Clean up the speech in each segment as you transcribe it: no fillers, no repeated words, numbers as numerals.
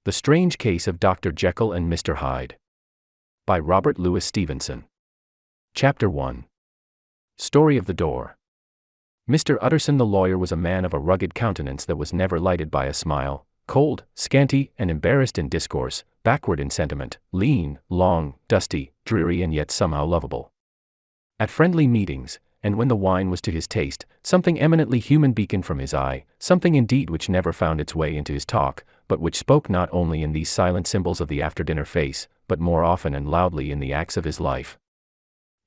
The Strange Case of Dr. Jekyll and Mr. Hyde. By Robert Louis Stevenson. Chapter 1. Story of the Door. Mr. Utterson the lawyer was a man of a rugged countenance that was never lighted by a smile, cold, scanty, and embarrassed in discourse, backward in sentiment, lean, long, dusty, dreary, and yet somehow lovable. At friendly meetings, and when the wine was to his taste, something eminently human beaconed from his eye, something indeed which never found its way into his talk, but which spoke not only in these silent symbols of the after-dinner face, but more often and loudly in the acts of his life.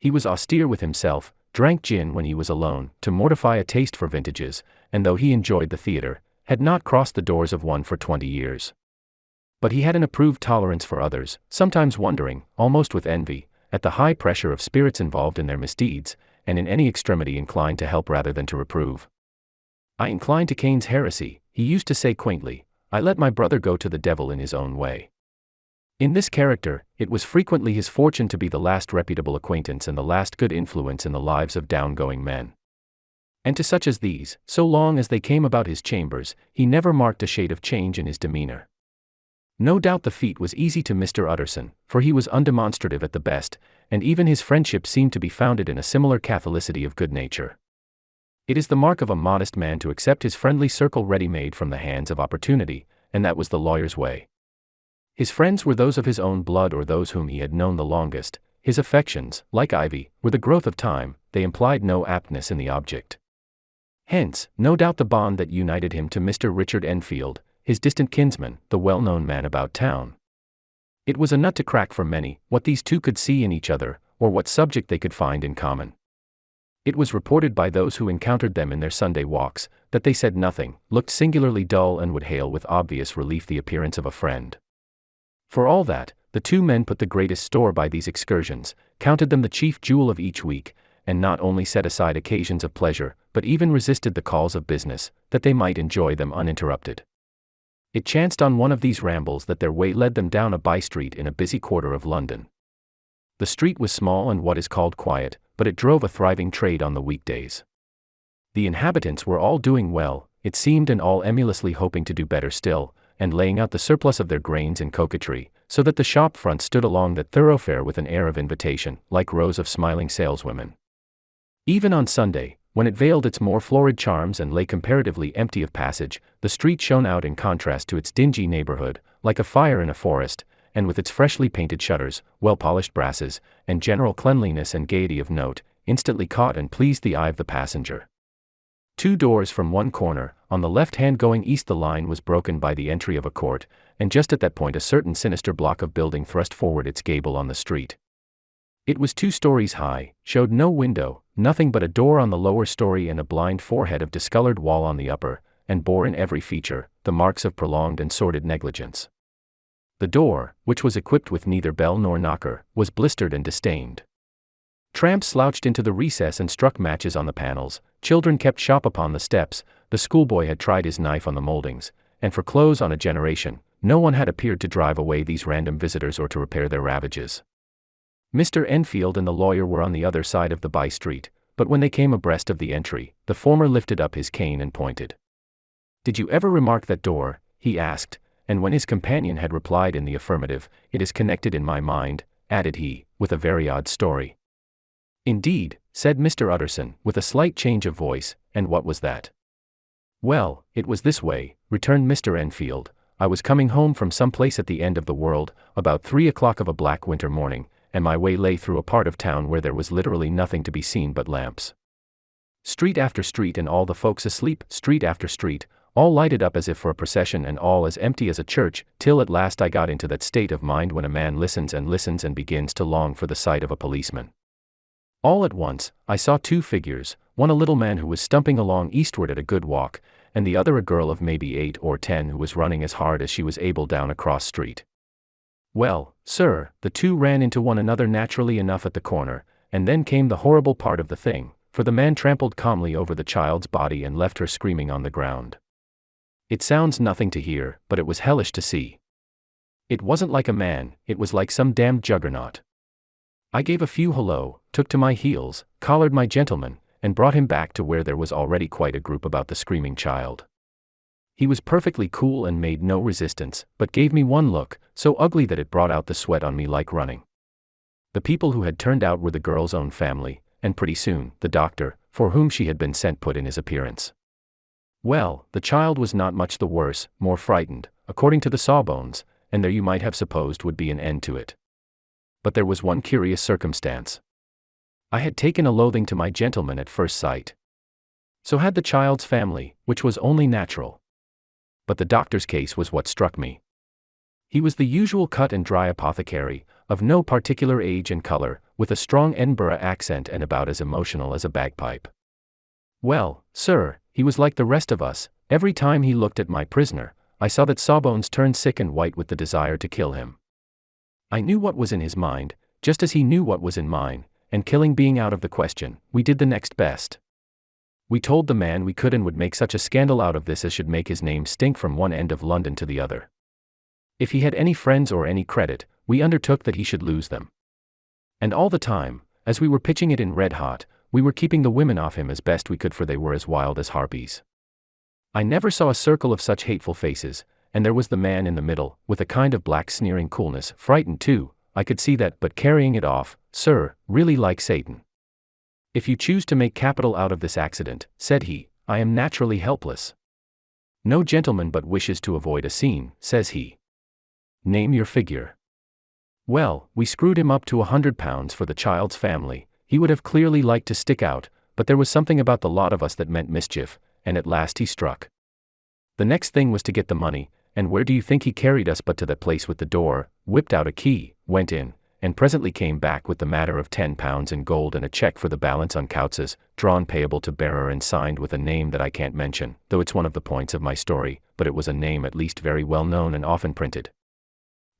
He was austere with himself, drank gin when he was alone, to mortify a taste for vintages, and though he enjoyed the theatre, had not crossed the doors of one for 20 years. But he had an approved tolerance for others, sometimes wondering, almost with envy, at the high pressure of spirits involved in their misdeeds, and in any extremity inclined to help rather than to reprove. "I incline to Cain's heresy," he used to say quaintly. "I let my brother go to the devil in his own way." In this character, it was frequently his fortune to be the last reputable acquaintance and the last good influence in the lives of down-going men. And to such as these, so long as they came about his chambers, he never marked a shade of change in his demeanor. No doubt the feat was easy to Mr. Utterson, for he was undemonstrative at the best, and even his friendship seemed to be founded in a similar catholicity of good nature. It is the mark of a modest man to accept his friendly circle ready-made from the hands of opportunity, and that was the lawyer's way. His friends were those of his own blood or those whom he had known the longest. His affections, like ivy, were the growth of time, they implied no aptness in the object. Hence, no doubt the bond that united him to Mr. Richard Enfield, his distant kinsman, the well-known man about town. It was a nut to crack for many, what these two could see in each other, or what subject they could find in common. It was reported by those who encountered them in their Sunday walks, that they said nothing, looked singularly dull, and would hail with obvious relief the appearance of a friend. For all that, the two men put the greatest store by these excursions, counted them the chief jewel of each week, and not only set aside occasions of pleasure, but even resisted the calls of business, that they might enjoy them uninterrupted. It chanced on one of these rambles that their way led them down a by-street in a busy quarter of London. The street was small and what is called quiet, but it drove a thriving trade on the weekdays. The inhabitants were all doing well, it seemed, and all emulously hoping to do better still, and laying out the surplus of their grains in coquetry, so that the shop fronts stood along that thoroughfare with an air of invitation, like rows of smiling saleswomen. Even on Sunday, when it veiled its more florid charms and lay comparatively empty of passage, the street shone out in contrast to its dingy neighborhood, like a fire in a forest, and with its freshly painted shutters, well-polished brasses, and general cleanliness and gaiety of note, instantly caught and pleased the eye of the passenger. Two doors from one corner, on the left hand going east, the line was broken by the entry of a court, and just at that point a certain sinister block of building thrust forward its gable on the street. It was 2 stories high, showed no window, nothing but a door on the lower story and a blind forehead of discolored wall on the upper, and bore in every feature the marks of prolonged and sordid negligence. The door, which was equipped with neither bell nor knocker, was blistered and distained. Tramps slouched into the recess and struck matches on the panels, children kept shop upon the steps, the schoolboy had tried his knife on the moldings, and for close on a generation, no one had appeared to drive away these random visitors or to repair their ravages. Mr. Enfield and the lawyer were on the other side of the by-street, but when they came abreast of the entry, the former lifted up his cane and pointed. "Did you ever remark that door?" he asked, and when his companion had replied in the affirmative, "It is connected in my mind," added he, with a very odd story. "Indeed," said Mr. Utterson, with a slight change of voice, "and what was that?" "Well, it was this way," returned Mr. Enfield. "I was coming home from some place at the end of the world, about 3 o'clock of a black winter morning, and my way lay through a part of town where there was literally nothing to be seen but lamps. Street after street, and all the folks asleep, street after street, all lighted up as if for a procession, and all as empty as a church, till at last I got into that state of mind when a man listens and begins to long for the sight of a policeman. All at once, I saw 2 figures, one a little man who was stumping along eastward at a good walk, and the other a girl of maybe 8 or 10 who was running as hard as she was able down a cross street. Well, sir, the 2 ran into one another naturally enough at the corner, and then came the horrible part of the thing, for the man trampled calmly over the child's body and left her screaming on the ground. It sounds nothing to hear, but it was hellish to see. It wasn't like a man, it was like some damned juggernaut. I gave a few hello, took to my heels, collared my gentleman, and brought him back to where there was already quite a group about the screaming child. He was perfectly cool and made no resistance, but gave me one look, so ugly that it brought out the sweat on me like running. The people who had turned out were the girl's own family, and pretty soon, the doctor, for whom she had been sent, put in his appearance. Well, the child was not much the worse, more frightened, according to the sawbones, and there you might have supposed would be an end to it. But there was one curious circumstance. I had taken a loathing to my gentleman at first sight. So had the child's family, which was only natural. But the doctor's case was what struck me. He was the usual cut and dry apothecary, of no particular age and color, with a strong Edinburgh accent and about as emotional as a bagpipe. Well, sir, he was like the rest of us. Every time he looked at my prisoner, I saw that Sawbones turned sick and white with the desire to kill him. I knew what was in his mind, just as he knew what was in mine, and killing being out of the question, we did the next best. We told the man we could and would make such a scandal out of this as should make his name stink from one end of London to the other. If he had any friends or any credit, we undertook that he should lose them. And all the time, as we were pitching it in red hot, we were keeping the women off him as best we could, for they were as wild as harpies. I never saw a circle of such hateful faces, and there was the man in the middle, with a kind of black sneering coolness, frightened too, I could see that, but carrying it off, sir, really like Satan. If you choose to make capital out of this accident, said he, I am naturally helpless. No gentleman but wishes to avoid a scene, says he. Name your figure. Well, we screwed him up to £100 for the child's family. He would have clearly liked to stick out, but there was something about the lot of us that meant mischief, and at last he struck. The next thing was to get the money, and where do you think he carried us but to that place with the door, whipped out a key, went in, and presently came back with the matter of £10 in gold and a cheque for the balance on Couts's, drawn payable to bearer and signed with a name that I can't mention, though it's one of the points of my story, but it was a name at least very well known and often printed.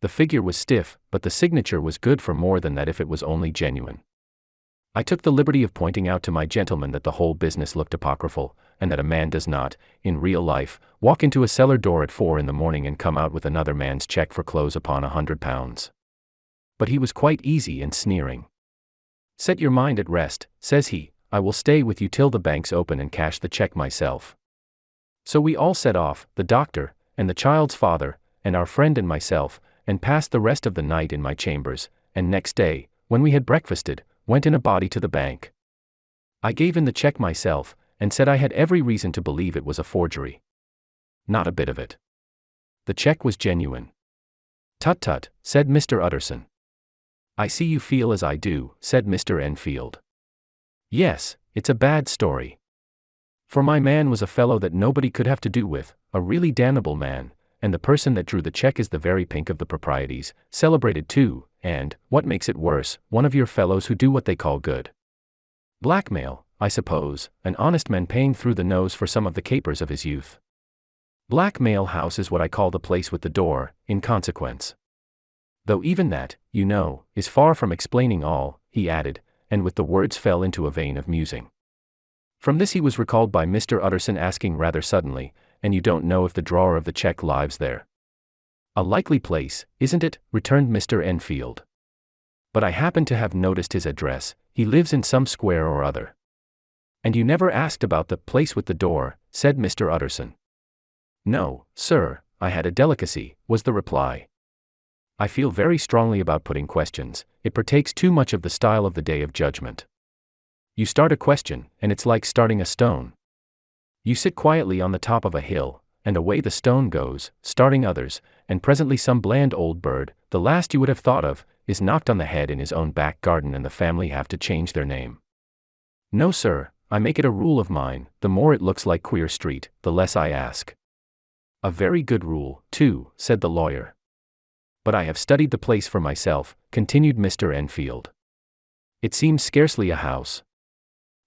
The figure was stiff, but the signature was good for more than that if it was only genuine. I took the liberty of pointing out to my gentleman that the whole business looked apocryphal, and that a man does not, in real life, walk into a cellar door at 4 in the morning and come out with another man's cheque for clothes upon £100. But he was quite easy and sneering. Set your mind at rest, says he, I will stay with you till the banks open and cash the cheque myself. So we all set off, the doctor, and the child's father, and our friend and myself, and passed the rest of the night in my chambers, and next day, when we had breakfasted, went in a body to the bank. I gave in the cheque myself, and said I had every reason to believe it was a forgery. Not a bit of it. The cheque was genuine. Tut tut, said Mr. Utterson. I see you feel as I do, said Mr. Enfield. Yes, it's a bad story. For my man was a fellow that nobody could have to do with, a really damnable man, and the person that drew the cheque is the very pink of the proprieties, celebrated too, and, what makes it worse, one of your fellows who do what they call good blackmail, I suppose, an honest man paying through the nose for some of the capers of his youth. Blackmail House is what I call the place with the door, in consequence. Though even that, you know, is far from explaining all, he added, and with the words fell into a vein of musing. From this he was recalled by Mr. Utterson asking rather suddenly, and you don't know if the drawer of the cheque lives there? A likely place, isn't it? Returned Mr. Enfield. But I happen to have noticed his address, he lives in some square or other. And you never asked about the place with the door, said Mr. Utterson. No, sir, I had a delicacy, was the reply. I feel very strongly about putting questions, it partakes too much of the style of the Day of Judgment. You start a question, and it's like starting a stone. You sit quietly on the top of a hill, and away the stone goes, starting others, and presently some bland old bird, the last you would have thought of, is knocked on the head in his own back garden and the family have to change their name. No sir, I make it a rule of mine, the more it looks like Queer Street, the less I ask. A very good rule, too, said the lawyer. But I have studied the place for myself, continued Mr. Enfield. It seems scarcely a house.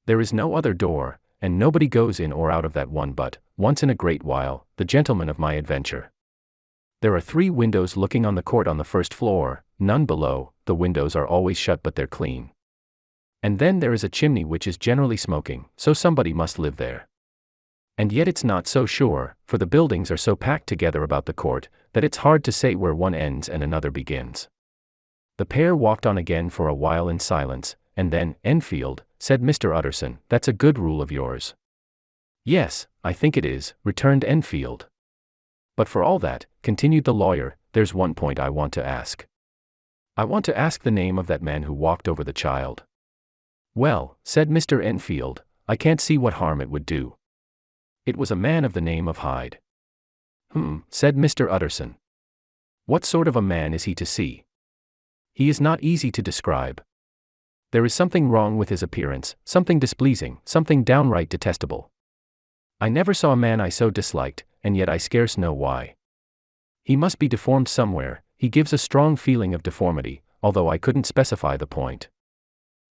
There is no other door, and nobody goes in or out of that one but, once in a great while, the gentleman of my adventure. There are 3 windows looking on the court on the first floor, none below, the windows are always shut but they're clean. And then there is a chimney which is generally smoking, so somebody must live there. And yet it's not so sure, for the buildings are so packed together about the court, that it's hard to say where one ends and another begins. The pair walked on again for a while in silence, and then, Enfield, said Mr. Utterson, that's a good rule of yours. Yes, I think it is, returned Enfield. But for all that, continued the lawyer, there's one point I want to ask. I want to ask the name of that man who walked over the child. Well, said Mr. Enfield, I can't see what harm it would do. It was a man of the name of Hyde. Said Mr. Utterson. What sort of a man is he to see? He is not easy to describe. There is something wrong with his appearance, something displeasing, something downright detestable. I never saw a man I so disliked, and yet I scarce know why. He must be deformed somewhere. He gives a strong feeling of deformity, although I couldn't specify the point.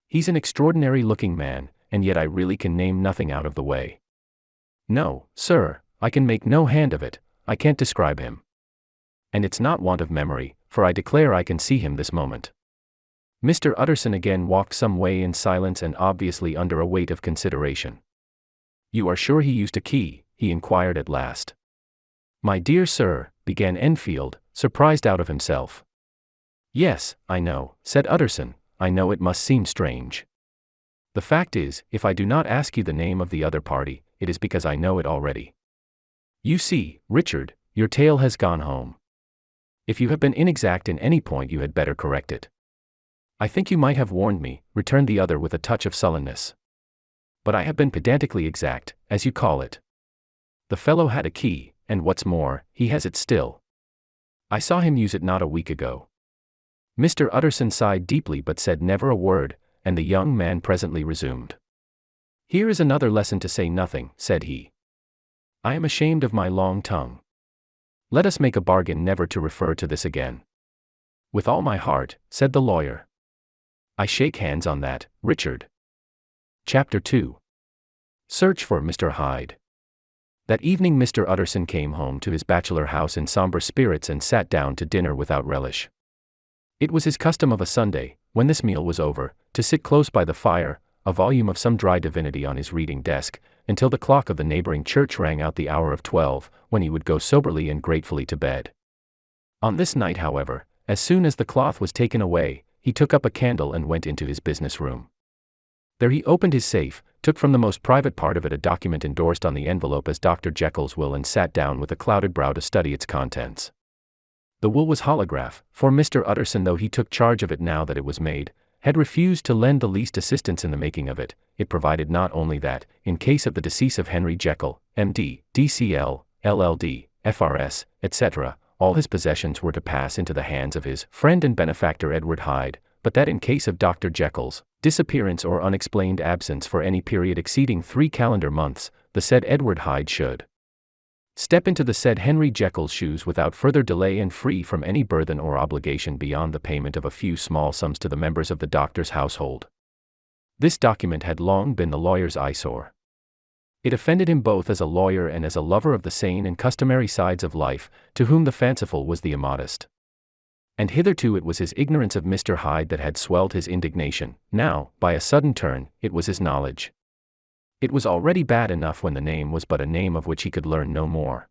He's an extraordinary-looking man, and yet I really can name nothing out of the way. No, sir, I can make no hand of it, I can't describe him. And it's not want of memory, for I declare I can see him this moment. Mr. Utterson again walked some way in silence and obviously under a weight of consideration. You are sure he used a key? He inquired at last. My dear sir, began Enfield, surprised out of himself. Yes, I know, said Utterson, I know it must seem strange. The fact is, if I do not ask you the name of the other party, it is because I know it already. You see, Richard, your tale has gone home. If you have been inexact in any point, you had better correct it. I think you might have warned me, returned the other with a touch of sullenness. But I have been pedantically exact, as you call it. The fellow had a key, and what's more, he has it still. I saw him use it not a week ago. Mr. Utterson sighed deeply but said never a word, and the young man presently resumed. Here is another lesson to say nothing, said he. I am ashamed of my long tongue. Let us make a bargain never to refer to this again. With all my heart, said the lawyer. I shake hands on that, Richard. Chapter 2. Search for Mr. Hyde. That evening Mr. Utterson came home to his bachelor house in somber spirits and sat down to dinner without relish. It was his custom of a Sunday, when this meal was over, to sit close by the fire, a volume of some dry divinity on his reading desk, until the clock of the neighboring church rang out the hour of 12, when he would go soberly and gratefully to bed. On this night, however, as soon as the cloth was taken away, he took up a candle and went into his business room. There he opened his safe, took from the most private part of it a document endorsed on the envelope as Dr. Jekyll's will, and sat down with a clouded brow to study its contents. The will was holograph, for Mr. Utterson, though he took charge of it now that it was made, had refused to lend the least assistance in the making of it. It provided not only that, in case of the decease of Henry Jekyll, M.D., D.C.L., L.L.D., F.R.S., etc., all his possessions were to pass into the hands of his friend and benefactor Edward Hyde, but that in case of Dr. Jekyll's disappearance or unexplained absence for any period exceeding 3 calendar months, the said Edward Hyde should step into the said Henry Jekyll's shoes without further delay and free from any burthen or obligation beyond the payment of a few small sums to the members of the doctor's household. This document had long been the lawyer's eyesore. It offended him both as a lawyer and as a lover of the sane and customary sides of life, to whom the fanciful was the immodest. And hitherto it was his ignorance of Mr. Hyde that had swelled his indignation. Now, by a sudden turn, it was his knowledge. It was already bad enough when the name was but a name of which he could learn no more.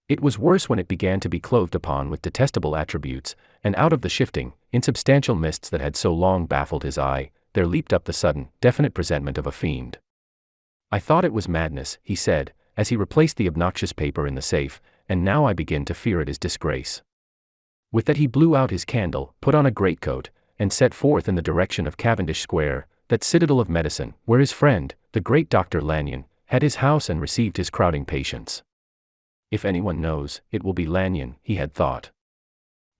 It was worse when it began to be clothed upon with detestable attributes, and out of the shifting, insubstantial mists that had so long baffled his eye, there leaped up the sudden, definite presentment of a fiend. I thought it was madness, he said, as he replaced the obnoxious paper in the safe, and now I begin to fear it is disgrace. With that he blew out his candle, put on a greatcoat, and set forth in the direction of Cavendish Square, that citadel of medicine, where his friend, the great Dr. Lanyon, had his house and received his crowding patients. If anyone knows, it will be Lanyon, he had thought.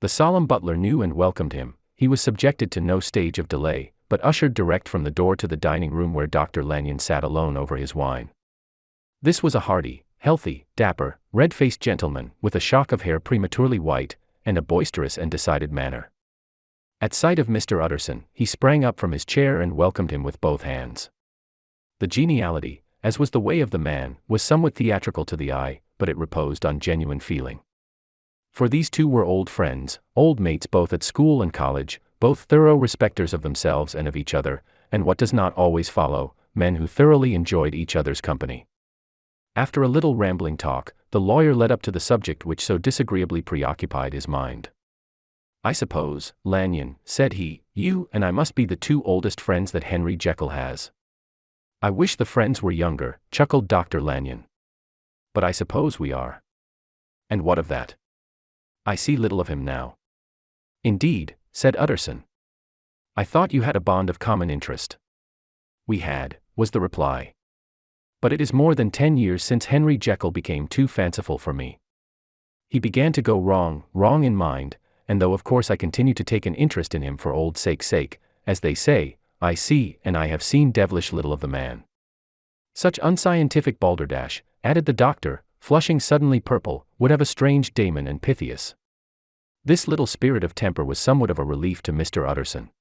The solemn butler knew and welcomed him. He was subjected to no stage of delay, but ushered direct from the door to the dining room where Dr. Lanyon sat alone over his wine. This was a hearty, healthy, dapper, red-faced gentleman, with a shock of hair prematurely white, and a boisterous and decided manner. At sight of Mr. Utterson, he sprang up from his chair and welcomed him with both hands. The geniality, as was the way of the man, was somewhat theatrical to the eye, but it reposed on genuine feeling. For these two were old friends, old mates both at school and college, both thorough respecters of themselves and of each other, and what does not always follow, men who thoroughly enjoyed each other's company. After a little rambling talk, the lawyer led up to the subject which so disagreeably preoccupied his mind. I suppose, Lanyon, said he, you and I must be the two oldest friends that Henry Jekyll has. I wish the friends were younger, chuckled Dr. Lanyon. But I suppose we are. And what of that? I see little of him now. Indeed, said Utterson. I thought you had a bond of common interest. We had, was the reply. But it is more than 10 years since Henry Jekyll became too fanciful for me. He began to go wrong in mind, and though of course I continue to take an interest in him for old sake's sake, as they say, I see and I have seen devilish little of the man. Such unscientific balderdash, added the doctor, flushing suddenly purple, would have a strange Damon and Pythias. This little spirit of temper was somewhat of a relief to Mr. Utterson.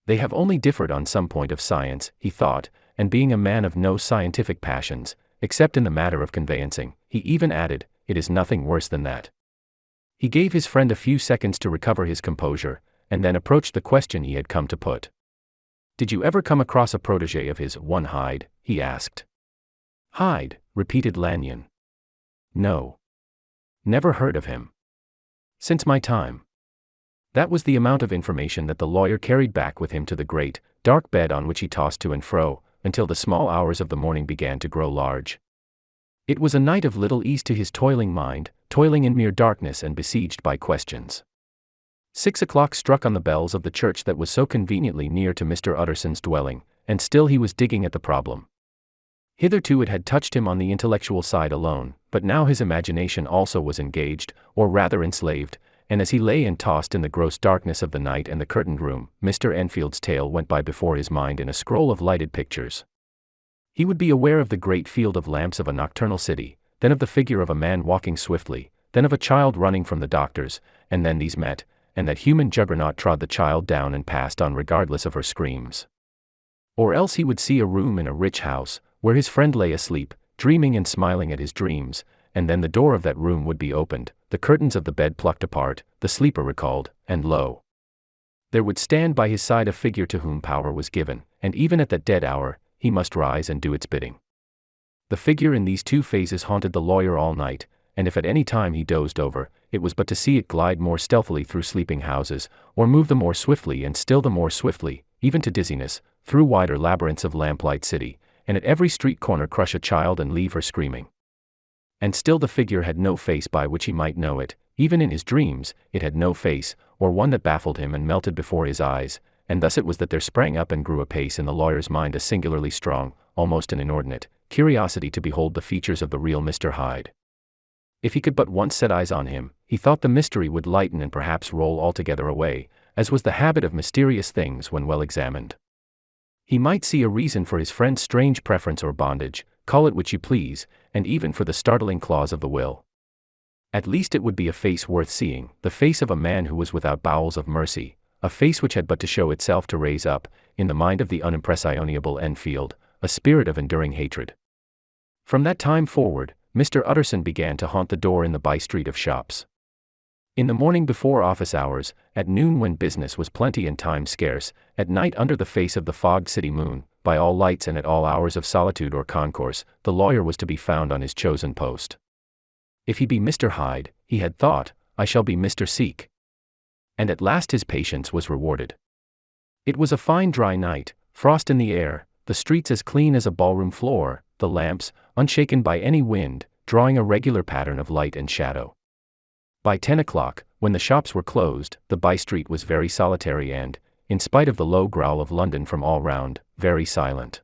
They have only differed on some point of science, he thought, and being a man of no scientific passions, except in the matter of conveyancing, he even added, it is nothing worse than that. He gave his friend a few seconds to recover his composure, and then approached the question he had come to put. Did you ever come across a protégé of his, one Hyde? He asked. Hyde, repeated Lanyon. No. Never heard of him. Since my time. That was the amount of information that the lawyer carried back with him to the great, dark bed on which he tossed to and fro, until the small hours of the morning began to grow large. It was a night of little ease to his toiling mind, toiling in mere darkness and besieged by questions. 6 o'clock struck on the bells of the church that was so conveniently near to Mr. Utterson's dwelling, and still he was digging at the problem. Hitherto it had touched him on the intellectual side alone, but now his imagination also was engaged, or rather enslaved, and as he lay and tossed in the gross darkness of the night and the curtained room, Mr. Enfield's tale went by before his mind in a scroll of lighted pictures. He would be aware of the great field of lamps of a nocturnal city, then of the figure of a man walking swiftly, then of a child running from the doctors, and then these met, and that human juggernaut trod the child down and passed on regardless of her screams. Or else he would see a room in a rich house, where his friend lay asleep, dreaming and smiling at his dreams, and then the door of that room would be opened, the curtains of the bed plucked apart, the sleeper recalled, and lo! There would stand by his side a figure to whom power was given, and even at that dead hour, he must rise and do its bidding. The figure in these two phases haunted the lawyer all night, and if at any time he dozed over, it was but to see it glide more stealthily through sleeping houses, or move the more swiftly and still the more swiftly, even to dizziness, through wider labyrinths of lamplight city, and at every street corner crush a child and leave her screaming. And still the figure had no face by which he might know it, even in his dreams, it had no face, or one that baffled him and melted before his eyes, and thus it was that there sprang up and grew apace in the lawyer's mind a singularly strong, almost an inordinate, curiosity to behold the features of the real Mr. Hyde. If he could but once set eyes on him, he thought the mystery would lighten and perhaps roll altogether away, as was the habit of mysterious things when well examined. He might see a reason for his friend's strange preference or bondage, call it which you please, and even for the startling clause of the will. At least it would be a face worth seeing, the face of a man who was without bowels of mercy, a face which had but to show itself to raise up, in the mind of the unimpressionable Enfield, a spirit of enduring hatred. From that time forward, Mr. Utterson began to haunt the door in the by-street of shops. In the morning before office hours, at noon when business was plenty and time scarce, at night under the face of the fogged city moon, by all lights and at all hours of solitude or concourse, the lawyer was to be found on his chosen post. If he be Mr. Hyde, he had thought, I shall be Mr. Seek. And at last his patience was rewarded. It was a fine dry night, frost in the air, the streets as clean as a ballroom floor, the lamps, unshaken by any wind, drawing a regular pattern of light and shadow. By 10 o'clock, when the shops were closed, the by-street was very solitary and, in spite of the low growl of London from all round, very silent.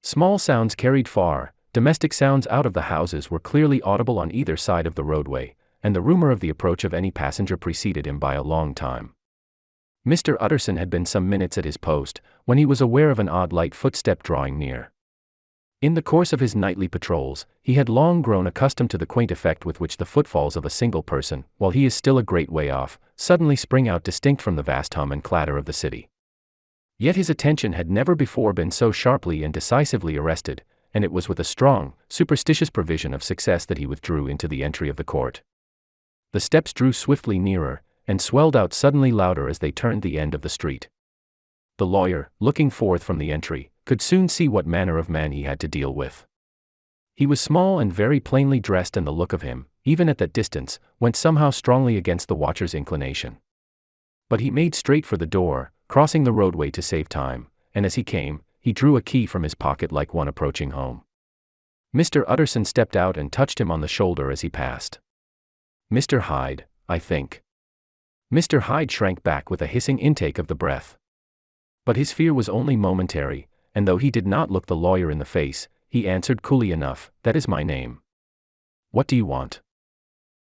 Small sounds carried far, domestic sounds out of the houses were clearly audible on either side of the roadway, and the rumor of the approach of any passenger preceded him by a long time. Mr. Utterson had been some minutes at his post, when he was aware of an odd light footstep drawing near. In the course of his nightly patrols, he had long grown accustomed to the quaint effect with which the footfalls of a single person, while he is still a great way off, suddenly spring out distinct from the vast hum and clatter of the city. Yet his attention had never before been so sharply and decisively arrested, and it was with a strong, superstitious prevision of success that he withdrew into the entry of the court. The steps drew swiftly nearer, and swelled out suddenly louder as they turned the end of the street. The lawyer, looking forth from the entry, could soon see what manner of man he had to deal with. He was small and very plainly dressed, and the look of him, even at that distance, went somehow strongly against the watcher's inclination. But he made straight for the door, crossing the roadway to save time, and as he came, he drew a key from his pocket like one approaching home. Mr. Utterson stepped out and touched him on the shoulder as he passed. Mr. Hyde, I think. Mr. Hyde shrank back with a hissing intake of the breath. But his fear was only momentary, and though he did not look the lawyer in the face, he answered coolly enough, "That is my name." "What do you want?"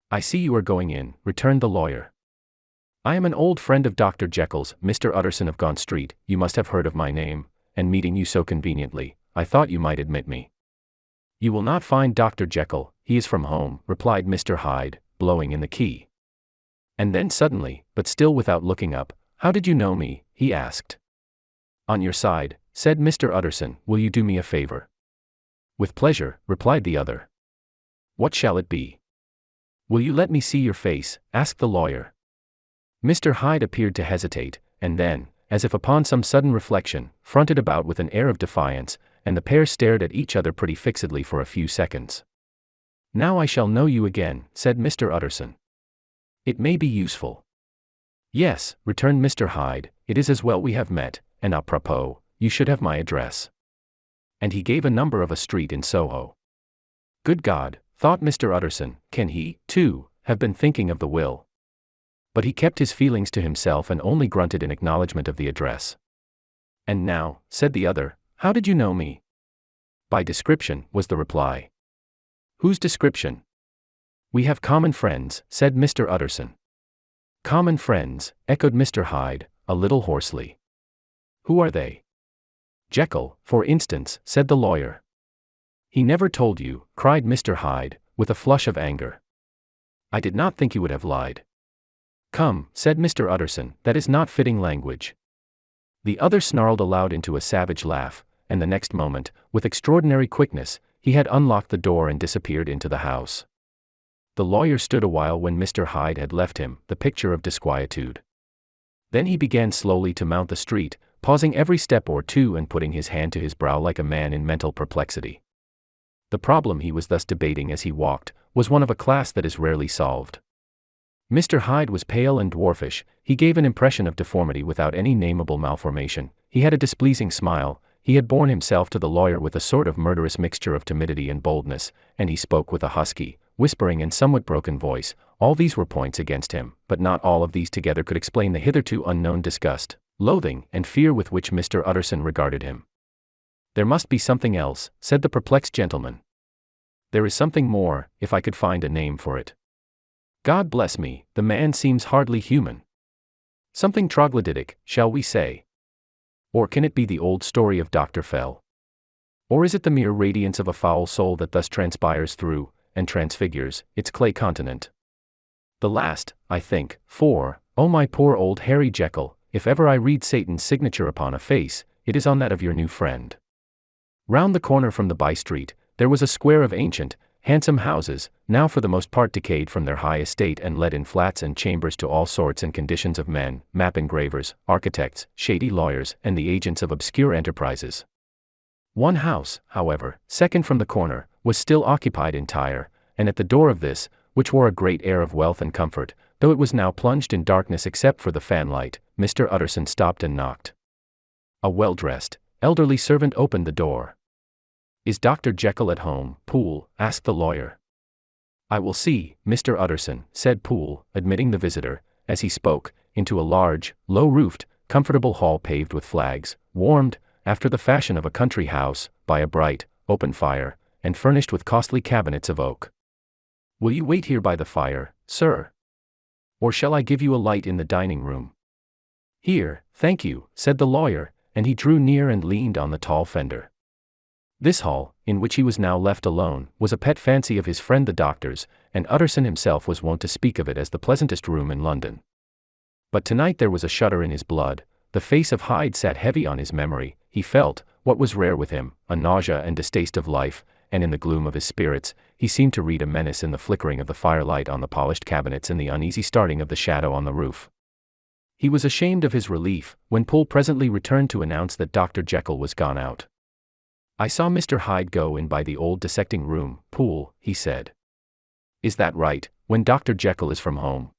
"I see you are going in," returned the lawyer. "I am an old friend of Dr. Jekyll's, Mr. Utterson of Gaunt Street. You must have heard of my name, and meeting you so conveniently, I thought you might admit me." "You will not find Dr. Jekyll, he is from home," replied Mr. Hyde, blowing in the key. And then suddenly, but still without looking up, "How did you know me?" he asked. "On your side," said Mr. Utterson. "Will you do me a favor?" "With pleasure," replied the other. "What shall it be?" "Will you let me see your face?" asked the lawyer. Mr. Hyde appeared to hesitate, and then, as if upon some sudden reflection, fronted about with an air of defiance, and the pair stared at each other pretty fixedly for a few seconds. "Now I shall know you again," said Mr. Utterson. "It may be useful." "Yes," returned Mr. Hyde, "it is as well we have met, and à propos, you should have my address." And he gave a number of a street in Soho. Good God, thought Mr. Utterson, can he, too, have been thinking of the will? But he kept his feelings to himself and only grunted in acknowledgement of the address. "And now," said the other, "how did you know me?" "By description," was the reply. "Whose description?" "We have common friends," said Mr. Utterson. "Common friends," echoed Mr. Hyde, a little hoarsely. "Who are they?" "Jekyll, for instance," said the lawyer. "He never told you," cried Mr. Hyde, with a flush of anger. "I did not think you would have lied." "Come," said Mr. Utterson, "that is not fitting language." The other snarled aloud into a savage laugh, and the next moment, with extraordinary quickness, he had unlocked the door and disappeared into the house. The lawyer stood a while when Mr. Hyde had left him, the picture of disquietude. Then he began slowly to mount the street, pausing every step or two and putting his hand to his brow like a man in mental perplexity. The problem he was thus debating as he walked was one of a class that is rarely solved. Mr. Hyde was pale and dwarfish, he gave an impression of deformity without any nameable malformation, he had a displeasing smile, he had borne himself to the lawyer with a sort of murderous mixture of timidity and boldness, and he spoke with a husky, whispering and somewhat broken voice. All these were points against him, but not all of these together could explain the hitherto unknown disgust, loathing, and fear with which Mr. Utterson regarded him. "There must be something else," said the perplexed gentleman. "There is something more, if I could find a name for it. God bless me, the man seems hardly human. Something troglodytic, shall we say? Or can it be the old story of Dr. Fell? Or is it the mere radiance of a foul soul that thus transpires through, and transfigures, its clay continent? The last, I think, for, oh my poor old Harry Jekyll, if ever I read Satan's signature upon a face, it is on that of your new friend." Round the corner from the by-street, there was a square of ancient, handsome houses, now for the most part decayed from their high estate and let in flats and chambers to all sorts and conditions of men, map engravers, architects, shady lawyers, and the agents of obscure enterprises. One house, however, second from the corner, was still occupied entire, and at the door of this, which wore a great air of wealth and comfort, though it was now plunged in darkness except for the fanlight, Mr. Utterson stopped and knocked. A well-dressed, elderly servant opened the door. "Is Dr. Jekyll at home, Poole?" asked the lawyer. "I will see, Mr. Utterson," said Poole, admitting the visitor, as he spoke, into a large, low-roofed, comfortable hall paved with flags, warmed, after the fashion of a country house, by a bright, open fire, and furnished with costly cabinets of oak. "Will you wait here by the fire, sir? Or shall I give you a light in the dining room?" "Here, thank you," said the lawyer, and he drew near and leaned on the tall fender. This hall, in which he was now left alone, was a pet fancy of his friend the doctor's, and Utterson himself was wont to speak of it as the pleasantest room in London. But tonight there was a shudder in his blood, the face of Hyde sat heavy on his memory, he felt, what was rare with him, a nausea and distaste of life, and in the gloom of his spirits, he seemed to read a menace in the flickering of the firelight on the polished cabinets and the uneasy starting of the shadow on the roof. He was ashamed of his relief, when Poole presently returned to announce that Dr. Jekyll was gone out. "I saw Mr. Hyde go in by the old dissecting room, Poole," he said. "Is that right, when Dr. Jekyll is from home?"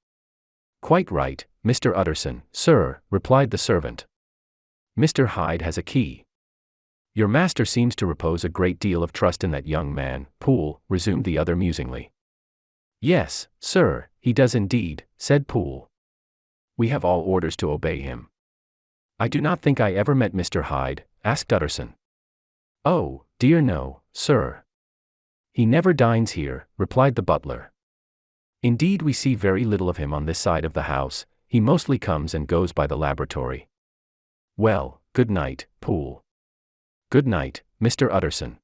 "Quite right, Mr. Utterson, sir," replied the servant. "Mr. Hyde has a key." "Your master seems to repose a great deal of trust in that young man, Poole," resumed the other musingly. Yes, sir, he does indeed, said Poole. We have all orders to obey him. I do not think I ever met Mr. Hyde, asked Utterson. Oh, dear no, sir. He never dines here, replied the butler. Indeed, we see very little of him on this side of the house. He mostly comes and goes by the laboratory. Well, good night, Poole. Good night, Mr. Utterson.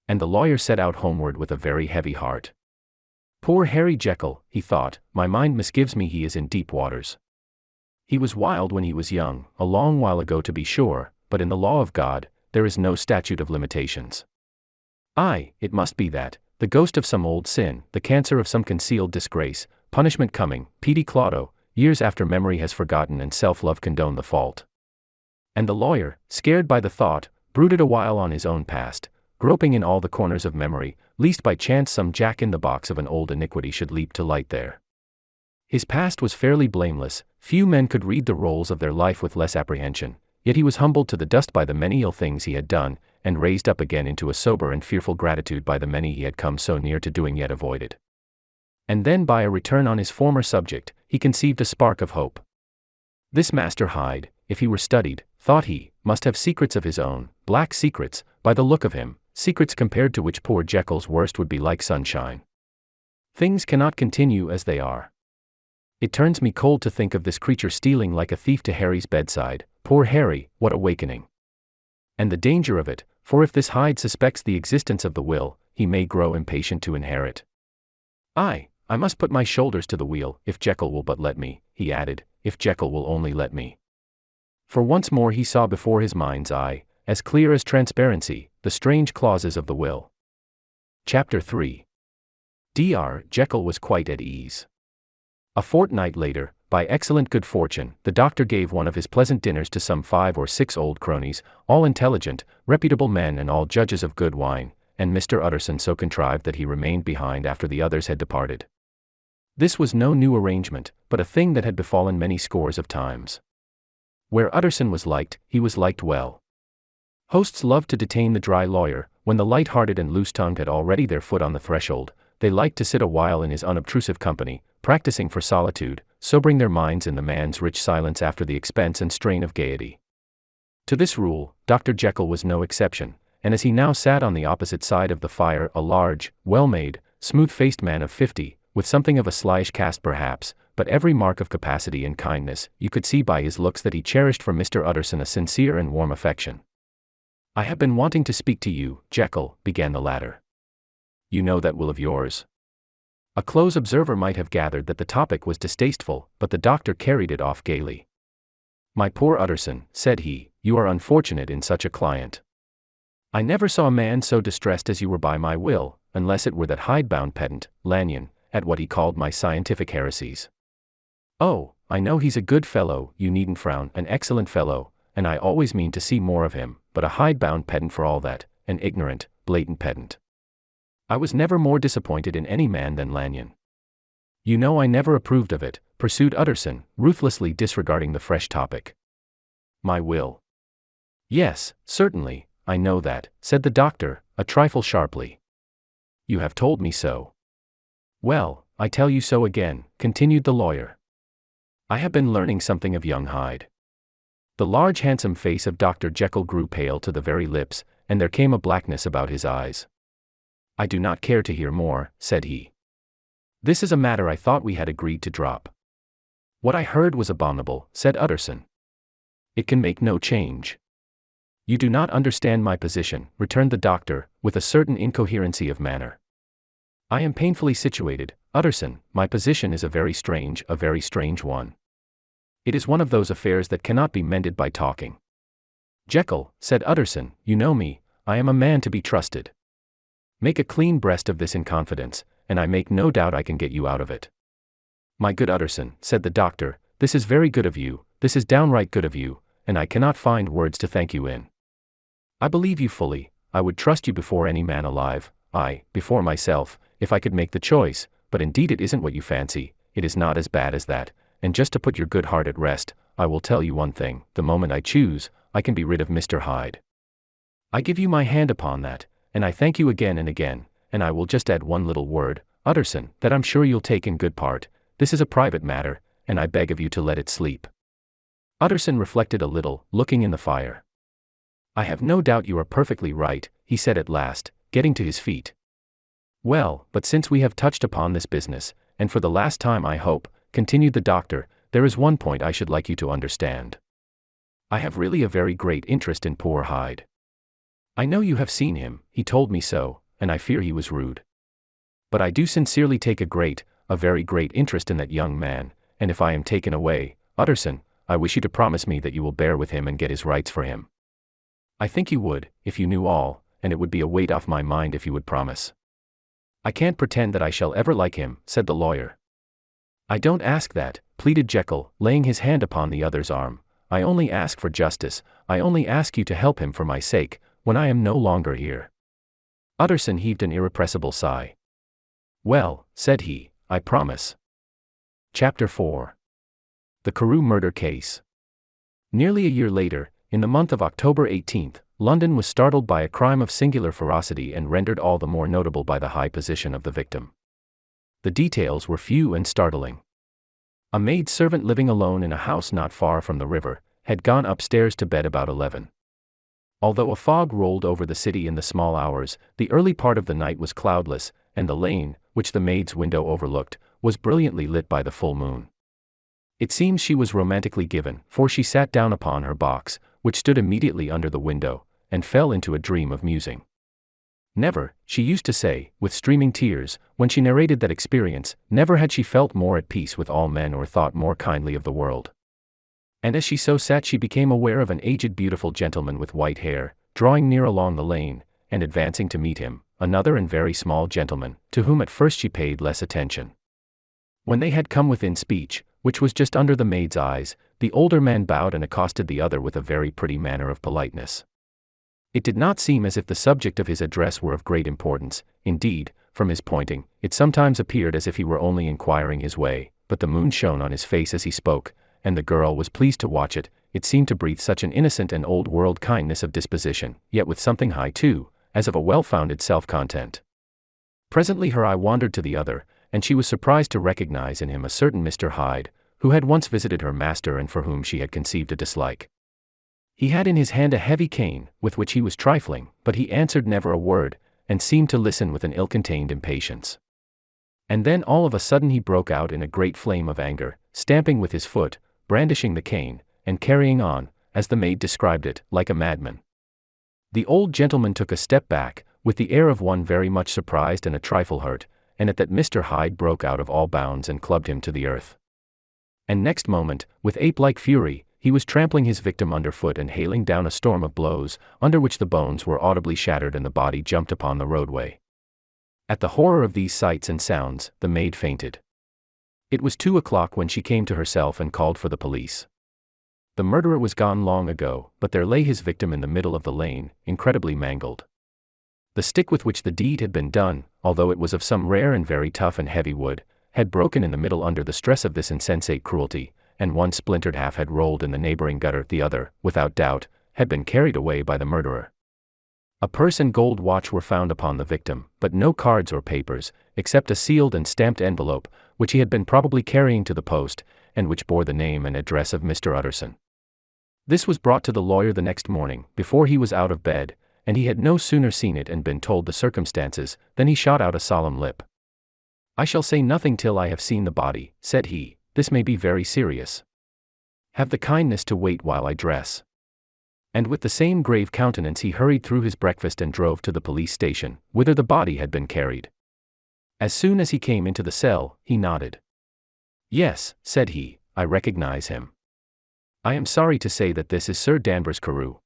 And the lawyer set out homeward with a very heavy heart. Poor Harry Jekyll, he thought, my mind misgives me he is in deep waters. He was wild when he was young, a long while ago to be sure, but in the law of God, there is no statute of limitations. Aye, it must be that, the ghost of some old sin, the cancer of some concealed disgrace, punishment coming, pedi claudo, years after memory has forgotten and self-love condone the fault. And the lawyer, scared by the thought, brooded a while on his own past, groping in all the corners of memory, lest by chance some jack-in-the-box of an old iniquity should leap to light there. His past was fairly blameless, few men could read the rolls of their life with less apprehension, yet he was humbled to the dust by the many ill things he had done, and raised up again into a sober and fearful gratitude by the many he had come so near to doing yet avoided. And then by a return on his former subject, he conceived a spark of hope. This Master Hyde, if he were studied, thought he, must have secrets of his own, black secrets, by the look of him, secrets compared to which poor Jekyll's worst would be like sunshine. Things cannot continue as they are. It turns me cold to think of this creature stealing like a thief to Harry's bedside. Poor Harry, what awakening! And the danger of it, for if this Hyde suspects the existence of the will, he may grow impatient to inherit. I must put my shoulders to the wheel, if Jekyll will but let me, he added, if Jekyll will only let me. For once more he saw before his mind's eye, as clear as transparency, the strange clauses of the will. Chapter 3. Dr. Jekyll was quite at ease. A fortnight later, by excellent good fortune, the doctor gave one of his pleasant dinners to some 5 or 6 old cronies, all intelligent, reputable men and all judges of good wine, and Mr. Utterson so contrived that he remained behind after the others had departed. This was no new arrangement, but a thing that had befallen many scores of times. Where Utterson was liked, he was liked well. Hosts loved to detain the dry lawyer, when the light-hearted and loose-tongued had already their foot on the threshold. They liked to sit a while in his unobtrusive company, practicing for solitude, sobering their minds in the man's rich silence after the expense and strain of gaiety. To this rule, Dr. Jekyll was no exception, and as he now sat on the opposite side of the fire, a large, well-made, smooth-faced man of 50, with something of a slyish cast perhaps, but every mark of capacity and kindness, you could see by his looks that he cherished for Mr. Utterson a sincere and warm affection. I have been wanting to speak to you, Jekyll, began the latter. You know that will of yours. A close observer might have gathered that the topic was distasteful, but the doctor carried it off gaily. My poor Utterson, said he, you are unfortunate in such a client. I never saw a man so distressed as you were by my will, unless it were that hide-bound pedant, Lanyon, at what he called my scientific heresies. Oh, I know he's a good fellow, you needn't frown, an excellent fellow, and I always mean to see more of him, but a hide-bound pedant for all that, an ignorant, blatant pedant. I was never more disappointed in any man than Lanyon. You know I never approved of it, pursued Utterson, ruthlessly disregarding the fresh topic. My will. Yes, certainly, I know that, said the doctor, a trifle sharply. You have told me so. Well, I tell you so again, continued the lawyer. I have been learning something of young Hyde. The large handsome face of Dr. Jekyll grew pale to the very lips, and there came a blackness about his eyes. I do not care to hear more, said he. This is a matter I thought we had agreed to drop. What I heard was abominable, said Utterson. It can make no change. You do not understand my position, returned the doctor, with a certain incoherency of manner. I am painfully situated, Utterson, my position is a very strange one. It is one of those affairs that cannot be mended by talking. Jekyll, said Utterson, you know me, I am a man to be trusted. Make a clean breast of this in confidence, and I make no doubt I can get you out of it. My good Utterson, said the doctor, this is very good of you, this is downright good of you, and I cannot find words to thank you in. I believe you fully, I would trust you before any man alive, before myself, if I could make the choice, but indeed it isn't what you fancy, it is not as bad as that, and just to put your good heart at rest, I will tell you one thing, the moment I choose, I can be rid of Mr. Hyde. I give you my hand upon that, and I thank you again and again, and I will just add one little word, Utterson, that I'm sure you'll take in good part. This is a private matter, and I beg of you to let it sleep." Utterson reflected a little, looking in the fire. "I have no doubt you are perfectly right," he said at last, getting to his feet. "Well, but since we have touched upon this business, and for the last time I hope," continued the doctor, "there is one point I should like you to understand. I have really a very great interest in poor Hyde. I know you have seen him, he told me so, and I fear he was rude. But I do sincerely take a very great interest in that young man, and if I am taken away, Utterson, I wish you to promise me that you will bear with him and get his rights for him. I think you would, if you knew all, and it would be a weight off my mind if you would promise." "I can't pretend that I shall ever like him," said the lawyer. "I don't ask that," pleaded Jekyll, laying his hand upon the other's arm. "I only ask for justice, I only ask you to help him for my sake, when I am no longer here." Utterson heaved an irrepressible sigh. "Well," said he, "I promise." Chapter 4. The Carew Murder Case. Nearly a year later, in the month of October 18th, London was startled by a crime of singular ferocity and rendered all the more notable by the high position of the victim. The details were few and startling. A maid-servant living alone in a house not far from the river, had gone upstairs to bed about 11. Although a fog rolled over the city in the small hours, the early part of the night was cloudless, and the lane, which the maid's window overlooked, was brilliantly lit by the full moon. It seems she was romantically given, for she sat down upon her box, which stood immediately under the window, and fell into a dream of musing. Never, she used to say, with streaming tears, when she narrated that experience, never had she felt more at peace with all men or thought more kindly of the world. And as she so sat she became aware of an aged beautiful gentleman with white hair, drawing near along the lane, and advancing to meet him, another and very small gentleman, to whom at first she paid less attention. When they had come within speech, which was just under the maid's eyes, the older man bowed and accosted the other with a very pretty manner of politeness. It did not seem as if the subject of his address were of great importance. Indeed, from his pointing, it sometimes appeared as if he were only inquiring his way, but the moon shone on his face as he spoke, and the girl was pleased to watch it. It seemed to breathe such an innocent and old-world kindness of disposition, yet with something high too, as of a well-founded self-content. Presently her eye wandered to the other, and she was surprised to recognize in him a certain Mr. Hyde, who had once visited her master and for whom she had conceived a dislike. He had in his hand a heavy cane, with which he was trifling, but he answered never a word, and seemed to listen with an ill-contained impatience. And then all of a sudden he broke out in a great flame of anger, stamping with his foot, brandishing the cane, and carrying on, as the maid described it, like a madman. The old gentleman took a step back, with the air of one very much surprised and a trifle hurt, and at that Mr. Hyde broke out of all bounds and clubbed him to the earth. And next moment, with ape-like fury, he was trampling his victim underfoot and hailing down a storm of blows, under which the bones were audibly shattered and the body jumped upon the roadway. At the horror of these sights and sounds, the maid fainted. It was 2 o'clock when she came to herself and called for the police. The murderer was gone long ago, but there lay his victim in the middle of the lane, incredibly mangled. The stick with which the deed had been done, although it was of some rare and very tough and heavy wood, had broken in the middle under the stress of this insensate cruelty, and one splintered half had rolled in the neighboring gutter, the other, without doubt, had been carried away by the murderer. A purse and gold watch were found upon the victim, but no cards or papers, except a sealed and stamped envelope, which he had been probably carrying to the post, and which bore the name and address of Mr. Utterson. This was brought to the lawyer the next morning, before he was out of bed, and he had no sooner seen it and been told the circumstances, than he shot out a solemn lip. "I shall say nothing till I have seen the body," said he. "This may be very serious. Have the kindness to wait while I dress." And with the same grave countenance he hurried through his breakfast and drove to the police station, whither the body had been carried. As soon as he came into the cell, he nodded. "Yes," said he, "I recognize him. I am sorry to say that this is Sir Danvers Carew."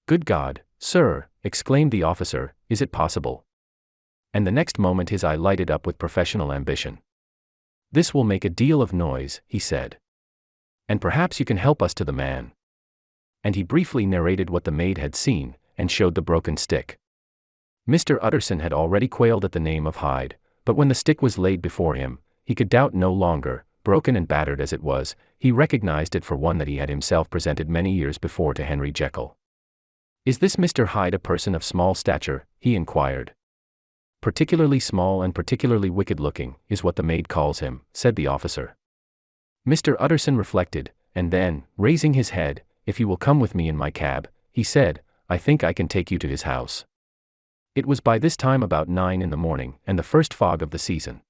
"Good God, sir," exclaimed the officer, "is it possible?" And the next moment his eye lighted up with professional ambition. "This will make a deal of noise," he said. "And perhaps you can help us to the man." And he briefly narrated what the maid had seen, and showed the broken stick. Mr. Utterson had already quailed at the name of Hyde, but when the stick was laid before him, he could doubt no longer. Broken and battered as it was, he recognized it for one that he had himself presented many years before to Henry Jekyll. "Is this Mr. Hyde a person of small stature?" he inquired. particularly small and particularly wicked-looking, is what the maid calls him," said the officer. Mr. Utterson reflected, and then, raising his head, "If you will come with me in my cab," he said, "I think I can take you to his house." It was by this time about 9 in the morning, and the first fog of the season.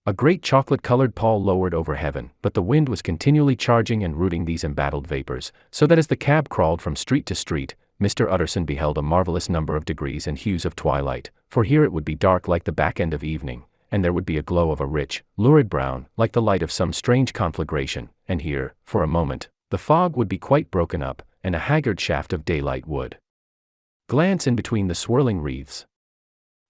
A great chocolate-colored pall lowered over heaven, but the wind was continually charging and rooting these embattled vapors, so that as the cab crawled from street to street, Mr. Utterson beheld a marvelous number of degrees and hues of twilight, for here it would be dark like the back end of evening, and there would be a glow of a rich, lurid brown, like the light of some strange conflagration, and here, for a moment, the fog would be quite broken up, and a haggard shaft of daylight would glance in between the swirling wreaths.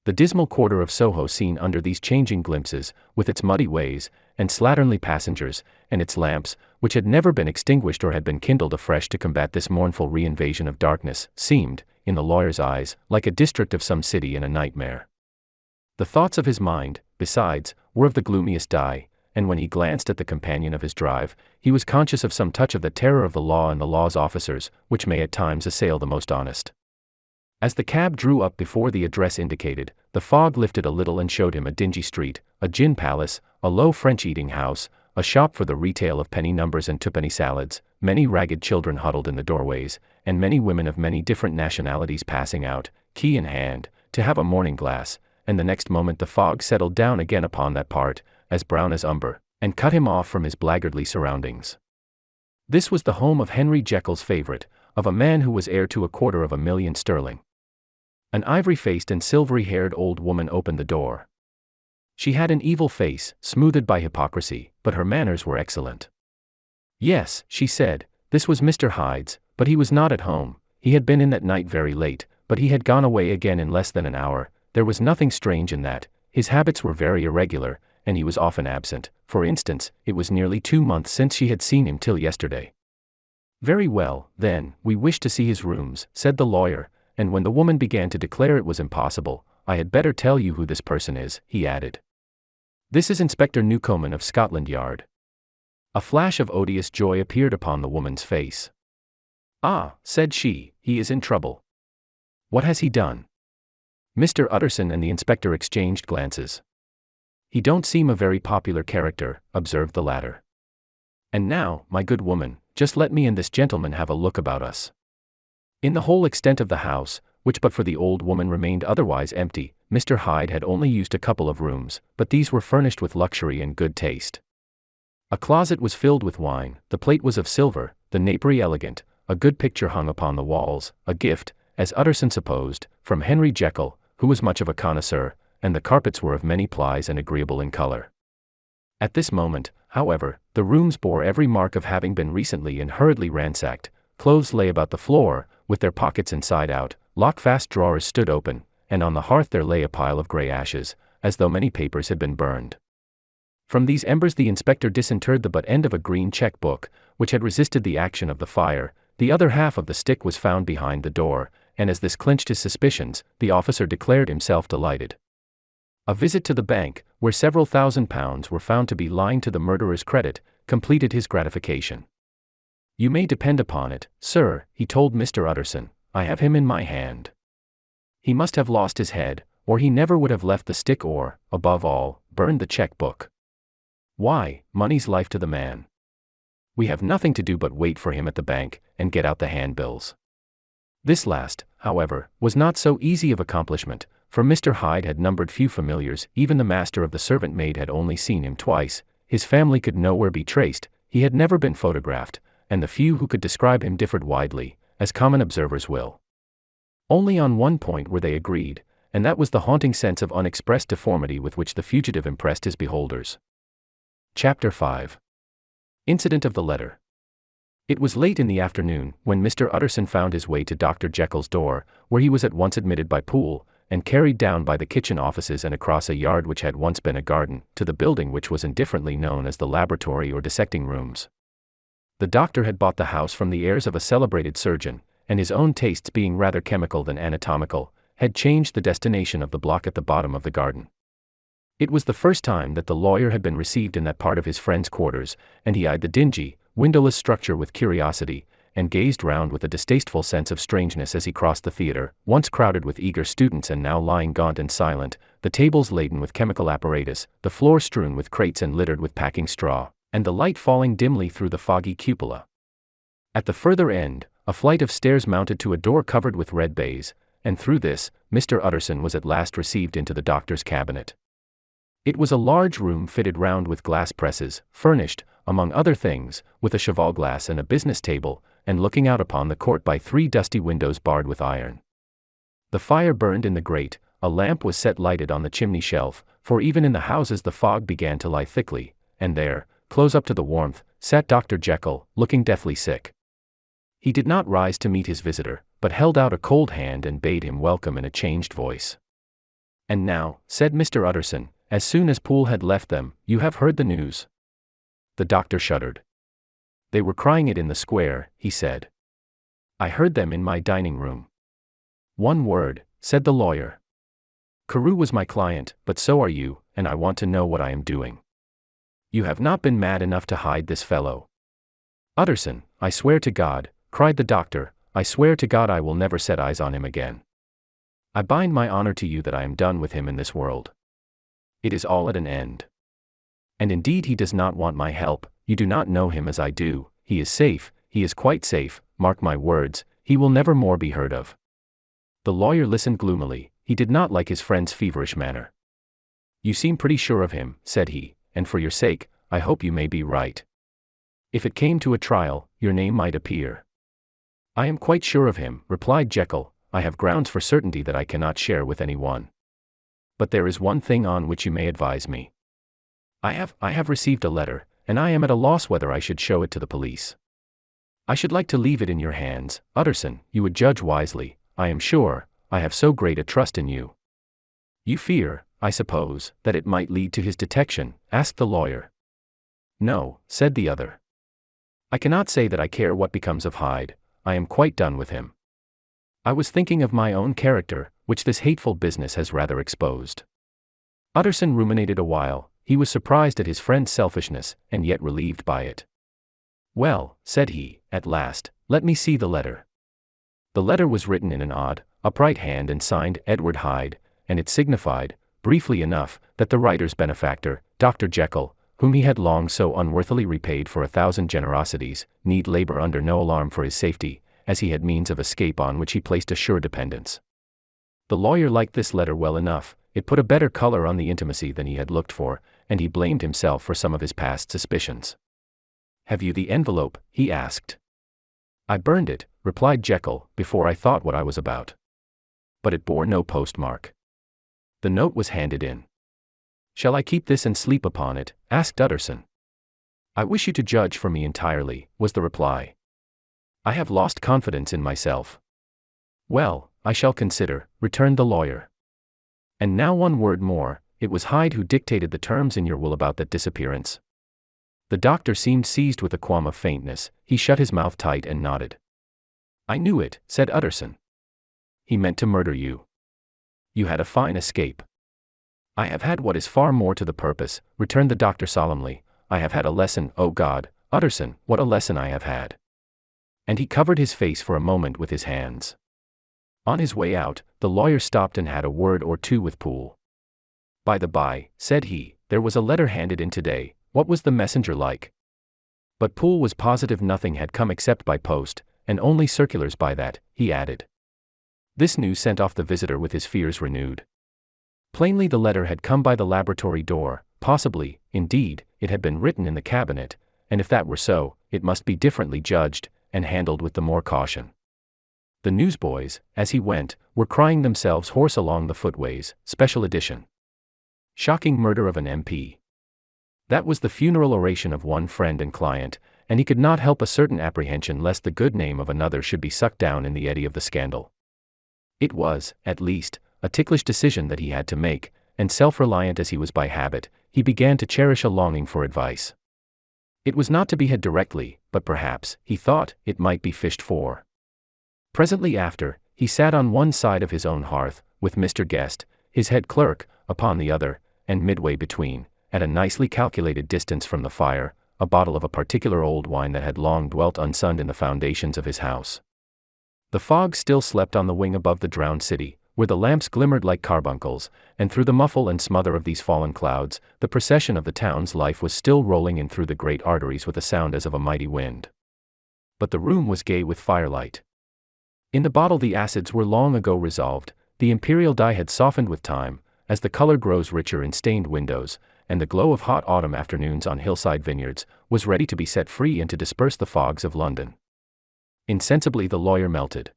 The dismal quarter of Soho seen under these changing glimpses, with its muddy ways, and slatternly passengers, and its lamps, which had never been extinguished or had been kindled afresh to combat this mournful re-invasion of darkness, seemed, in the lawyer's eyes, like a district of some city in a nightmare. The thoughts of his mind, besides, were of the gloomiest dye, and when he glanced at the companion of his drive, he was conscious of some touch of the terror of the law and the law's officers, which may at times assail the most honest. As the cab drew up before the address indicated, the fog lifted a little and showed him a dingy street, a gin palace, a low French eating house, a shop for the retail of penny numbers and twopenny salads, many ragged children huddled in the doorways, and many women of many different nationalities passing out, key in hand, to have a morning glass, and the next moment the fog settled down again upon that part, as brown as umber, and cut him off from his blackguardly surroundings. This was the home of Henry Jekyll's favorite, of a man who was heir to £250,000 sterling. An ivory-faced and silvery-haired old woman opened the door. She had an evil face, smoothed by hypocrisy, but her manners were excellent. "Yes," she said, "this was Mr. Hyde's, but he was not at home. He had been in that night very late, but he had gone away again in less than an hour. There was nothing strange in that. His habits were very irregular, and he was often absent. For instance, it was nearly 2 months since she had seen him till yesterday." "Very well, then, we wish to see his rooms," said the lawyer, and when the woman began to declare it was impossible, "I had better tell you who this person is," he added. "This is Inspector Newcomen of Scotland Yard." A flash of odious joy appeared upon the woman's face. "Ah," said she, "he is in trouble. What has he done?" Mr. Utterson and the inspector exchanged glances. "He don't seem a very popular character," observed the latter. "And now, my good woman, just let me and this gentleman have a look about us." In the whole extent of the house, which but for the old woman remained otherwise empty, Mr. Hyde had only used a couple of rooms, but these were furnished with luxury and good taste. A closet was filled with wine, the plate was of silver, the napery elegant, a good picture hung upon the walls, a gift, as Utterson supposed, from Henry Jekyll, who was much of a connoisseur, and the carpets were of many plies and agreeable in color. At this moment, however, the rooms bore every mark of having been recently and hurriedly ransacked. Clothes lay about the floor, with their pockets inside out, lock-fast drawers stood open, and on the hearth there lay a pile of grey ashes, as though many papers had been burned. From these embers the inspector disinterred the butt end of a green cheque-book, which had resisted the action of the fire. The other half of the stick was found behind the door, and as this clinched his suspicions, the officer declared himself delighted. A visit to the bank, where several £1,000s were found to be lying to the murderer's credit, completed his gratification. "You may depend upon it, sir," he told Mr. Utterson, "I have him in my hand. He must have lost his head, or he never would have left the stick or, above all, burned the cheque-book. Why, money's life to the man. We have nothing to do but wait for him at the bank, and get out the handbills." This last, however, was not so easy of accomplishment, for Mr. Hyde had numbered few familiars. Even the master of the servant maid had only seen him twice, his family could nowhere be traced, he had never been photographed, and the few who could describe him differed widely, as common observers will. Only on one point were they agreed, and that was the haunting sense of unexpressed deformity with which the fugitive impressed his beholders. Chapter 5. Incident of the letter. It was late in the afternoon, when Mr. Utterson found his way to Dr. Jekyll's door, where he was at once admitted by Poole, and carried down by the kitchen offices and across a yard which had once been a garden, to the building which was indifferently known as the laboratory or dissecting rooms. The doctor had bought the house from the heirs of a celebrated surgeon, and his own tastes being rather chemical than anatomical, had changed the destination of the block at the bottom of the garden. It was the first time that the lawyer had been received in that part of his friend's quarters, and he eyed the dingy, windowless structure with curiosity, and gazed round with a distasteful sense of strangeness as he crossed the theater, once crowded with eager students and now lying gaunt and silent, the tables laden with chemical apparatus, the floor strewn with crates and littered with packing straw, and the light falling dimly through the foggy cupola. At the further end, a flight of stairs mounted to a door covered with red baize, and through this, Mr. Utterson was at last received into the doctor's cabinet. It was a large room fitted round with glass presses, furnished, among other things, with a cheval glass and a business table, and looking out upon the court by 3 dusty windows barred with iron. The fire burned in the grate, a lamp was set lighted on the chimney shelf, for even in the houses the fog began to lie thickly, and there, close up to the warmth, sat Dr. Jekyll, looking deathly sick. He did not rise to meet his visitor, but held out a cold hand and bade him welcome in a changed voice. "And now," said Mr. Utterson, as soon as Poole had left them, "you have heard the news." The doctor shuddered. "They were crying it in the square," he said. "I heard them in my dining room." "One word," said the lawyer. "Carew was my client, but so are you, and I want to know what I am doing. You have not been mad enough to hide this fellow." "Utterson, I swear to God," cried the doctor, "I swear to God I will never set eyes on him again. I bind my honor to you that I am done with him in this world. It is all at an end. And indeed he does not want my help. You do not know him as I do. He is safe, he is quite safe, mark my words, he will never more be heard of." The lawyer listened gloomily. He did not like his friend's feverish manner. "You seem pretty sure of him," said he, "and for your sake, I hope you may be right. If it came to a trial, your name might appear." "I am quite sure of him," replied Jekyll. "I have grounds for certainty that I cannot share with any one. But there is one thing on which you may advise me. I have received a letter, and I am at a loss whether I should show it to the police. I should like to leave it in your hands, Utterson. You would judge wisely, I am sure. I have so great a trust in you." "You fear, I suppose, that it might lead to his detection?" asked the lawyer. "No," said the other. "I cannot say that I care what becomes of Hyde. I am quite done with him. I was thinking of my own character, which this hateful business has rather exposed." Utterson ruminated a while. He was surprised at his friend's selfishness, and yet relieved by it. "Well," said he, at last, "let me see the letter." The letter was written in an odd, upright hand and signed Edward Hyde, and it signified, briefly enough, that the writer's benefactor, Dr. Jekyll, whom he had long so unworthily repaid for 1,000 generosities, need labor under no alarm for his safety, as he had means of escape on which he placed a sure dependence. The lawyer liked this letter well enough. It put a better color on the intimacy than he had looked for, and he blamed himself for some of his past suspicions. "Have you the envelope?" he asked. "I burned it," replied Jekyll, "before I thought what I was about." But it bore no postmark. The note was handed in. "Shall I keep this and sleep upon it?" asked Utterson. "I wish you to judge for me entirely," was the reply. "I have lost confidence in myself." "Well, I shall consider," returned the lawyer. "And now one word more, it was Hyde who dictated the terms in your will about that disappearance." The doctor seemed seized with a qualm of faintness. He shut his mouth tight and nodded. "I knew it," said Utterson. "He meant to murder you. You had a fine escape." "I have had what is far more to the purpose," returned the doctor solemnly. "I have had a lesson, oh God, Utterson, what a lesson I have had." And he covered his face for a moment with his hands. On his way out, the lawyer stopped and had a word or two with Poole. "By the by," said he, "there was a letter handed in today. What was the messenger like?" But Poole was positive nothing had come except by post, and only circulars by that, he added. This news sent off the visitor with his fears renewed. Plainly the letter had come by the laboratory door. Possibly, indeed, it had been written in the cabinet, and if that were so, it must be differently judged, and handled with the more caution. The newsboys, as he went, were crying themselves hoarse along the footways. Special edition. Shocking murder of an MP. That was the funeral oration of one friend and client, and he could not help a certain apprehension lest the good name of another should be sucked down in the eddy of the scandal. It was, at least, a ticklish decision that he had to make, and self-reliant as he was by habit, he began to cherish a longing for advice. It was not to be had directly, but perhaps, he thought, it might be fished for. Presently after, he sat on one side of his own hearth, with Mr. Guest, his head clerk, upon the other, and midway between, at a nicely calculated distance from the fire, a bottle of a particular old wine that had long dwelt unsunned in the foundations of his house. The fog still slept on the wing above the drowned city, where the lamps glimmered like carbuncles, and through the muffle and smother of these fallen clouds, the procession of the town's life was still rolling in through the great arteries with a sound as of a mighty wind. But the room was gay with firelight. In the bottle the acids were long ago resolved, the imperial dye had softened with time, as the color grows richer in stained windows, and the glow of hot autumn afternoons on hillside vineyards was ready to be set free and to disperse the fogs of London. Insensibly the lawyer melted.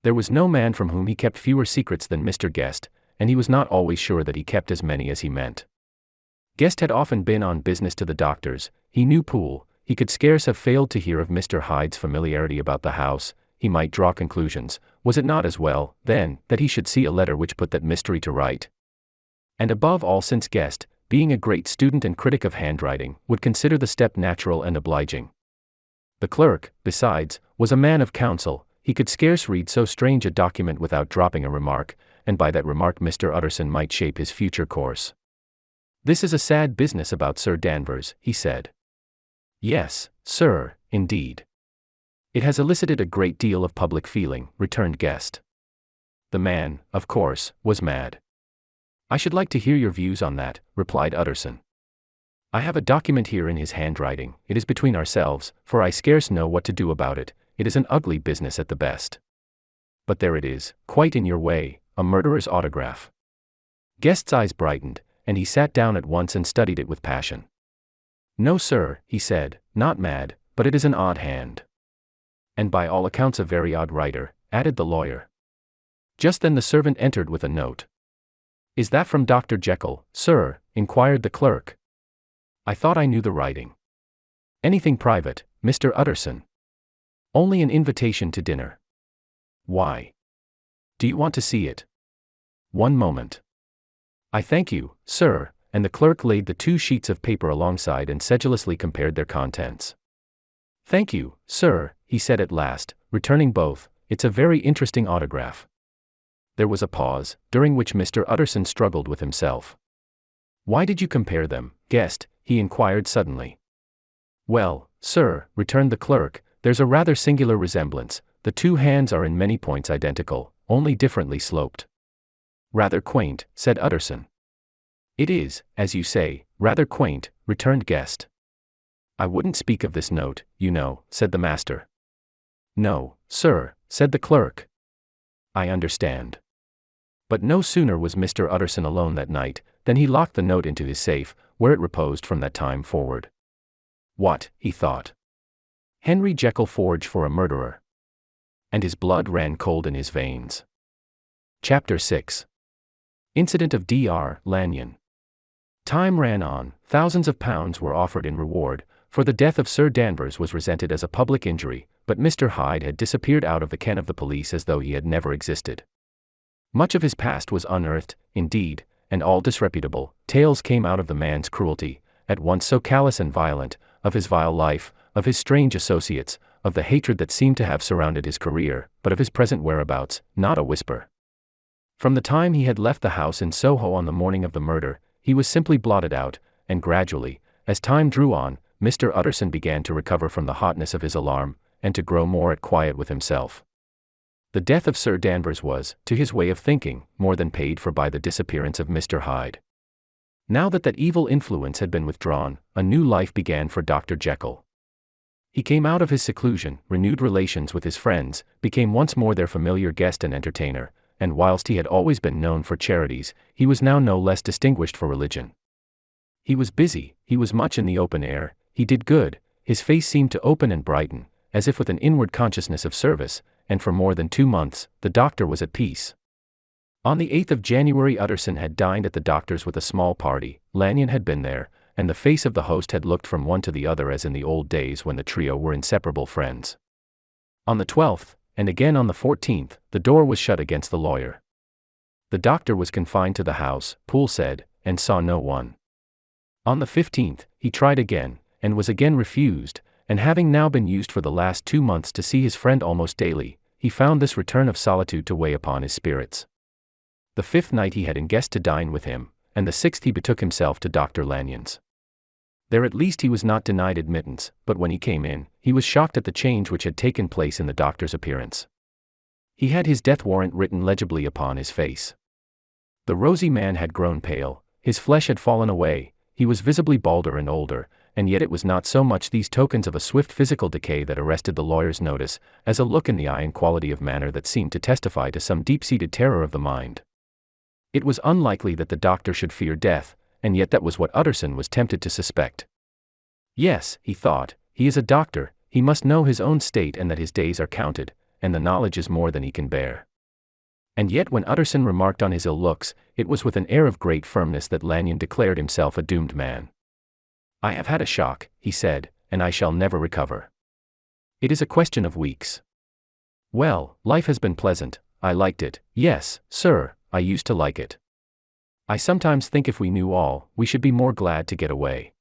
There was no man from whom he kept fewer secrets than Mr. Guest, and he was not always sure that he kept as many as he meant. Guest had often been on business to the doctors, he knew Poole, he could scarce have failed to hear of Mr. Hyde's familiarity about the house, he might draw conclusions. Was it not as well, then, that he should see a letter which put that mystery to right? And above all, since Guest, being a great student and critic of handwriting, would consider the step natural and obliging. The clerk, besides, was a man of counsel, he could scarce read so strange a document without dropping a remark, and by that remark Mr. Utterson might shape his future course. "This is a sad business about Sir Danvers," he said. "Yes, sir, indeed. It has elicited a great deal of public feeling," returned Guest. "The man, of course, was mad." "I should like to hear your views on that," replied Utterson. "I have a document here in his handwriting, it is between ourselves, for I scarce know what to do about it, it is an ugly business at the best. But there it is, quite in your way, a murderer's autograph." Guest's eyes brightened, and he sat down at once and studied it with passion. "No, sir," he said, "not mad, but it is an odd hand." "And by all accounts a very odd writer," added the lawyer. Just then the servant entered with a note. "Is that from Dr. Jekyll, sir?" inquired the clerk. "I thought I knew the writing." "Anything private, Mr. Utterson?" "Only an invitation to dinner." "Why? Do you want to see it?" "One moment." "I thank you, sir," and the clerk laid the 2 sheets of paper alongside and sedulously compared their contents. "Thank you, sir," he said at last, returning both, "it's a very interesting autograph." There was a pause, during which Mr. Utterson struggled with himself. "Why did you compare them, Guest?" he inquired suddenly. "Well, sir," returned the clerk, "there's a rather singular resemblance, the 2 hands are in many points identical, only differently sloped." "Rather quaint," said Utterson. "It is, as you say, rather quaint," returned Guest. "I wouldn't speak of this note, you know," said the master. "No, sir," said the clerk. "I understand." But no sooner was Mr. Utterson alone that night, than he locked the note into his safe, where it reposed from that time forward. "What," he thought. "Henry Jekyll forged for a murderer." And his blood ran cold in his veins. Chapter 6. Incident of Dr. Lanyon. Time ran on, thousands of pounds were offered in reward, for the death of Sir Danvers was resented as a public injury, but Mr. Hyde had disappeared out of the ken of the police as though he had never existed. Much of his past was unearthed, indeed, and all disreputable tales came out of the man's cruelty, at once so callous and violent, of his vile life, of his strange associates, of the hatred that seemed to have surrounded his career, but of his present whereabouts, not a whisper. From the time he had left the house in Soho on the morning of the murder, he was simply blotted out, and gradually, as time drew on, Mr. Utterson began to recover from the hotness of his alarm, and to grow more at quiet with himself. The death of Sir Danvers was, to his way of thinking, more than paid for by the disappearance of Mr. Hyde. Now that evil influence had been withdrawn, a new life began for Dr. Jekyll. He came out of his seclusion, renewed relations with his friends, became once more their familiar guest and entertainer, and whilst he had always been known for charities, he was now no less distinguished for religion. He was busy, he was much in the open air, he did good, his face seemed to open and brighten, as if with an inward consciousness of service, and for more than 2 months, the doctor was at peace. On the 8th of January Utterson had dined at the doctor's with a small party, Lanyon had been there, and the face of the host had looked from one to the other as in the old days when the trio were inseparable friends. On the 12th, and again on the 14th, the door was shut against the lawyer. The doctor was confined to the house, Poole said, and saw no one. On the 15th, he tried again, and was again refused, and having now been used for the last 2 months to see his friend almost daily, he found this return of solitude to weigh upon his spirits. The 5th night he had in guest to dine with him, and the 6th he betook himself to Dr. Lanyon's. There at least he was not denied admittance, but when he came in, he was shocked at the change which had taken place in the doctor's appearance. He had his death warrant written legibly upon his face. The rosy man had grown pale, his flesh had fallen away, he was visibly balder and older, and yet it was not so much these tokens of a swift physical decay that arrested the lawyer's notice, as a look in the eye and quality of manner that seemed to testify to some deep-seated terror of the mind. It was unlikely that the doctor should fear death, and yet that was what Utterson was tempted to suspect. Yes, he thought, he is a doctor, he must know his own state and that his days are counted, and the knowledge is more than he can bear. And yet when Utterson remarked on his ill looks, it was with an air of great firmness that Lanyon declared himself a doomed man. "I have had a shock," he said, "and I shall never recover. It is a question of weeks. Well, life has been pleasant, I liked it, yes, sir, I used to like it. I sometimes think if we knew all, we should be more glad to get away."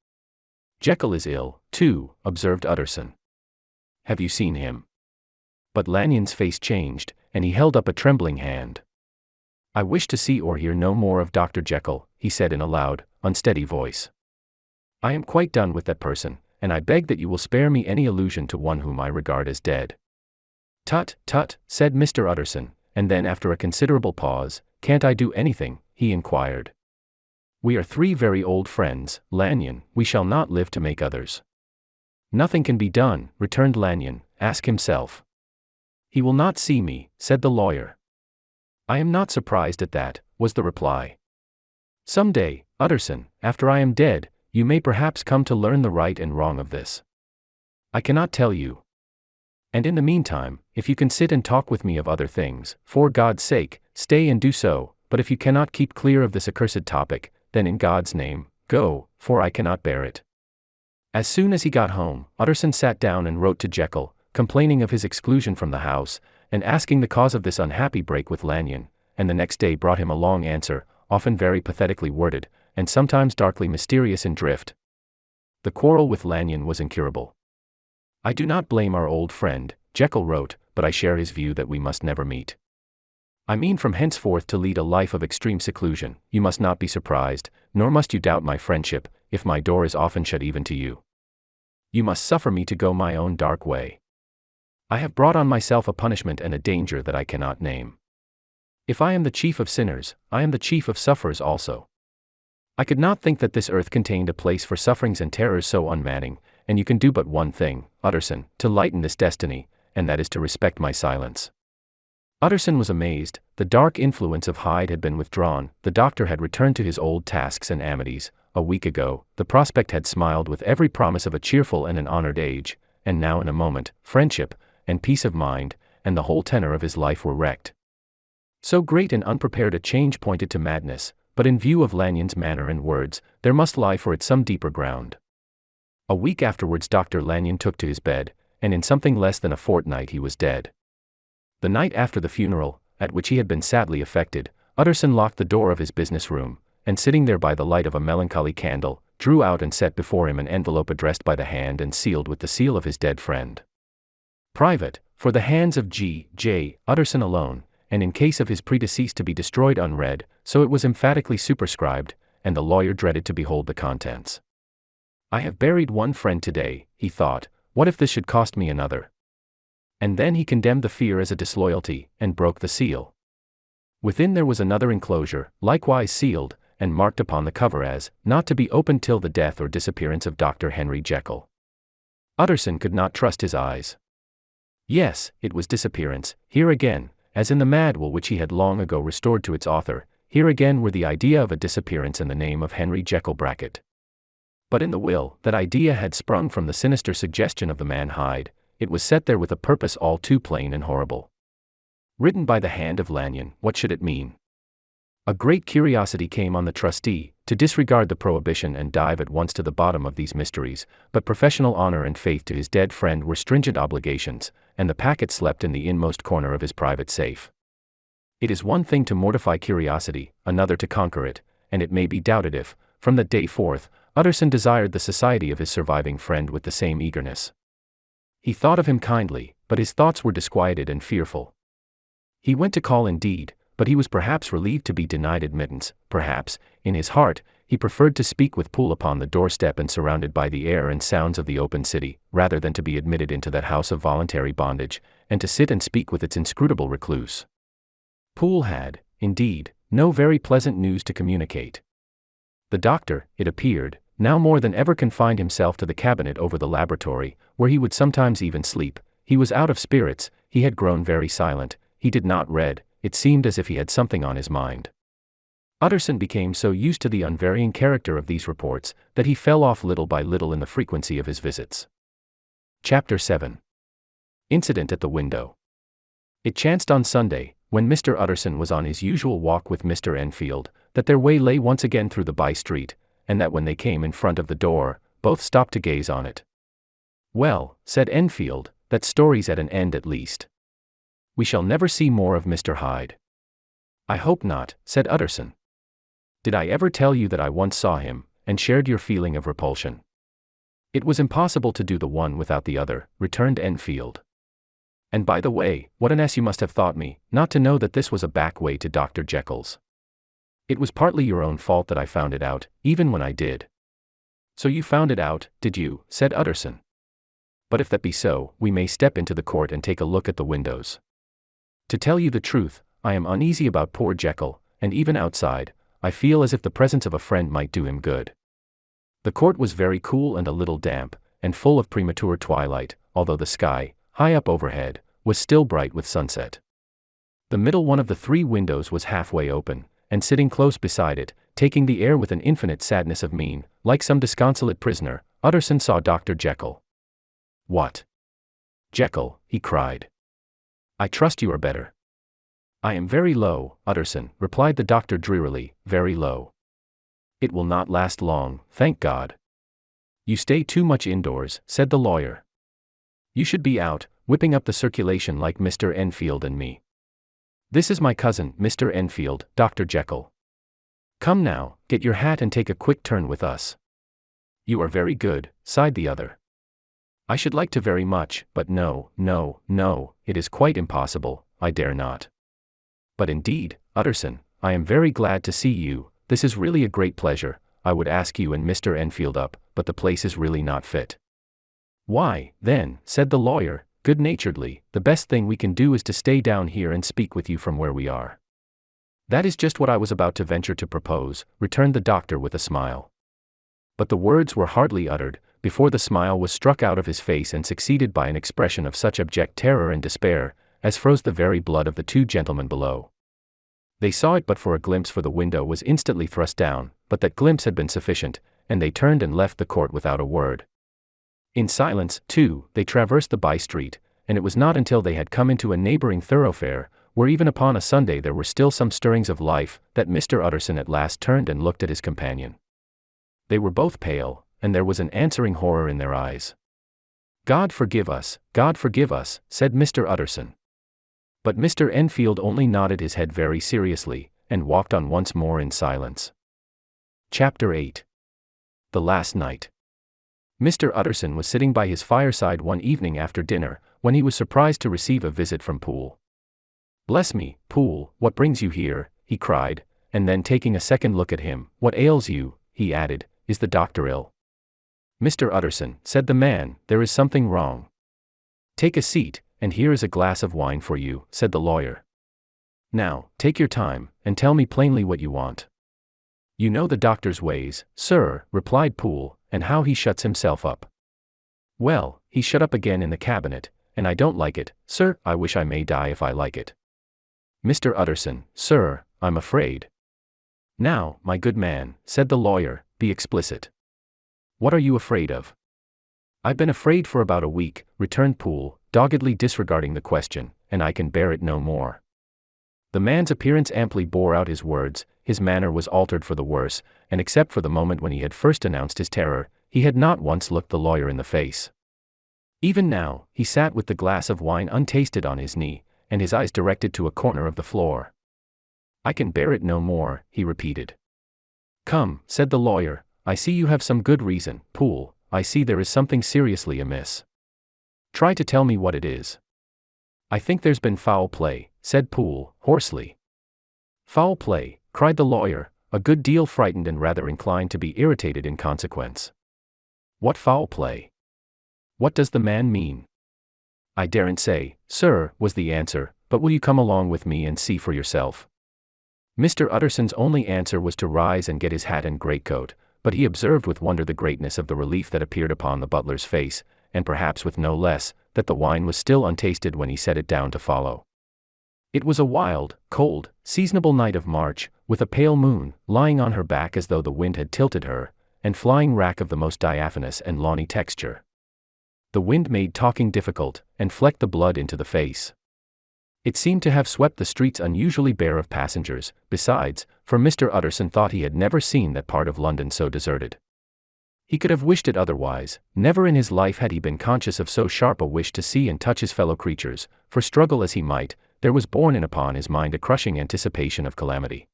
"Jekyll is ill, too," observed Utterson. "Have you seen him?" But Lanyon's face changed, and he held up a trembling hand. "I wish to see or hear no more of Dr. Jekyll," he said in a loud, unsteady voice. "I am quite done with that person, and I beg that you will spare me any allusion to one whom I regard as dead." "Tut, tut," said Mr. Utterson, and then after a considerable pause, "Can't I do anything?" he inquired. "We are three very old friends, Lanyon, we shall not live to make others." "Nothing can be done," returned Lanyon, "ask himself." "He will not see me," said the lawyer. "I am not surprised at that," was the reply. "Some day, Utterson, after I am dead, you may perhaps come to learn the right and wrong of this. I cannot tell you. And in the meantime, if you can sit and talk with me of other things, for God's sake, stay and do so, but if you cannot keep clear of this accursed topic, then in God's name, go, for I cannot bear it." As soon as he got home, Utterson sat down and wrote to Jekyll, complaining of his exclusion from the house, and asking the cause of this unhappy break with Lanyon, and the next day brought him a long answer, often very pathetically worded, and sometimes darkly mysterious in drift. The quarrel with Lanyon was incurable. "I do not blame our old friend," Jekyll wrote, "but I share his view that we must never meet. I mean from henceforth to lead a life of extreme seclusion. You must not be surprised, nor must you doubt my friendship, if my door is often shut even to you. You must suffer me to go my own dark way. I have brought on myself a punishment and a danger that I cannot name. If I am the chief of sinners, I am the chief of sufferers also. I could not think that this earth contained a place for sufferings and terrors so unmanning, and you can do but one thing, Utterson, to lighten this destiny, and that is to respect my silence." Utterson was amazed. The dark influence of Hyde had been withdrawn, the doctor had returned to his old tasks and amities. A week ago, the prospect had smiled with every promise of a cheerful and an honored age, and now in a moment, friendship, and peace of mind, and the whole tenor of his life were wrecked. So great and unprepared a change pointed to madness, but in view of Lanyon's manner and words, there must lie for it some deeper ground. A week afterwards Dr. Lanyon took to his bed, and in something less than a fortnight he was dead. The night after the funeral, at which he had been sadly affected, Utterson locked the door of his business room, and sitting there by the light of a melancholy candle, drew out and set before him an envelope addressed by the hand and sealed with the seal of his dead friend. "Private, for the hands of G. J. Utterson alone, and in case of his predeceased to be destroyed unread," so it was emphatically superscribed, and the lawyer dreaded to behold the contents. "I have buried one friend today," he thought, "what if this should cost me another?" And then he condemned the fear as a disloyalty, and broke the seal. Within there was another enclosure, likewise sealed, and marked upon the cover as, "Not to be opened till the death or disappearance of Dr. Henry Jekyll." Utterson could not trust his eyes. Yes, it was disappearance, here again, as in the mad will which he had long ago restored to its author, here again were the idea of a disappearance and the name of Henry Jekyll Brackett. But in the will, that idea had sprung from the sinister suggestion of the man Hyde. It was set there with a purpose all too plain and horrible. Written by the hand of Lanyon, what should it mean? A great curiosity came on the trustee, to disregard the prohibition and dive at once to the bottom of these mysteries, but professional honor and faith to his dead friend were stringent obligations, and the packet slept in the inmost corner of his private safe. It is one thing to mortify curiosity, another to conquer it, and it may be doubted if, from that day forth, Utterson desired the society of his surviving friend with the same eagerness. He thought of him kindly, but his thoughts were disquieted and fearful. He went to call indeed, but he was perhaps relieved to be denied admittance, perhaps, in his heart, he preferred to speak with Poole upon the doorstep and surrounded by the air and sounds of the open city, rather than to be admitted into that house of voluntary bondage, and to sit and speak with its inscrutable recluse. Poole had, indeed, no very pleasant news to communicate. The doctor, it appeared, now more than ever confined himself to the cabinet over the laboratory, where he would sometimes even sleep. He was out of spirits, he had grown very silent, he did not read, it seemed as if he had something on his mind. Utterson became so used to the unvarying character of these reports, that he fell off little by little in the frequency of his visits. Chapter 7. Incident at the window. It chanced on Sunday, when Mr. Utterson was on his usual walk with Mr. Enfield, that their way lay once again through the by-street, and that when they came in front of the door, both stopped to gaze on it. "Well," said Enfield, "that story's at an end at least. We shall never see more of Mr. Hyde." "I hope not," said Utterson. "Did I ever tell you that I once saw him, and shared your feeling of repulsion?" "It was impossible to do the one without the other," returned Enfield. "And by the way, what an ass you must have thought me, not to know that this was a back way to Dr. Jekyll's. It was partly your own fault that I found it out, even when I did." "So you found it out, did you?" said Utterson. "But if that be so, we may step into the court and take a look at the windows. To tell you the truth, I am uneasy about poor Jekyll, and even outside, I feel as if the presence of a friend might do him good." The court was very cool and a little damp, and full of premature twilight, although the sky, high up overhead, was still bright with sunset. The middle one of the three windows was halfway open, and sitting close beside it, taking the air with an infinite sadness of mien, like some disconsolate prisoner, Utterson saw Dr. Jekyll. "What? Jekyll," he cried. "I trust you are better." "I am very low, Utterson," replied the doctor drearily, "very low. It will not last long, thank God." "You stay too much indoors," said the lawyer. "You should be out, whipping up the circulation like Mr. Enfield and me. This is my cousin, Mr. Enfield, Dr. Jekyll. Come now, get your hat and take a quick turn with us." "You are very good," sighed the other. "I should like to very much, but no, it is quite impossible, I dare not. But indeed, Utterson, I am very glad to see you, this is really a great pleasure. I would ask you and Mr. Enfield up, but the place is really not fit." "Why, then," said the lawyer, good-naturedly, "the best thing we can do is to stay down here and speak with you from where we are." "That is just what I was about to venture to propose," returned the doctor with a smile. But the words were hardly uttered, before the smile was struck out of his face and succeeded by an expression of such abject terror and despair, as froze the very blood of the two gentlemen below. They saw it but for a glimpse, for the window was instantly thrust down, but that glimpse had been sufficient, and they turned and left the court without a word. In silence, too, they traversed the by-street, and it was not until they had come into a neighboring thoroughfare, where even upon a Sunday there were still some stirrings of life, that Mr. Utterson at last turned and looked at his companion. They were both pale, and there was an answering horror in their eyes. God forgive us," said Mr. Utterson. But Mr. Enfield only nodded his head very seriously, and walked on once more in silence. Chapter 8. The Last Night. Mr. Utterson was sitting by his fireside one evening after dinner, when he was surprised to receive a visit from Poole. "Bless me, Poole, what brings you here?" he cried, and then taking a second look at him, "What ails you?" he added, "is the doctor ill?" "Mr. Utterson," said the man, "there is something wrong." "Take a seat, and here is a glass of wine for you," said the lawyer. "Now, take your time, and tell me plainly what you want." "You know the doctor's ways, sir," replied Poole, "and how he shuts himself up." "Well, he's shut up again in the cabinet, and I don't like it, sir. I wish I may die if I like it." "Mr. Utterson, sir, I'm afraid." "Now, my good man," said the lawyer, "be explicit. What are you afraid of?" "I've been afraid for about a week," returned Poole, doggedly disregarding the question, "and I can bear it no more." The man's appearance amply bore out his words. His manner was altered for the worse, and except for the moment when he had first announced his terror, he had not once looked the lawyer in the face. Even now, he sat with the glass of wine untasted on his knee, and his eyes directed to a corner of the floor. "I can bear it no more," he repeated. "Come," said the lawyer, "I see you have some good reason, Poole. I see there is something seriously amiss. Try to tell me what it is." "I think there's been foul play," said Poole, hoarsely. "Foul play," cried the lawyer, a good deal frightened and rather inclined to be irritated in consequence. What foul play? What does the man mean? I daren't say, sir, was the answer, but will you come along with me and see for yourself? Mr. Utterson's only answer was to rise and get his hat and greatcoat, but he observed with wonder the greatness of the relief that appeared upon the butler's face, and perhaps with no less, that the wine was still untasted when he set it down to follow. It was a wild, cold, seasonable night of March, with a pale moon, lying on her back as though the wind had tilted her, and flying rack of the most diaphanous and lawny texture. The wind made talking difficult, and flecked the blood into the face. It seemed to have swept the streets unusually bare of passengers, besides, for Mr. Utterson thought he had never seen that part of London so deserted. He could have wished it otherwise. Never in his life had he been conscious of so sharp a wish to see and touch his fellow creatures, for struggle as he might, there was borne in upon his mind a crushing anticipation of calamity.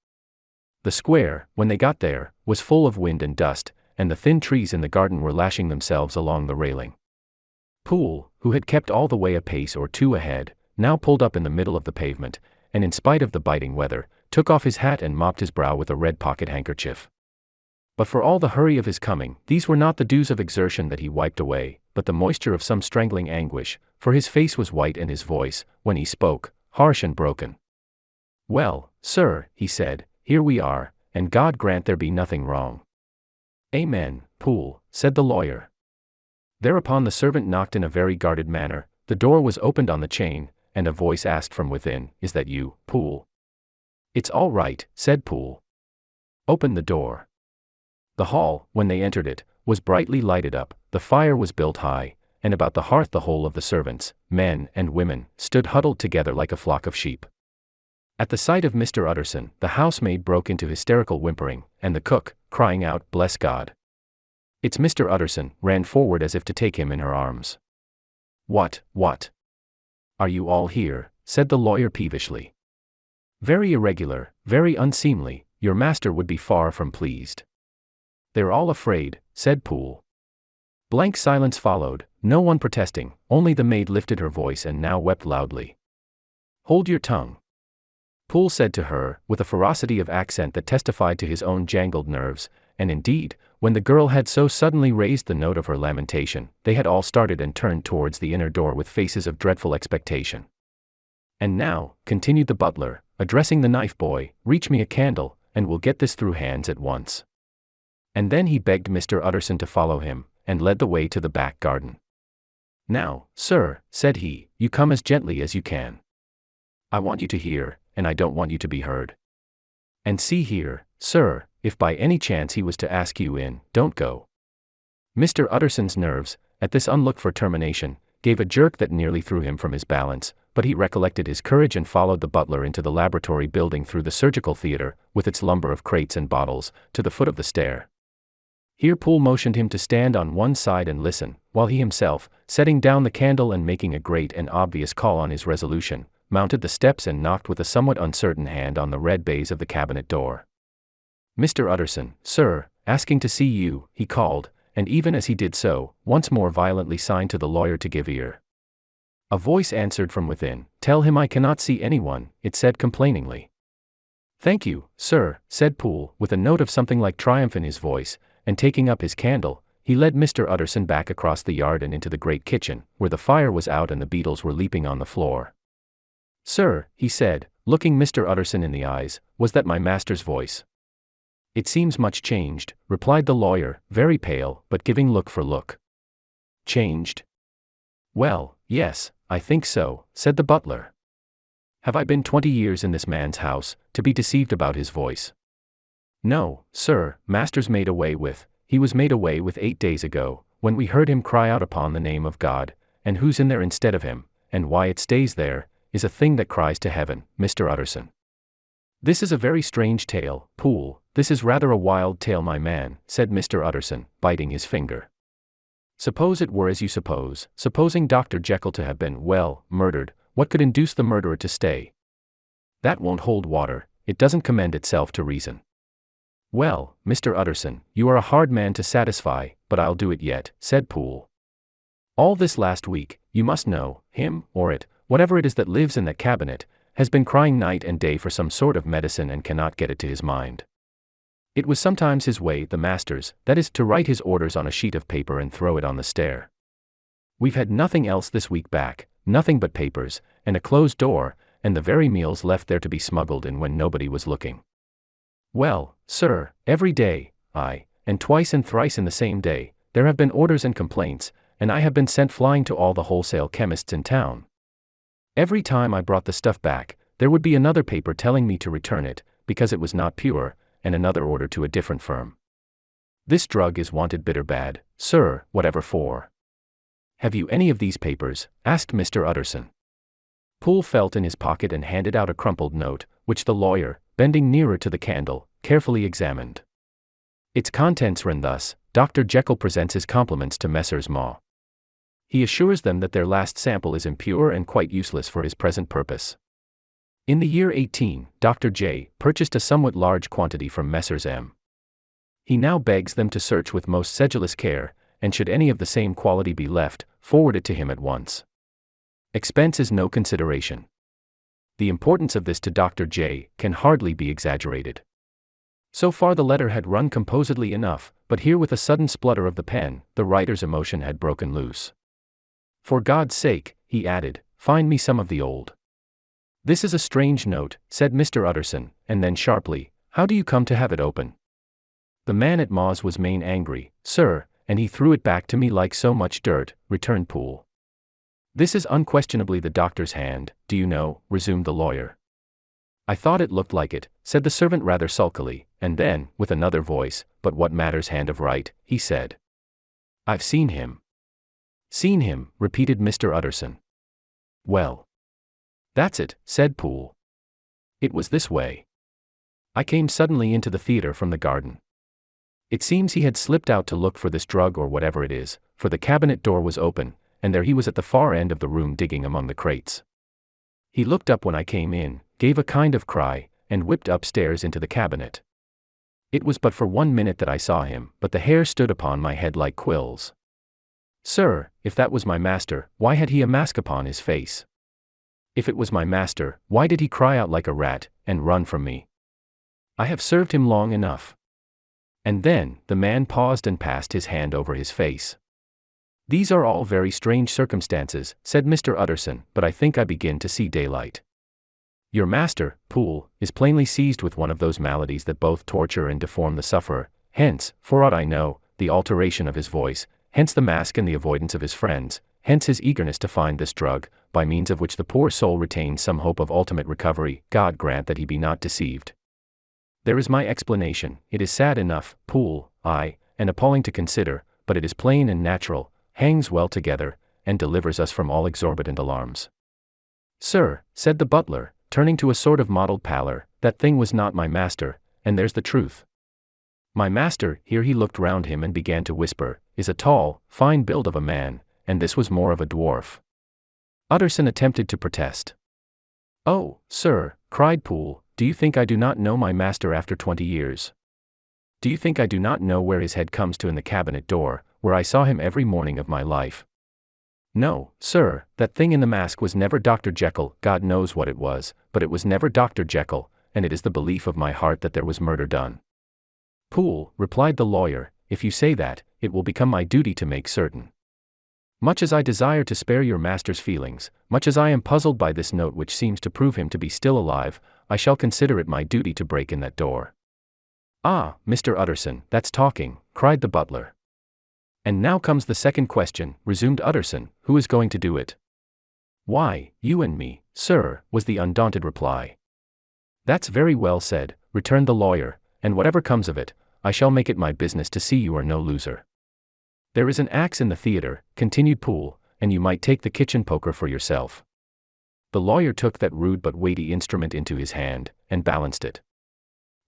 The square, when they got there, was full of wind and dust, and the thin trees in the garden were lashing themselves along the railing. Poole, who had kept all the way a pace or two ahead, now pulled up in the middle of the pavement, and in spite of the biting weather, took off his hat and mopped his brow with a red pocket-handkerchief. But for all the hurry of his coming, these were not the dews of exertion that he wiped away, but the moisture of some strangling anguish, for his face was white and his voice, when he spoke, harsh and broken. "Well, sir," he said, "here we are, and God grant there be nothing wrong." "Amen, Poole," said the lawyer. Thereupon the servant knocked in a very guarded manner, the door was opened on the chain, and a voice asked from within, "Is that you, Poole?" "It's all right," said Poole. "Open the door." The hall, when they entered it, was brightly lighted up, the fire was built high, and about the hearth the whole of the servants, men and women, stood huddled together like a flock of sheep. At the sight of Mr. Utterson, the housemaid broke into hysterical whimpering, and the cook, crying out, "Bless God! It's Mr. Utterson," ran forward as if to take him in her arms. What? Are you all here?" said the lawyer peevishly. "Very irregular, very unseemly, your master would be far from pleased." "They're all afraid," said Poole. Blank silence followed, no one protesting, only the maid lifted her voice and now wept loudly. "Hold your tongue," Poole said to her, with a ferocity of accent that testified to his own jangled nerves, and indeed, when the girl had so suddenly raised the note of her lamentation, they had all started and turned towards the inner door with faces of dreadful expectation. "And now," continued the butler, addressing the knife boy, "reach me a candle, and we'll get this through hands at once." And then he begged Mr. Utterson to follow him, and led the way to the back garden. "Now, sir," said he, "you come as gently as you can. I want you to hear, and I don't want you to be heard. And see here, sir, if by any chance he was to ask you in, don't go." Mr. Utterson's nerves, at this unlooked-for termination, gave a jerk that nearly threw him from his balance, but he recollected his courage and followed the butler into the laboratory building through the surgical theater, with its lumber of crates and bottles, to the foot of the stair. Here Poole motioned him to stand on one side and listen, while he himself, setting down the candle and making a great and obvious call on his resolution, mounted the steps and knocked with a somewhat uncertain hand on the red baize of the cabinet door. "Mr. Utterson, sir, asking to see you," he called, and even as he did so, once more violently signed to the lawyer to give ear. A voice answered from within, "Tell him I cannot see anyone," it said complainingly. "Thank you, sir," said Poole, with a note of something like triumph in his voice, and taking up his candle, he led Mr. Utterson back across the yard and into the great kitchen, where the fire was out and the beetles were leaping on the floor. "Sir," he said, looking Mr. Utterson in the eyes, "was that my master's voice?" "It seems much changed," replied the lawyer, very pale, but giving look for look. "Changed? Well, yes, I think so," said the butler. "Have I been 20 years in this man's house, to be deceived about his voice? No, sir, master's made away with, he was made away with 8 days ago, when we heard him cry out upon the name of God, and who's in there instead of him, and why it stays there, is a thing that cries to heaven, Mr. Utterson." "This is a very strange tale, Poole, this is rather a wild tale, my man," said Mr. Utterson, biting his finger. "Suppose it were as you suppose, supposing Dr. Jekyll to have been, well, murdered, what could induce the murderer to stay? That won't hold water, it doesn't commend itself to reason." "Well, Mr. Utterson, you are a hard man to satisfy, but I'll do it yet," said Poole. "All this last week, you must know, him, or it, whatever it is that lives in that cabinet, has been crying night and day for some sort of medicine and cannot get it to his mind. It was sometimes his way, the master's, that is, to write his orders on a sheet of paper and throw it on the stair. We've had nothing else this week back, nothing but papers, and a closed door, and the very meals left there to be smuggled in when nobody was looking. Well, sir, every day, aye, and twice and thrice in the same day, there have been orders and complaints, and I have been sent flying to all the wholesale chemists in town. Every time I brought the stuff back, there would be another paper telling me to return it, because it was not pure, and another order to a different firm. This drug is wanted bitter bad, sir, whatever for. Have you any of these papers? Asked Mr. Utterson. Poole felt in his pocket and handed out a crumpled note, which the lawyer, bending nearer to the candle, carefully examined. Its contents ran thus: Dr. Jekyll presents his compliments to Messrs. Ma. He assures them that their last sample is impure and quite useless for his present purpose. In the year 18, Dr. J. purchased a somewhat large quantity from Messrs. M. He now begs them to search with most sedulous care, and should any of the same quality be left, forward it to him at once. Expense is no consideration. The importance of this to Dr. J. can hardly be exaggerated. So far the letter had run composedly enough, but here with a sudden splutter of the pen, the writer's emotion had broken loose. For God's sake, he added, find me some of the old. This is a strange note, said Mr. Utterson, and then sharply, how do you come to have it open? The man at Ma's was main angry, sir, and he threw it back to me like so much dirt, returned Poole. This is unquestionably the doctor's hand, do you know, resumed the lawyer. I thought it looked like it, said the servant rather sulkily, and then, with another voice, but what matters hand of right, he said. I've seen him. Seen him, repeated Mr. Utterson. Well. That's it, said Poole. It was this way. I came suddenly into the theater from the garden. It seems he had slipped out to look for this drug or whatever it is, for the cabinet door was open, and there he was at the far end of the room digging among the crates. He looked up when I came in, gave a kind of cry, and whipped upstairs into the cabinet. It was but for 1 minute that I saw him, but the hair stood upon my head like quills. Sir, if that was my master, why had he a mask upon his face? If it was my master, why did he cry out like a rat, and run from me? I have served him long enough. And then, the man paused and passed his hand over his face. These are all very strange circumstances, said Mr. Utterson, but I think I begin to see daylight. Your master, Poole, is plainly seized with one of those maladies that both torture and deform the sufferer, hence, for aught I know, the alteration of his voice, hence the mask and the avoidance of his friends, hence his eagerness to find this drug, by means of which the poor soul retains some hope of ultimate recovery. God grant that he be not deceived. There is my explanation. It is sad enough, Poole, aye, and appalling to consider, but it is plain and natural, hangs well together, and delivers us from all exorbitant alarms. Sir, said the butler, turning to a sort of mottled pallor, that thing was not my master, and there's the truth. My master, here he looked round him and began to whisper, is a tall, fine build of a man, and this was more of a dwarf. Utterson attempted to protest. Oh, sir, cried Poole, do you think I do not know my master after 20 years? Do you think I do not know where his head comes to in the cabinet door, where I saw him every morning of my life? No, sir, that thing in the mask was never Dr. Jekyll. God knows what it was, but it was never Dr. Jekyll, and it is the belief of my heart that there was murder done. Poole, replied the lawyer, if you say that, it will become my duty to make certain. Much as I desire to spare your master's feelings, much as I am puzzled by this note which seems to prove him to be still alive, I shall consider it my duty to break in that door. Ah, Mr. Utterson, that's talking, cried the butler. And now comes the second question, resumed Utterson, who is going to do it? Why, you and me, sir, was the undaunted reply. That's very well said, returned the lawyer, and whatever comes of it, I shall make it my business to see you are no loser. There is an axe in the theater, continued Poole, and you might take the kitchen poker for yourself. The lawyer took that rude but weighty instrument into his hand, and balanced it.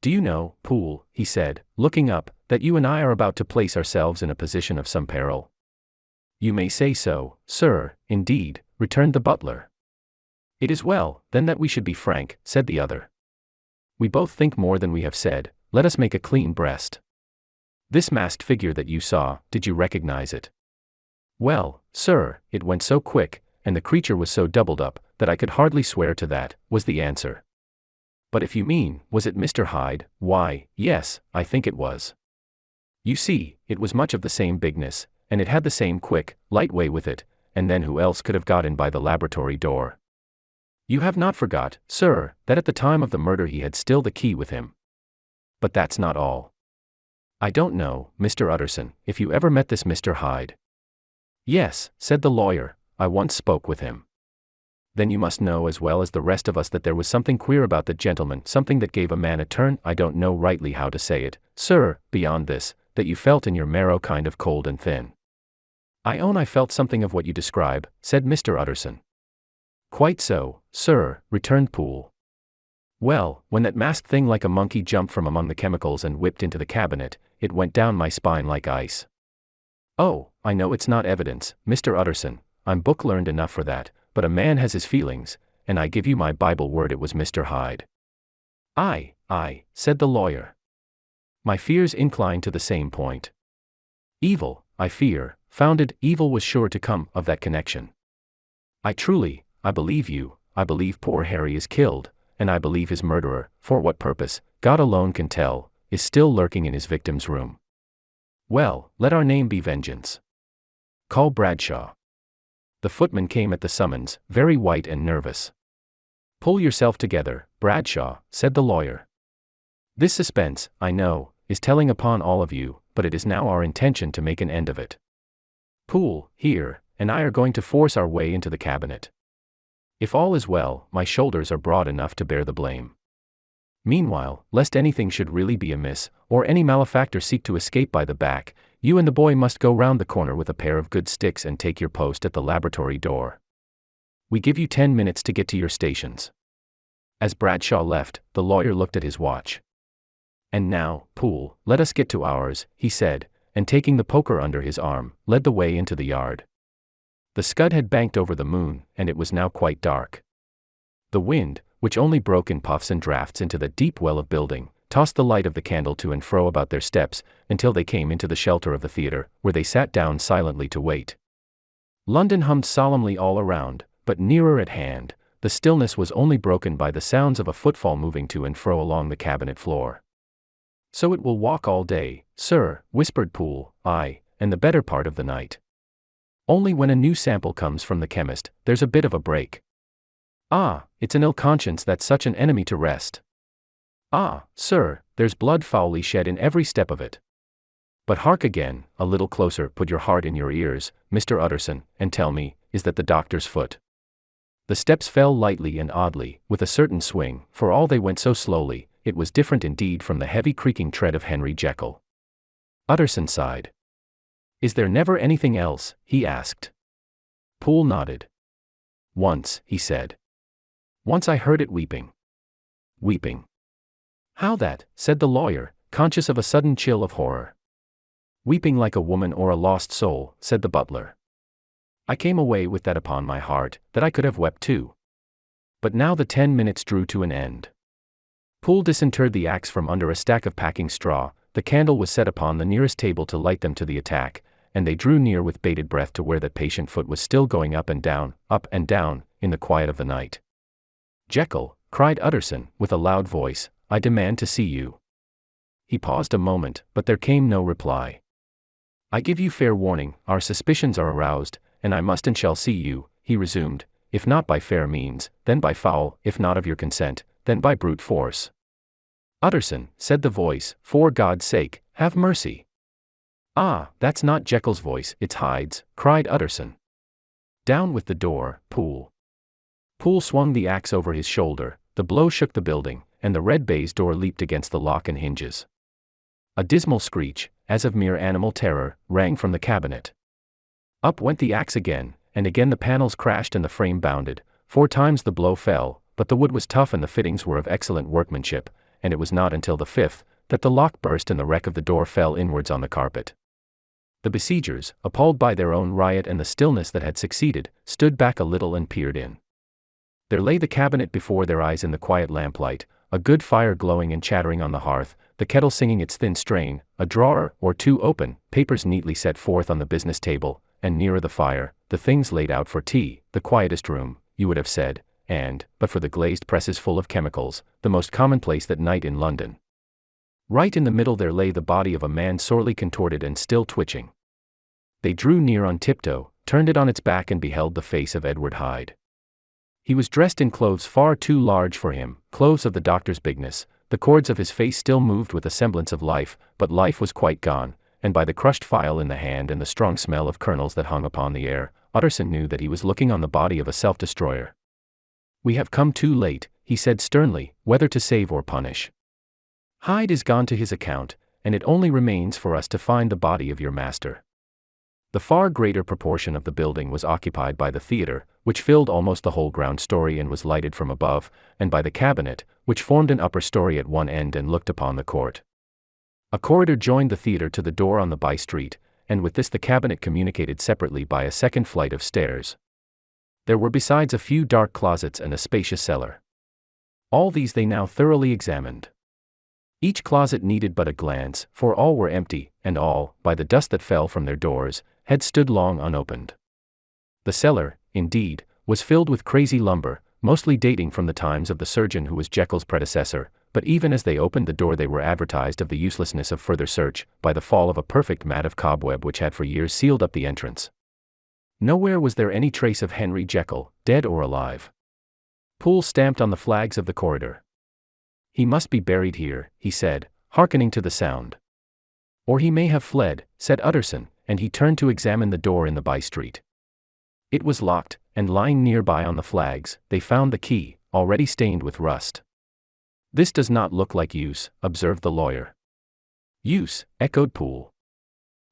Do you know, Poole, he said, looking up, that you and I are about to place ourselves in a position of some peril? You may say so, sir, indeed, returned the butler. It is well, then, that we should be frank, said the other. We both think more than we have said, let us make a clean breast. This masked figure that you saw, did you recognize it? Well, sir, it went so quick, and the creature was so doubled up, that I could hardly swear to that, was the answer. But if you mean, was it Mr. Hyde, why, yes, I think it was. You see, it was much of the same bigness, and it had the same quick, light way with it, and then who else could have got in by the laboratory door? You have not forgot, sir, that at the time of the murder he had still the key with him. But that's not all. I don't know, Mr. Utterson, if you ever met this Mr. Hyde. Yes, said the lawyer, I once spoke with him. Then you must know as well as the rest of us that there was something queer about the gentleman, something that gave a man a turn, I don't know rightly how to say it, sir, beyond this, that you felt in your marrow kind of cold and thin. I own I felt something of what you describe, said Mr. Utterson. Quite so, sir, returned Poole. Well, when that masked thing like a monkey jumped from among the chemicals and whipped into the cabinet, it went down my spine like ice. Oh, I know it's not evidence, Mr. Utterson, I'm book-learned enough for that, but a man has his feelings, and I give you my Bible word it was Mr. Hyde. Aye, said the lawyer. My fears incline to the same point. Evil, I fear, founded evil was sure to come of that connection. I believe you, I believe poor Harry is killed, and I believe his murderer, for what purpose, God alone can tell, is still lurking in his victim's room. Well, let our name be Vengeance. Call Bradshaw. The footman came at the summons, very white and nervous. Pull yourself together, Bradshaw, said the lawyer. This suspense, I know, is telling upon all of you, but it is now our intention to make an end of it. Poole, here, and I are going to force our way into the cabinet. If all is well, my shoulders are broad enough to bear the blame. Meanwhile, lest anything should really be amiss, or any malefactor seek to escape by the back, you and the boy must go round the corner with a pair of good sticks and take your post at the laboratory door. We give you 10 minutes to get to your stations. As Bradshaw left, the lawyer looked at his watch. And now, Poole, let us get to ours, he said, and taking the poker under his arm, led the way into the yard. The scud had banked over the moon, and it was now quite dark. The wind, which only broke in puffs and drafts into the deep well of building, tossed the light of the candle to and fro about their steps, until they came into the shelter of the theatre, where they sat down silently to wait. London hummed solemnly all around, but nearer at hand, the stillness was only broken by the sounds of a footfall moving to and fro along the cabinet floor. So it will walk all day, sir, whispered Poole, aye, and the better part of the night. Only when a new sample comes from the chemist, there's a bit of a break. Ah, it's an ill conscience that's such an enemy to rest. Ah, sir, there's blood foully shed in every step of it. But hark again, a little closer, put your heart in your ears, Mr. Utterson, and tell me, is that the doctor's foot? The steps fell lightly and oddly, with a certain swing, for all they went so slowly, it was different indeed from the heavy creaking tread of Henry Jekyll. Utterson sighed. Is there never anything else? He asked. Poole nodded. Once, he said. Once I heard it weeping. Weeping. How that? Said the lawyer, conscious of a sudden chill of horror. Weeping like a woman or a lost soul, said the butler. I came away with that upon my heart, that I could have wept too. But now the 10 minutes drew to an end. Poole disinterred the axe from under a stack of packing straw, the candle was set upon the nearest table to light them to the attack, and they drew near with bated breath to where that patient foot was still going up and down, in the quiet of the night. Jekyll, cried Utterson, with a loud voice, I demand to see you. He paused a moment, but there came no reply. I give you fair warning, our suspicions are aroused, and I must and shall see you, he resumed, if not by fair means, then by foul, if not of your consent, then by brute force. Utterson, said the voice, for God's sake, have mercy. Ah, that's not Jekyll's voice, it's Hyde's, cried Utterson. Down with the door, Poole. Poole swung the axe over his shoulder, the blow shook the building, and the red baize door leaped against the lock and hinges. A dismal screech, as of mere animal terror, rang from the cabinet. Up went the axe again, and again the panels crashed and the frame bounded. 4 times the blow fell, but the wood was tough and the fittings were of excellent workmanship, and it was not until the 5th, that the lock burst and the wreck of the door fell inwards on the carpet. The besiegers, appalled by their own riot and the stillness that had succeeded, stood back a little and peered in. There lay the cabinet before their eyes in the quiet lamplight, a good fire glowing and chattering on the hearth, the kettle singing its thin strain, a drawer or two open, papers neatly set forth on the business table, and nearer the fire, the things laid out for tea, the quietest room, you would have said, and, but for the glazed presses full of chemicals, the most commonplace that night in London. Right in the middle there lay the body of a man sorely contorted and still twitching. They drew near on tiptoe, turned it on its back and beheld the face of Edward Hyde. He was dressed in clothes far too large for him, clothes of the doctor's bigness. The cords of his face still moved with a semblance of life, but life was quite gone, and by the crushed file in the hand and the strong smell of kernels that hung upon the air, Utterson knew that he was looking on the body of a self-destroyer. "We have come too late," he said sternly, "whether to save or punish. Hyde is gone to his account, and it only remains for us to find the body of your master." The far greater proportion of the building was occupied by the theatre, which filled almost the whole ground story and was lighted from above, and by the cabinet, which formed an upper story at one end and looked upon the court. A corridor joined the theatre to the door on the by-street, and with this the cabinet communicated separately by a second flight of stairs. There were besides a few dark closets and a spacious cellar. All these they now thoroughly examined. Each closet needed but a glance, for all were empty, and all, by the dust that fell from their doors, had stood long unopened. The cellar, indeed, was filled with crazy lumber, mostly dating from the times of the surgeon who was Jekyll's predecessor, but even as they opened the door they were advertised of the uselessness of further search, by the fall of a perfect mat of cobweb which had for years sealed up the entrance. Nowhere was there any trace of Henry Jekyll, dead or alive. Poole stamped on the flags of the corridor. "He must be buried here," he said, hearkening to the sound. "Or he may have fled," said Utterson, and he turned to examine the door in the by-street. It was locked, and lying nearby on the flags, they found the key, already stained with rust. "This does not look like use," observed the lawyer. "Use," echoed Poole.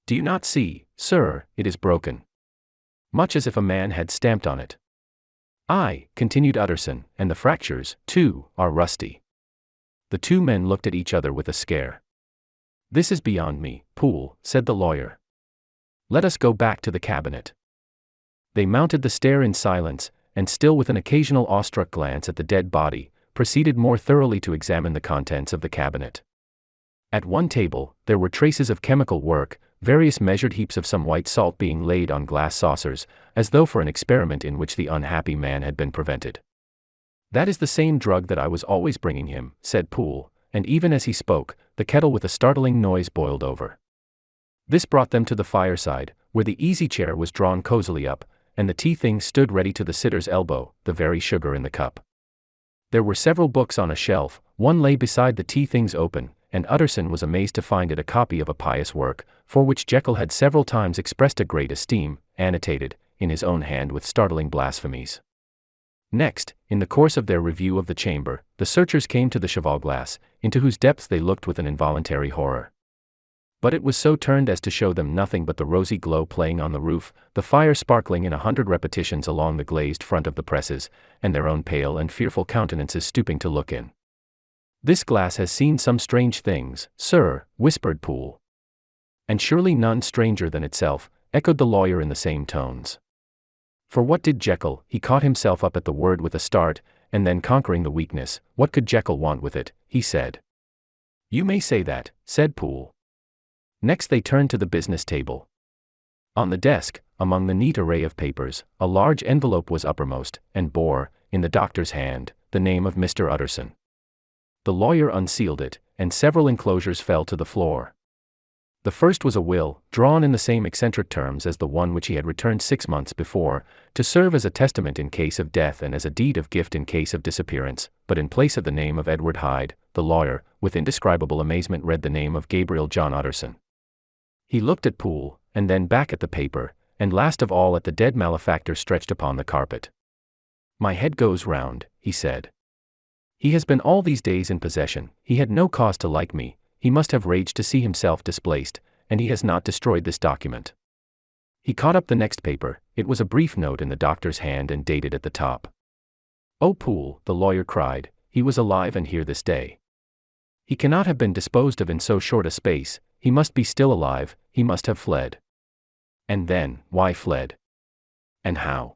"Do you not see, sir, it is broken? Much as if a man had stamped on it." "Aye," continued Utterson, "and the fractures, too, are rusty." The two men looked at each other with a scare. "This is beyond me, Poole," said the lawyer. "Let us go back to the cabinet." They mounted the stair in silence, and still with an occasional awestruck glance at the dead body, proceeded more thoroughly to examine the contents of the cabinet. At one table, there were traces of chemical work, various measured heaps of some white salt being laid on glass saucers, as though for an experiment in which the unhappy man had been prevented. "That is the same drug that I was always bringing him," said Poole, and even as he spoke, the kettle with a startling noise boiled over. This brought them to the fireside, where the easy-chair was drawn cozily up, and the tea-things stood ready to the sitter's elbow, the very sugar in the cup. There were several books on a shelf, one lay beside the tea-things open, and Utterson was amazed to find it a copy of a pious work, for which Jekyll had several times expressed a great esteem, annotated, in his own hand with startling blasphemies. Next, in the course of their review of the chamber, the searchers came to the cheval-glass, into whose depths they looked with an involuntary horror. But it was so turned as to show them nothing but the rosy glow playing on the roof, the fire sparkling in 100 repetitions along the glazed front of the presses, and their own pale and fearful countenances stooping to look in. "This glass has seen some strange things, sir," whispered Poole. "And surely none stranger than itself," echoed the lawyer in the same tones. For what did Jekyll, he caught himself up at the word with a start, and then conquering the weakness, what could Jekyll want with it, he said. "You may say that," said Poole. Next they turned to the business table. On the desk, among the neat array of papers, a large envelope was uppermost, and bore, in the doctor's hand, the name of Mr. Utterson. The lawyer unsealed it, and several enclosures fell to the floor. The first was a will, drawn in the same eccentric terms as the one which he had returned 6 months before, to serve as a testament in case of death and as a deed of gift in case of disappearance, but in place of the name of Edward Hyde, the lawyer, with indescribable amazement read the name of Gabriel John Utterson. He looked at Poole, and then back at the paper, and last of all at the dead malefactor stretched upon the carpet. "My head goes round," he said. "He has been all these days in possession, he had no cause to like me, he must have raged to see himself displaced, and he has not destroyed this document." He caught up the next paper. It was a brief note in the doctor's hand and dated at the top. "Oh, Poole," the lawyer cried, "he was alive and here this day. He cannot have been disposed of in so short a space, he must be still alive, he must have fled. And then, why fled? And how?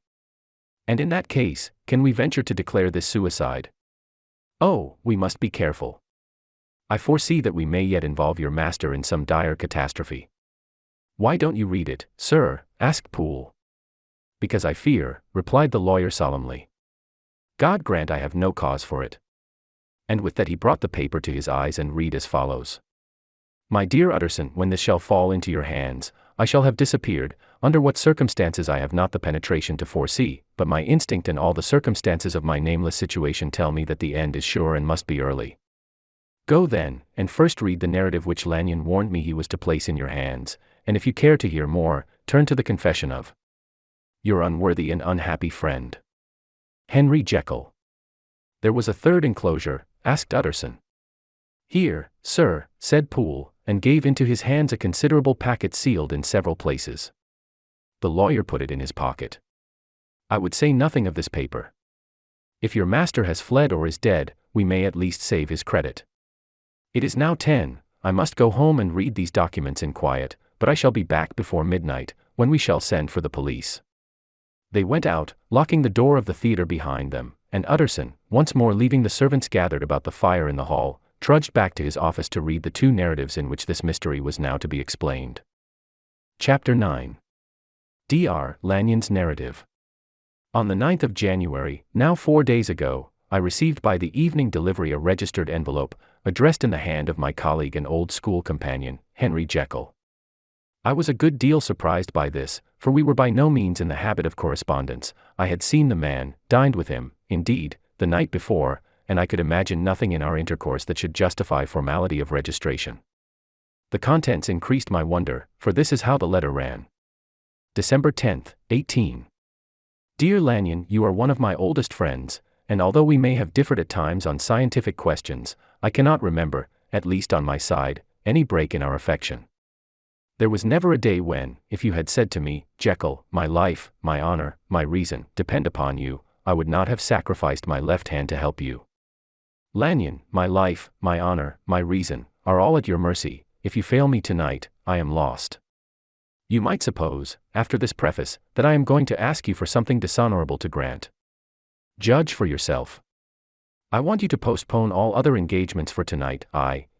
And in that case, can we venture to declare this suicide? Oh, we must be careful. I foresee that we may yet involve your master in some dire catastrophe." "Why don't you read it, sir?" asked Poole. "Because I fear," replied the lawyer solemnly. God grant I have no cause for it. And with that he brought the paper to his eyes and read as follows. My dear Utterson, when this shall fall into your hands, I shall have disappeared. Under what circumstances I have not the penetration to foresee, but my instinct and all the circumstances of my nameless situation tell me that the end is sure and must be early. Go then, and first read the narrative which Lanyon warned me he was to place in your hands, and if you care to hear more, turn to the confession of your unworthy and unhappy friend, Henry Jekyll. There was a third enclosure, asked Utterson. Here, sir, said Poole, and gave into his hands a considerable packet sealed in several places. The lawyer put it in his pocket. I would say nothing of this paper. If your master has fled or is dead, we may at least save his credit. It is now 10, I must go home and read these documents in quiet, but I shall be back before midnight, when we shall send for the police. They went out, locking the door of the theater behind them, and Utterson, once more leaving the servants gathered about the fire in the hall, trudged back to his office to read the two narratives in which this mystery was now to be explained. Chapter 9. Dr. Lanyon's Narrative. On the 9th of January, now 4 days ago, I received by the evening delivery a registered envelope, addressed in the hand of my colleague and old school companion, Henry Jekyll. I was a good deal surprised by this, for we were by no means in the habit of correspondence. I had seen the man, dined with him, indeed, the night before, and I could imagine nothing in our intercourse that should justify formality of registration. The contents increased my wonder, for this is how the letter ran. December 10th, 18. Dear Lanyon, you are one of my oldest friends, and although we may have differed at times on scientific questions, I cannot remember, at least on my side, any break in our affection. There was never a day when, if you had said to me, Jekyll, my life, my honor, my reason, depend upon you, I would not have sacrificed my left hand to help you. Lanyon, my life, my honor, my reason, are all at your mercy. If you fail me tonight, I am lost. You might suppose, after this preface, that I am going to ask you for something dishonorable to grant. Judge for yourself. I want you to postpone all other engagements for tonight,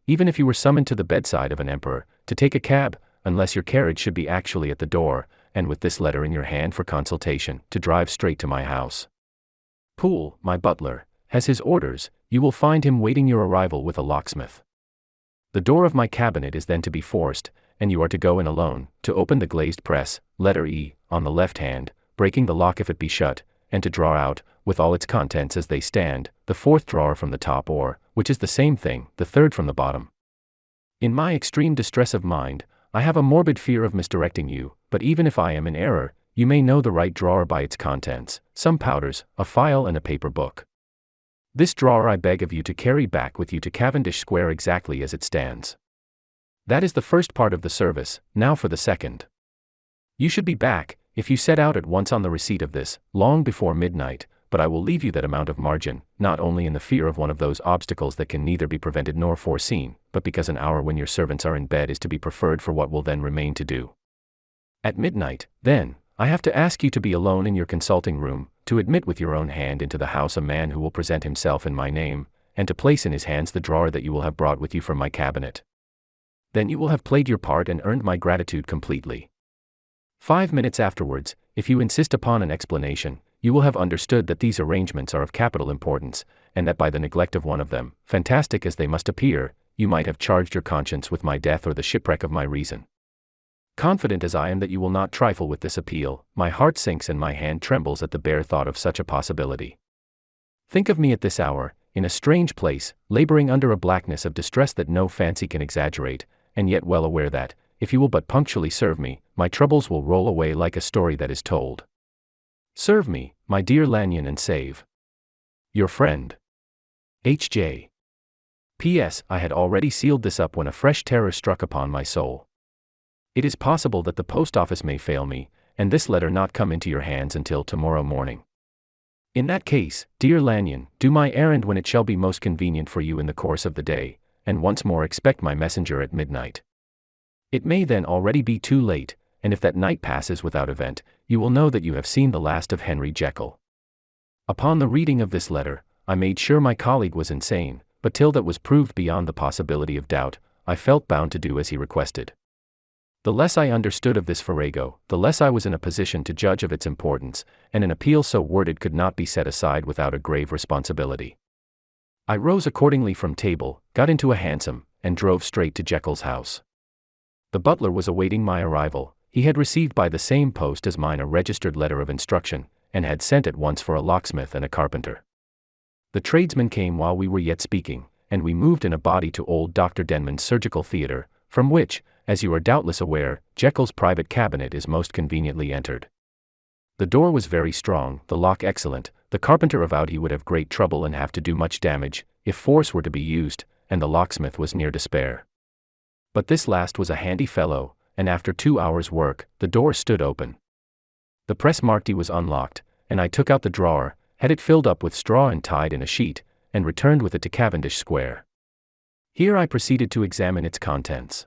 even if you were summoned to the bedside of an emperor, to take a cab, unless your carriage should be actually at the door, and with this letter in your hand for consultation, to drive straight to my house. Poole, my butler, has his orders. You will find him waiting your arrival with a locksmith. The door of my cabinet is then to be forced, and you are to go in alone, to open the glazed press, letter E, on the left hand, breaking the lock if it be shut, and to draw out, with all its contents as they stand, the fourth drawer from the top or, which is the same thing, the third from the bottom. In my extreme distress of mind, I have a morbid fear of misdirecting you, but even if I am in error, you may know the right drawer by its contents, some powders, a file and a paper book. This drawer I beg of you to carry back with you to Cavendish Square exactly as it stands. That is the first part of the service. Now for the second. You should be back, if you set out at once on the receipt of this, long before midnight, but I will leave you that amount of margin, not only in the fear of one of those obstacles that can neither be prevented nor foreseen, but because an hour when your servants are in bed is to be preferred for what will then remain to do. At midnight, then, I have to ask you to be alone in your consulting room, to admit with your own hand into the house a man who will present himself in my name, and to place in his hands the drawer that you will have brought with you from my cabinet. Then you will have played your part and earned my gratitude completely. 5 minutes afterwards, if you insist upon an explanation, you will have understood that these arrangements are of capital importance, and that by the neglect of one of them, fantastic as they must appear, you might have charged your conscience with my death or the shipwreck of my reason. Confident as I am that you will not trifle with this appeal, my heart sinks and my hand trembles at the bare thought of such a possibility. Think of me at this hour, in a strange place, laboring under a blackness of distress that no fancy can exaggerate, and yet well aware that, if you will but punctually serve me, my troubles will roll away like a story that is told. Serve me, my dear Lanyon, and save your friend, H.J. P.S. I had already sealed this up when a fresh terror struck upon my soul. It is possible that the post office may fail me, and this letter not come into your hands until tomorrow morning. In that case, dear Lanyon, do my errand when it shall be most convenient for you in the course of the day, and once more expect my messenger at midnight. It may then already be too late, and if that night passes without event, you will know that you have seen the last of Henry Jekyll. Upon the reading of this letter, I made sure my colleague was insane, but till that was proved beyond the possibility of doubt, I felt bound to do as he requested. The less I understood of this farrago, the less I was in a position to judge of its importance, and an appeal so worded could not be set aside without a grave responsibility. I rose accordingly from table, got into a hansom, and drove straight to Jekyll's house. The butler was awaiting my arrival. He had received by the same post as mine a registered letter of instruction, and had sent at once for a locksmith and a carpenter. The tradesmen came while we were yet speaking, and we moved in a body to old Dr. Denman's surgical theatre, from which, as you are doubtless aware, Jekyll's private cabinet is most conveniently entered. The door was very strong, the lock excellent. The carpenter avowed he would have great trouble and have to do much damage, if force were to be used, and the locksmith was near despair. But this last was a handy fellow, and after 2 hours' work, the door stood open. The press marquee was unlocked, and I took out the drawer, had it filled up with straw and tied in a sheet, and returned with it to Cavendish Square. Here I proceeded to examine its contents.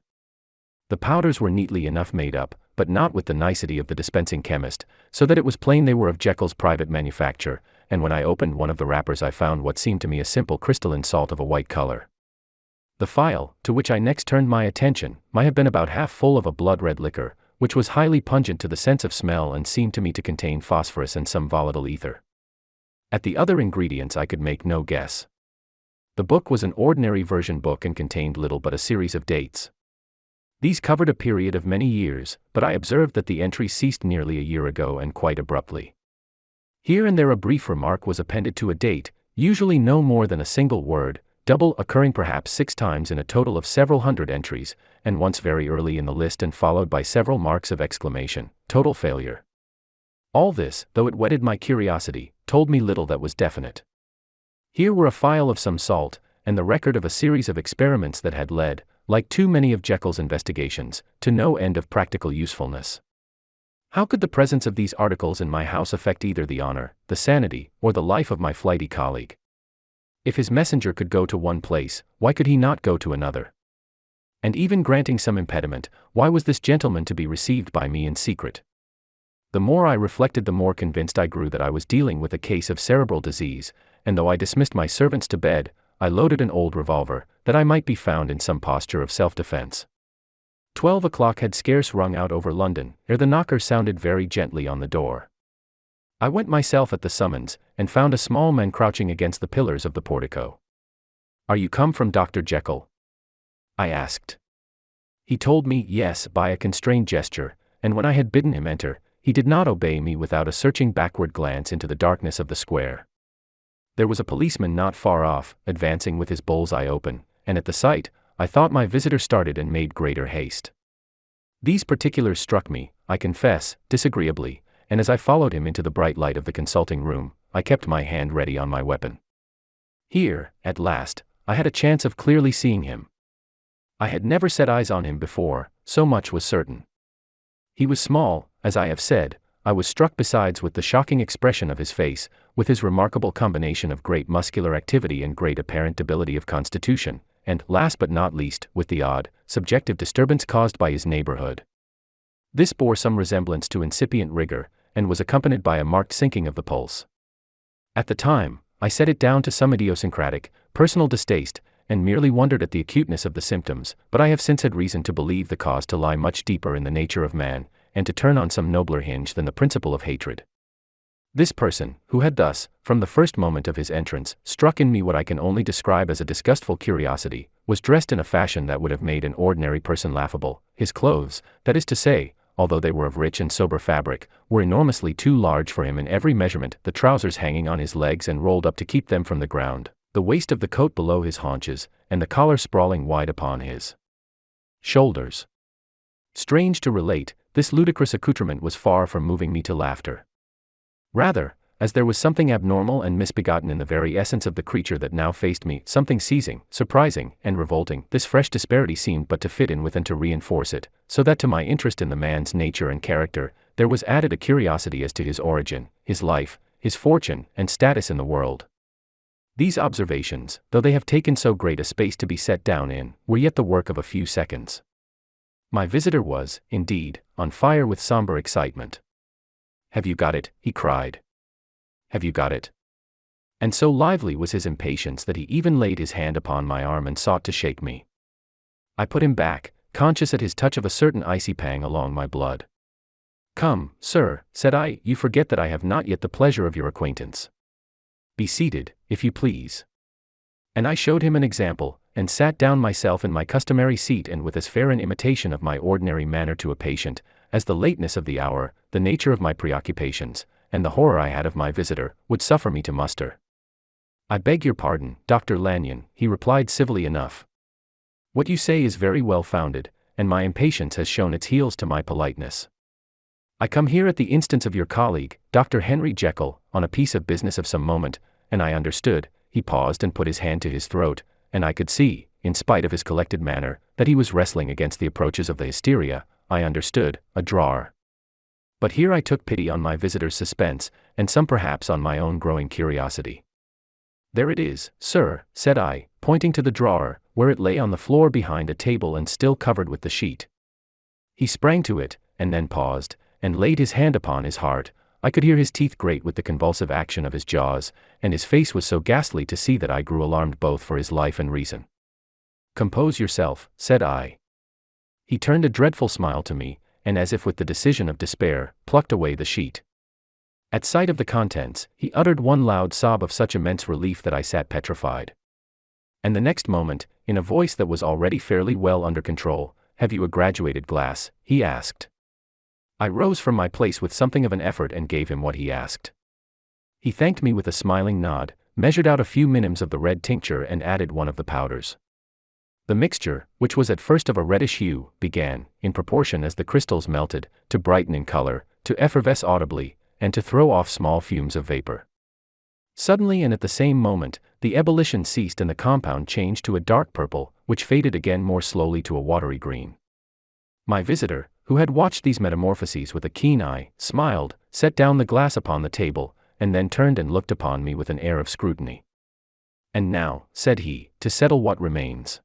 The powders were neatly enough made up, but not with the nicety of the dispensing chemist, so that it was plain they were of Jekyll's private manufacture, and when I opened one of the wrappers I found what seemed to me a simple crystalline salt of a white color. The phial, to which I next turned my attention, might have been about half full of a blood-red liquor, which was highly pungent to the sense of smell and seemed to me to contain phosphorus and some volatile ether. At the other ingredients I could make no guess. The book was an ordinary version book and contained little but a series of dates. These covered a period of many years, but I observed that the entry ceased nearly a year ago and quite abruptly. Here and there a brief remark was appended to a date, usually no more than a single word, double occurring perhaps 6 times in a total of several hundred entries, and once very early in the list and followed by several marks of exclamation, total failure. All this, though it whetted my curiosity, told me little that was definite. Here were a phial of some salt, and the record of a series of experiments that had led, like too many of Jekyll's investigations, to no end of practical usefulness. How could the presence of these articles in my house affect either the honor, the sanity, or the life of my flighty colleague? If his messenger could go to one place, why could he not go to another? And even granting some impediment, why was this gentleman to be received by me in secret? The more I reflected, the more convinced I grew that I was dealing with a case of cerebral disease, and though I dismissed my servants to bed, I loaded an old revolver, that I might be found in some posture of self-defense. 12 o'clock had scarce rung out over London, ere the knocker sounded very gently on the door. I went myself at the summons, and found a small man crouching against the pillars of the portico. "Are you come from Dr. Jekyll?" I asked. He told me yes by a constrained gesture, and when I had bidden him enter, he did not obey me without a searching backward glance into the darkness of the square. There was a policeman not far off, advancing with his bull's-eye open, and at the sight, I thought my visitor started and made greater haste. These particulars struck me, I confess, disagreeably, and as I followed him into the bright light of the consulting room, I kept my hand ready on my weapon. Here, at last, I had a chance of clearly seeing him. I had never set eyes on him before, so much was certain. He was small, as I have said. I was struck besides with the shocking expression of his face, with his remarkable combination of great muscular activity and great apparent debility of constitution, and, last but not least, with the odd, subjective disturbance caused by his neighborhood. This bore some resemblance to incipient rigor, and was accompanied by a marked sinking of the pulse. At the time, I set it down to some idiosyncratic, personal distaste, and merely wondered at the acuteness of the symptoms, but I have since had reason to believe the cause to lie much deeper in the nature of man, and to turn on some nobler hinge than the principle of hatred. This person, who had thus, from the first moment of his entrance, struck in me what I can only describe as a disgustful curiosity, was dressed in a fashion that would have made an ordinary person laughable. His clothes, that is to say, although they were of rich and sober fabric, were enormously too large for him in every measurement, the trousers hanging on his legs and rolled up to keep them from the ground, the waist of the coat below his haunches, and the collar sprawling wide upon his shoulders. Strange to relate, this ludicrous accoutrement was far from moving me to laughter. Rather, as there was something abnormal and misbegotten in the very essence of the creature that now faced me, something seizing, surprising, and revolting, this fresh disparity seemed but to fit in with and to reinforce it, so that to my interest in the man's nature and character, there was added a curiosity as to his origin, his life, his fortune, and status in the world. These observations, though they have taken so great a space to be set down in, were yet the work of a few seconds. My visitor was, indeed, on fire with somber excitement. "Have you got it?" he cried. "Have you got it?" And so lively was his impatience that he even laid his hand upon my arm and sought to shake me. I put him back, conscious at his touch of a certain icy pang along my blood. "Come, sir," said I, "you forget that I have not yet the pleasure of your acquaintance. Be seated, if you please." And I showed him an example, and sat down myself in my customary seat, and with as fair an imitation of my ordinary manner to a patient, as the lateness of the hour, the nature of my preoccupations, and the horror I had of my visitor, would suffer me to muster. "I beg your pardon, Dr. Lanyon," he replied civilly enough. "What you say is very well founded, and my impatience has shown its heels to my politeness. I come here at the instance of your colleague, Dr. Henry Jekyll, on a piece of business of some moment, and I understood." He paused and put his hand to his throat, and I could see, in spite of his collected manner, that he was wrestling against the approaches of the hysteria. I understood, a drawer. But here I took pity on my visitor's suspense, and some perhaps on my own growing curiosity. "There it is, sir," said I, pointing to the drawer, where it lay on the floor behind a table and still covered with the sheet. He sprang to it, and then paused, and laid his hand upon his heart. I could hear his teeth grate with the convulsive action of his jaws, and his face was so ghastly to see that I grew alarmed both for his life and reason. "Compose yourself," said I. He turned a dreadful smile to me, and as if with the decision of despair, plucked away the sheet. At sight of the contents, he uttered one loud sob of such immense relief that I sat petrified. And the next moment, in a voice that was already fairly well under control, "Have you a graduated glass?" he asked. I rose from my place with something of an effort and gave him what he asked. He thanked me with a smiling nod, measured out a few minims of the red tincture and added one of the powders. The mixture, which was at first of a reddish hue, began, in proportion as the crystals melted, to brighten in color, to effervesce audibly, and to throw off small fumes of vapor. Suddenly and at the same moment, the ebullition ceased and the compound changed to a dark purple, which faded again more slowly to a watery green. My visitor, who had watched these metamorphoses with a keen eye, smiled, set down the glass upon the table, and then turned and looked upon me with an air of scrutiny. "And now," said he, "to settle what remains.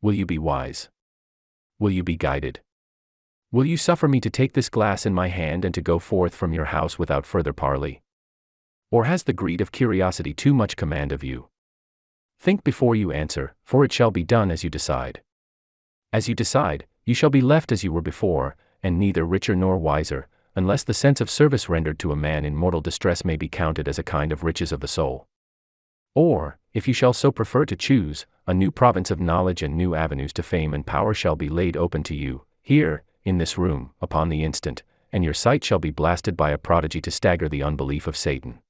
Will you be wise? Will you be guided? Will you suffer me to take this glass in my hand and to go forth from your house without further parley? Or has the greed of curiosity too much command of you? Think before you answer, for it shall be done as you decide. As you decide, you shall be left as you were before, and neither richer nor wiser, unless the sense of service rendered to a man in mortal distress may be counted as a kind of riches of the soul. Or, if you shall so prefer to choose, a new province of knowledge and new avenues to fame and power shall be laid open to you, here, in this room, upon the instant, and your sight shall be blasted by a prodigy to stagger the unbelief of Satan."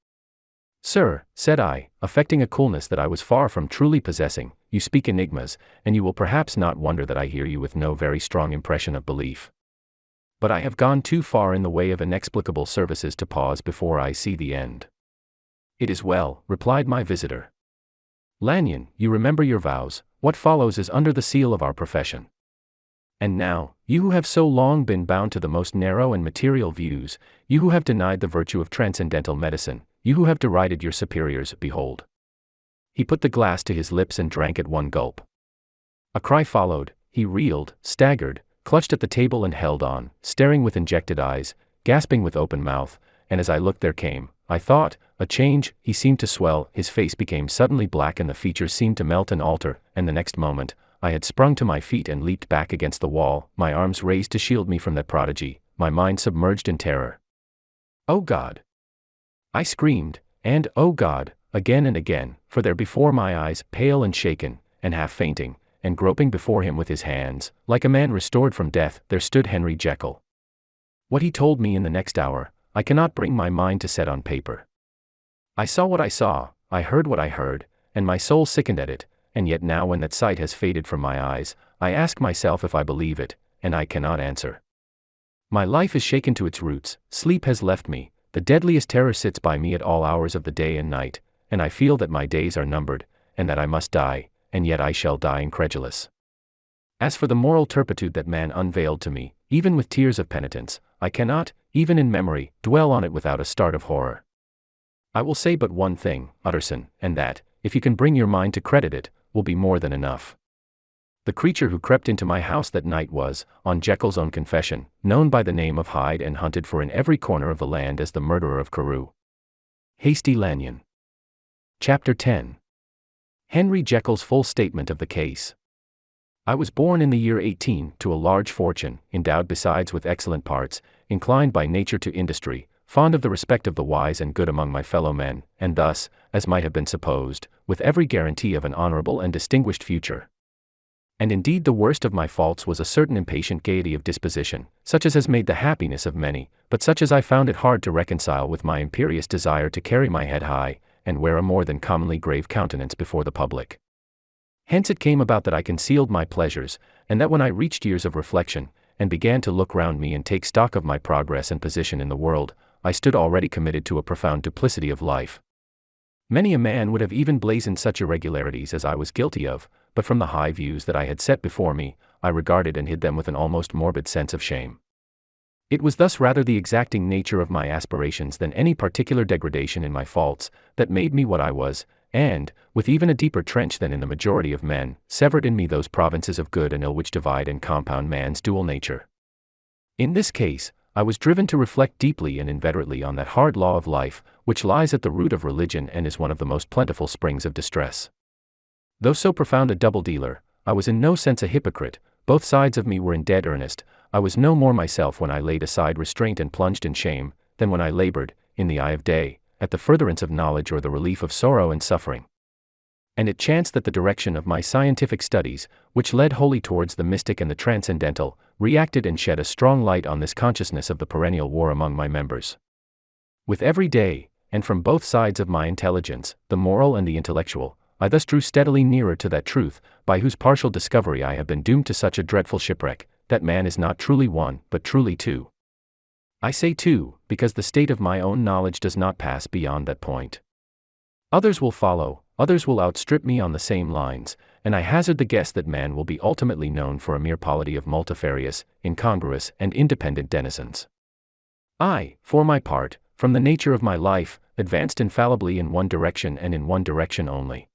"Sir," said I, affecting a coolness that I was far from truly possessing, "you speak enigmas, and you will perhaps not wonder that I hear you with no very strong impression of belief. But I have gone too far in the way of inexplicable services to pause before I see the end." "It is well," replied my visitor. "Lanyon, you remember your vows. What follows is under the seal of our profession. And now, you who have so long been bound to the most narrow and material views, you who have denied the virtue of transcendental medicine, you who have derided your superiors, behold." He put the glass to his lips and drank at one gulp. A cry followed. He reeled, staggered, clutched at the table and held on, staring with injected eyes, gasping with open mouth, and as I looked there came, I thought, a change. He seemed to swell, his face became suddenly black and the features seemed to melt and alter, and the next moment, I had sprung to my feet and leaped back against the wall, my arms raised to shield me from that prodigy, my mind submerged in terror. "Oh God!" I screamed, and, "Oh God!" again and again, for there before my eyes, pale and shaken, and half fainting, and groping before him with his hands, like a man restored from death, there stood Henry Jekyll. What he told me in the next hour, I cannot bring my mind to set on paper. I saw what I saw, I heard what I heard, and my soul sickened at it, and yet now when that sight has faded from my eyes, I ask myself if I believe it, and I cannot answer. My life is shaken to its roots, sleep has left me, the deadliest terror sits by me at all hours of the day and night, and I feel that my days are numbered, and that I must die, and yet I shall die incredulous. As for the moral turpitude that man unveiled to me, even with tears of penitence, I cannot, even in memory, dwell on it without a start of horror. I will say but one thing, Utterson, and that, if you can bring your mind to credit it, will be more than enough. The creature who crept into my house that night was, on Jekyll's own confession, known by the name of Hyde and hunted for in every corner of the land as the murderer of Carew. Hasty Lanyon. Chapter 10. Henry Jekyll's full statement of the case. I was born in the year 18 to a large fortune, endowed besides with excellent parts, inclined by nature to industry, fond of the respect of the wise and good among my fellow men, and thus, as might have been supposed, with every guarantee of an honorable and distinguished future. And indeed the worst of my faults was a certain impatient gaiety of disposition, such as has made the happiness of many, but such as I found it hard to reconcile with my imperious desire to carry my head high, and wear a more than commonly grave countenance before the public. Hence it came about that I concealed my pleasures, and that when I reached years of reflection, and began to look round me and take stock of my progress and position in the world, I stood already committed to a profound duplicity of life. Many a man would have even blazoned such irregularities as I was guilty of, but from the high views that I had set before me, I regarded and hid them with an almost morbid sense of shame. It was thus rather the exacting nature of my aspirations than any particular degradation in my faults, that made me what I was, and, with even a deeper trench than in the majority of men, severed in me those provinces of good and ill which divide and compound man's dual nature. In this case, I was driven to reflect deeply and inveterately on that hard law of life, which lies at the root of religion and is one of the most plentiful springs of distress. Though so profound a double-dealer, I was in no sense a hypocrite. Both sides of me were in dead earnest. I was no more myself when I laid aside restraint and plunged in shame, than when I labored, in the eye of day, at the furtherance of knowledge or the relief of sorrow and suffering. And it chanced that the direction of my scientific studies, which led wholly towards the mystic and the transcendental, reacted and shed a strong light on this consciousness of the perennial war among my members. With every day, and from both sides of my intelligence, the moral and the intellectual, I thus drew steadily nearer to that truth, by whose partial discovery I have been doomed to such a dreadful shipwreck, that man is not truly one, but truly two. I say two, because the state of my own knowledge does not pass beyond that point. Others will follow, others will outstrip me on the same lines, and I hazard the guess that man will be ultimately known for a mere polity of multifarious, incongruous, and independent denizens. I, for my part, from the nature of my life, advanced infallibly in one direction and in one direction only.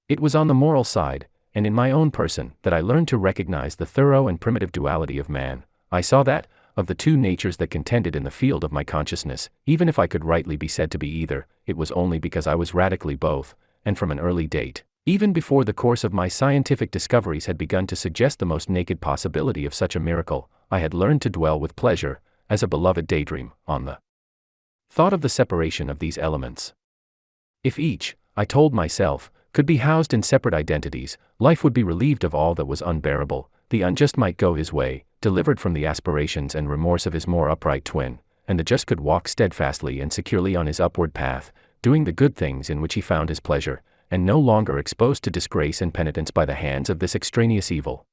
It was on the moral side, and in my own person, that I learned to recognize the thorough and primitive duality of man. I saw that, of the two natures that contended in the field of my consciousness, even if I could rightly be said to be either, it was only because I was radically both, and from an early date, even before the course of my scientific discoveries had begun to suggest the most naked possibility of such a miracle, I had learned to dwell with pleasure, as a beloved daydream, on the thought of the separation of these elements. If each, I told myself, could be housed in separate identities, life would be relieved of all that was unbearable. The unjust might go his way, delivered from the aspirations and remorse of his more upright twin, and the just could walk steadfastly and securely on his upward path, doing the good things in which he found his pleasure, and no longer exposed to disgrace and penitence by the hands of this extraneous evil.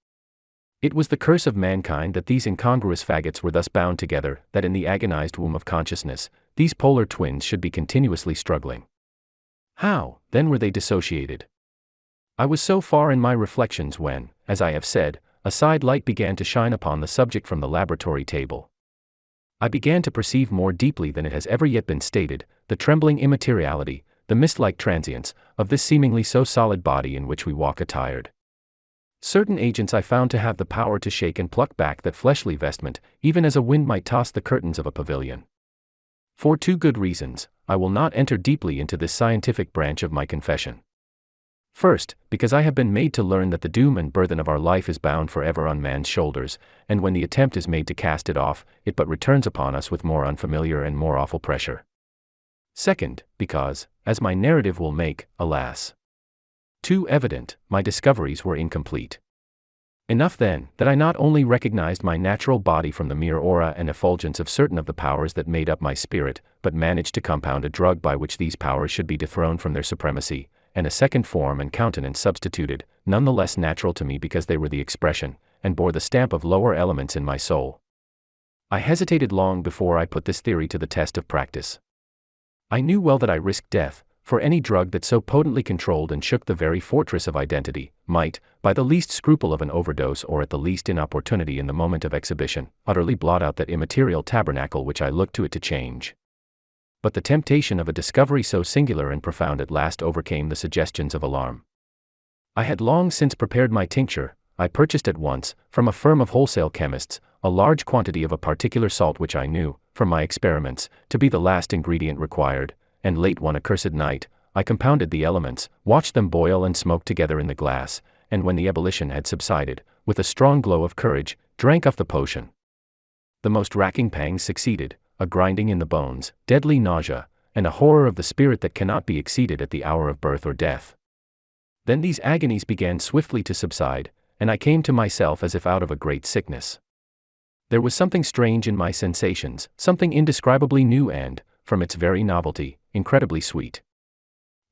It was the curse of mankind that these incongruous faggots were thus bound together, that in the agonized womb of consciousness, these polar twins should be continuously struggling. How, then, were they dissociated? I was so far in my reflections when, as I have said, a side light began to shine upon the subject from the laboratory table. I began to perceive more deeply than it has ever yet been stated, the trembling immateriality, the mist-like transience, of this seemingly so solid body in which we walk attired. Certain agents I found to have the power to shake and pluck back that fleshly vestment, even as a wind might toss the curtains of a pavilion. For two good reasons, I will not enter deeply into this scientific branch of my confession. First, because I have been made to learn that the doom and burthen of our life is bound forever on man's shoulders, and when the attempt is made to cast it off, it but returns upon us with more unfamiliar and more awful pressure. Second, because, as my narrative will make, alas, too evident, my discoveries were incomplete. Enough then, that I not only recognized my natural body from the mere aura and effulgence of certain of the powers that made up my spirit, but managed to compound a drug by which these powers should be dethroned from their supremacy, and a second form and countenance substituted, none the less natural to me because they were the expression, and bore the stamp of lower elements in my soul. I hesitated long before I put this theory to the test of practice. I knew well that I risked death, for any drug that so potently controlled and shook the very fortress of identity, might, by the least scruple of an overdose or at the least inopportunity in the moment of exhibition, utterly blot out that immaterial tabernacle which I looked to it to change. But the temptation of a discovery so singular and profound at last overcame the suggestions of alarm. I had long since prepared my tincture. I purchased at once, from a firm of wholesale chemists, a large quantity of a particular salt which I knew, from my experiments, to be the last ingredient required, and late one accursed night, I compounded the elements, watched them boil and smoke together in the glass, and when the ebullition had subsided, with a strong glow of courage, drank off the potion. The most racking pangs succeeded, a grinding in the bones, deadly nausea, and a horror of the spirit that cannot be exceeded at the hour of birth or death. Then these agonies began swiftly to subside, and I came to myself as if out of a great sickness. There was something strange in my sensations, something indescribably new and, from its very novelty, incredibly sweet.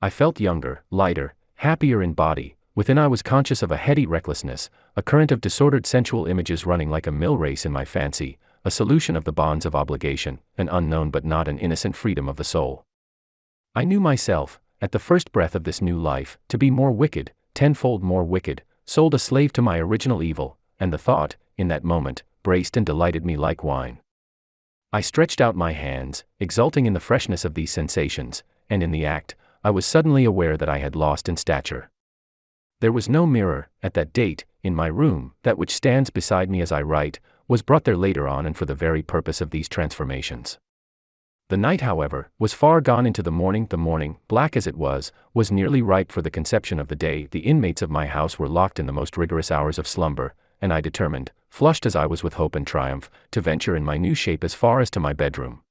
I felt younger, lighter, happier in body. Within I was conscious of a heady recklessness, a current of disordered sensual images running like a mill race in my fancy, a solution of the bonds of obligation, an unknown but not an innocent freedom of the soul. I knew myself, at the first breath of this new life, to be more wicked, tenfold more wicked, sold a slave to my original evil, and the thought, in that moment, braced and delighted me like wine. I stretched out my hands, exulting in the freshness of these sensations, and in the act, I was suddenly aware that I had lost in stature. There was no mirror, at that date, in my room. That which stands beside me as I write, was brought there later on and for the very purpose of these transformations. The night, however, was far gone into the morning. The morning, black as it was nearly ripe for the conception of the day. The inmates of my house were locked in the most rigorous hours of slumber, and I determined, flushed as I was with hope and triumph, to venture in my new shape as far as to my bedroom.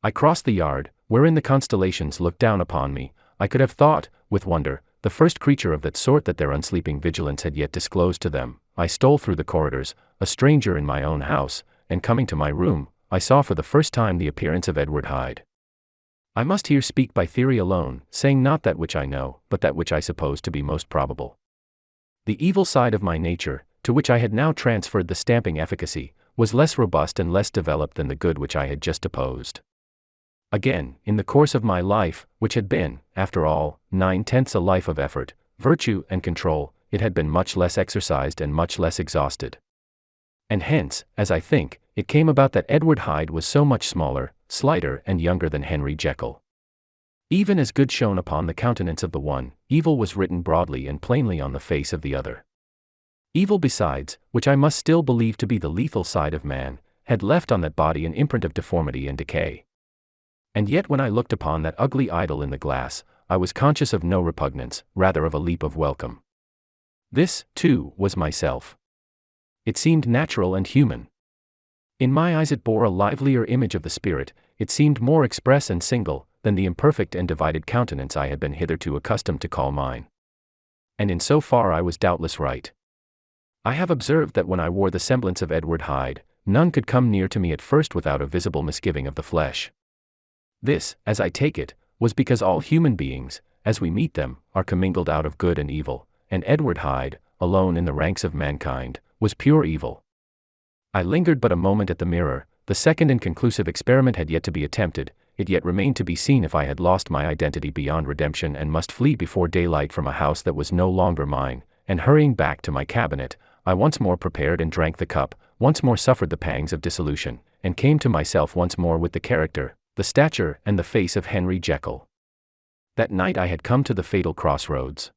I crossed the yard, wherein the constellations looked down upon me. I could have thought, with wonder, the first creature of that sort that their unsleeping vigilance had yet disclosed to them. I stole through the corridors, a stranger in my own house, and coming to my room, I saw for the first time the appearance of Edward Hyde. I must here speak by theory alone, saying not that which I know, but that which I suppose to be most probable. The evil side of my nature, to which I had now transferred the stamping efficacy, was less robust and less developed than the good which I had just opposed. Again, in the course of my life, which had been, after all, 9/10 a life of effort, virtue, and control, it had been much less exercised and much less exhausted. And hence, as I think, it came about that Edward Hyde was so much smaller, slighter, and younger than Henry Jekyll. Even as good shone upon the countenance of the one, evil was written broadly and plainly on the face of the other. Evil besides, which I must still believe to be the lethal side of man, had left on that body an imprint of deformity and decay. And yet when I looked upon that ugly idol in the glass, I was conscious of no repugnance, rather of a leap of welcome. This, too, was myself. It seemed natural and human. In my eyes it bore a livelier image of the spirit, it seemed more express and single, than the imperfect and divided countenance I had been hitherto accustomed to call mine. And in so far I was doubtless right. I have observed that when I wore the semblance of Edward Hyde, none could come near to me at first without a visible misgiving of the flesh. This, as I take it, was because all human beings, as we meet them, are commingled out of good and evil, and Edward Hyde, alone in the ranks of mankind, was pure evil. I lingered but a moment at the mirror. The second and conclusive experiment had yet to be attempted. It yet remained to be seen if I had lost my identity beyond redemption and must flee before daylight from a house that was no longer mine, and hurrying back to my cabinet, I once more prepared and drank the cup, once more suffered the pangs of dissolution, and came to myself once more with the character, the stature, and the face of Henry Jekyll. That night I had come to the fatal crossroads.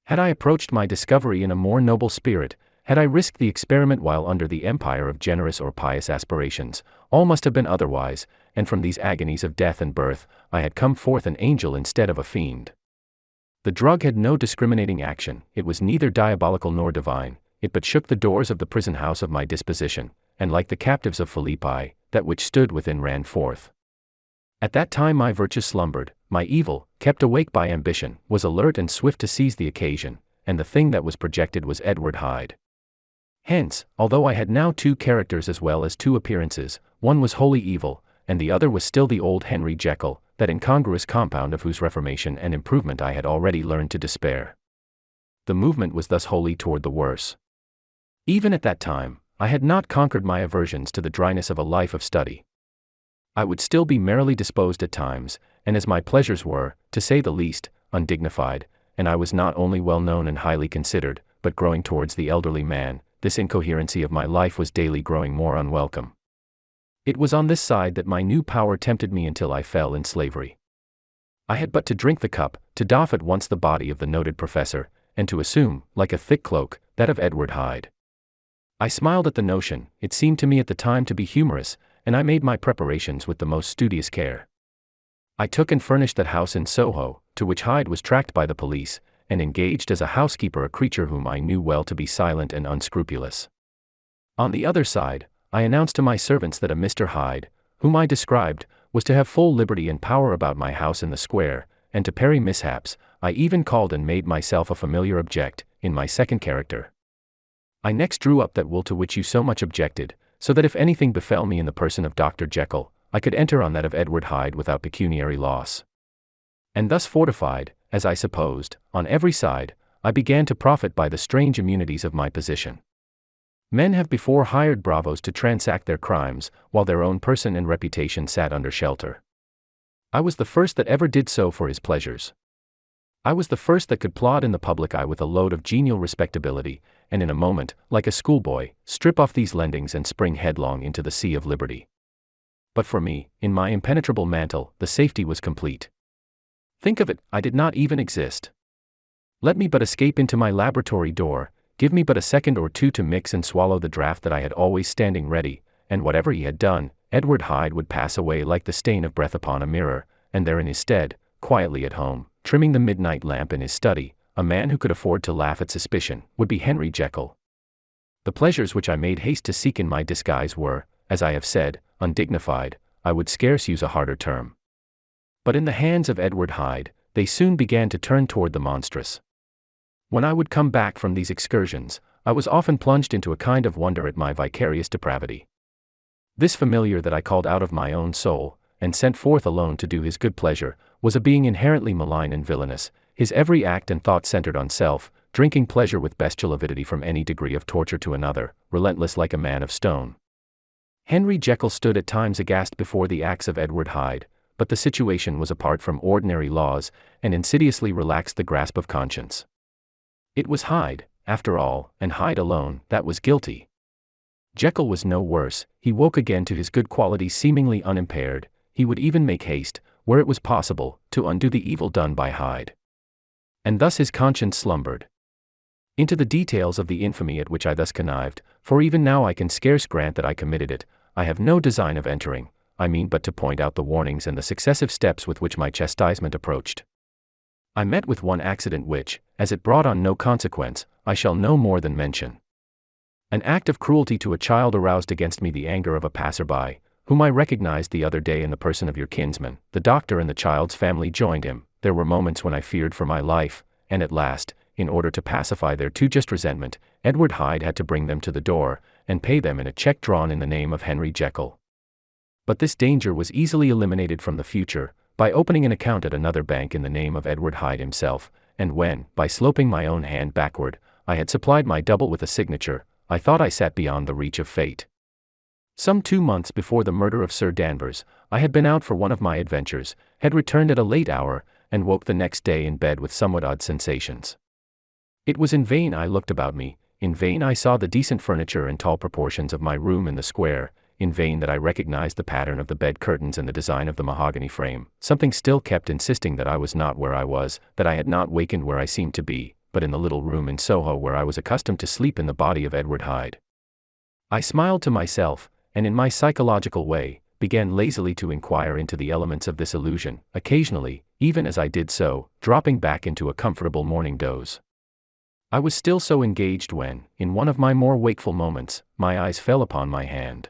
Had I approached my discovery in a more noble spirit, had I risked the experiment while under the empire of generous or pious aspirations, all must have been otherwise, and from these agonies of death and birth, I had come forth an angel instead of a fiend. The drug had no discriminating action, it was neither diabolical nor divine, it but shook the doors of the prison house of my disposition, and like the captives of Philippi, that which stood within ran forth. At that time my virtue slumbered, my evil, kept awake by ambition, was alert and swift to seize the occasion, and the thing that was projected was Edward Hyde. Hence, although I had now two characters as well as two appearances, one was wholly evil, and the other was still the old Henry Jekyll, that incongruous compound of whose reformation and improvement I had already learned to despair. The movement was thus wholly toward the worse. Even at that time, I had not conquered my aversions to the dryness of a life of study. I would still be merrily disposed at times, and as my pleasures were, to say the least, undignified, and I was not only well known and highly considered, but growing towards the elderly man, this incoherency of my life was daily growing more unwelcome. It was on this side that my new power tempted me until I fell in slavery. I had but to drink the cup, to doff at once the body of the noted professor, and to assume, like a thick cloak, that of Edward Hyde. I smiled at the notion, it seemed to me at the time to be humorous, and I made my preparations with the most studious care. I took and furnished that house in Soho, to which Hyde was tracked by the police, and engaged as a housekeeper a creature whom I knew well to be silent and unscrupulous. On the other side, I announced to my servants that a Mr. Hyde, whom I described, was to have full liberty and power about my house in the square, and to parry mishaps, I even called and made myself a familiar object, in my second character. I next drew up that will to which you so much objected, so that if anything befell me in the person of Dr. Jekyll, I could enter on that of Edward Hyde without pecuniary loss. And thus fortified, as I supposed, on every side, I began to profit by the strange immunities of my position. Men have before hired bravos to transact their crimes, while their own person and reputation sat under shelter. I was the first that ever did so for his pleasures. I was the first that could plod in the public eye with a load of genial respectability, and in a moment, like a schoolboy, strip off these lendings and spring headlong into the sea of liberty. But for me, in my impenetrable mantle, the safety was complete. Think of it, I did not even exist. Let me but escape into my laboratory door, give me but a second or two to mix and swallow the draught that I had always standing ready, and whatever he had done, Edward Hyde would pass away like the stain of breath upon a mirror, and there in his stead, quietly at home, trimming the midnight lamp in his study, a man who could afford to laugh at suspicion, would be Henry Jekyll. The pleasures which I made haste to seek in my disguise were, as I have said, undignified, I would scarce use a harder term. But in the hands of Edward Hyde, they soon began to turn toward the monstrous. When I would come back from these excursions, I was often plunged into a kind of wonder at my vicarious depravity. This familiar that I called out of my own soul, and sent forth alone to do his good pleasure, was a being inherently malign and villainous, his every act and thought centered on self, drinking pleasure with bestial avidity from any degree of torture to another, relentless like a man of stone. Henry Jekyll stood at times aghast before the acts of Edward Hyde, but the situation was apart from ordinary laws, and insidiously relaxed the grasp of conscience. It was Hyde, after all, and Hyde alone, that was guilty. Jekyll was no worse, he woke again to his good qualities seemingly unimpaired, he would even make haste, where it was possible, to undo the evil done by Hyde. And thus his conscience slumbered. Into the details of the infamy at which I thus connived, for even now I can scarce grant that I committed it, I have no design of entering, I mean but to point out the warnings and the successive steps with which my chastisement approached. I met with one accident which, as it brought on no consequence, I shall no more than mention. An act of cruelty to a child aroused against me the anger of a passer-by, whom I recognized the other day in the person of your kinsman. The doctor and the child's family joined him. There were moments when I feared for my life, and at last, in order to pacify their too just resentment, Edward Hyde had to bring them to the door, and pay them in a check drawn in the name of Henry Jekyll. But this danger was easily eliminated from the future, by opening an account at another bank in the name of Edward Hyde himself, and when, by sloping my own hand backward, I had supplied my double with a signature, I thought I sat beyond the reach of fate. Some 2 months before the murder of Sir Danvers, I had been out for one of my adventures, had returned at a late hour, and woke the next day in bed with somewhat odd sensations. It was in vain I looked about me, in vain I saw the decent furniture and tall proportions of my room in the square, in vain that I recognized the pattern of the bed curtains and the design of the mahogany frame. Something still kept insisting that I was not where I was, that I had not wakened where I seemed to be, but in the little room in Soho where I was accustomed to sleep in the body of Edward Hyde. I smiled to myself, and in my psychological way, began lazily to inquire into the elements of this illusion, occasionally, even as I did so, dropping back into a comfortable morning doze. I was still so engaged when, in one of my more wakeful moments, my eyes fell upon my hand.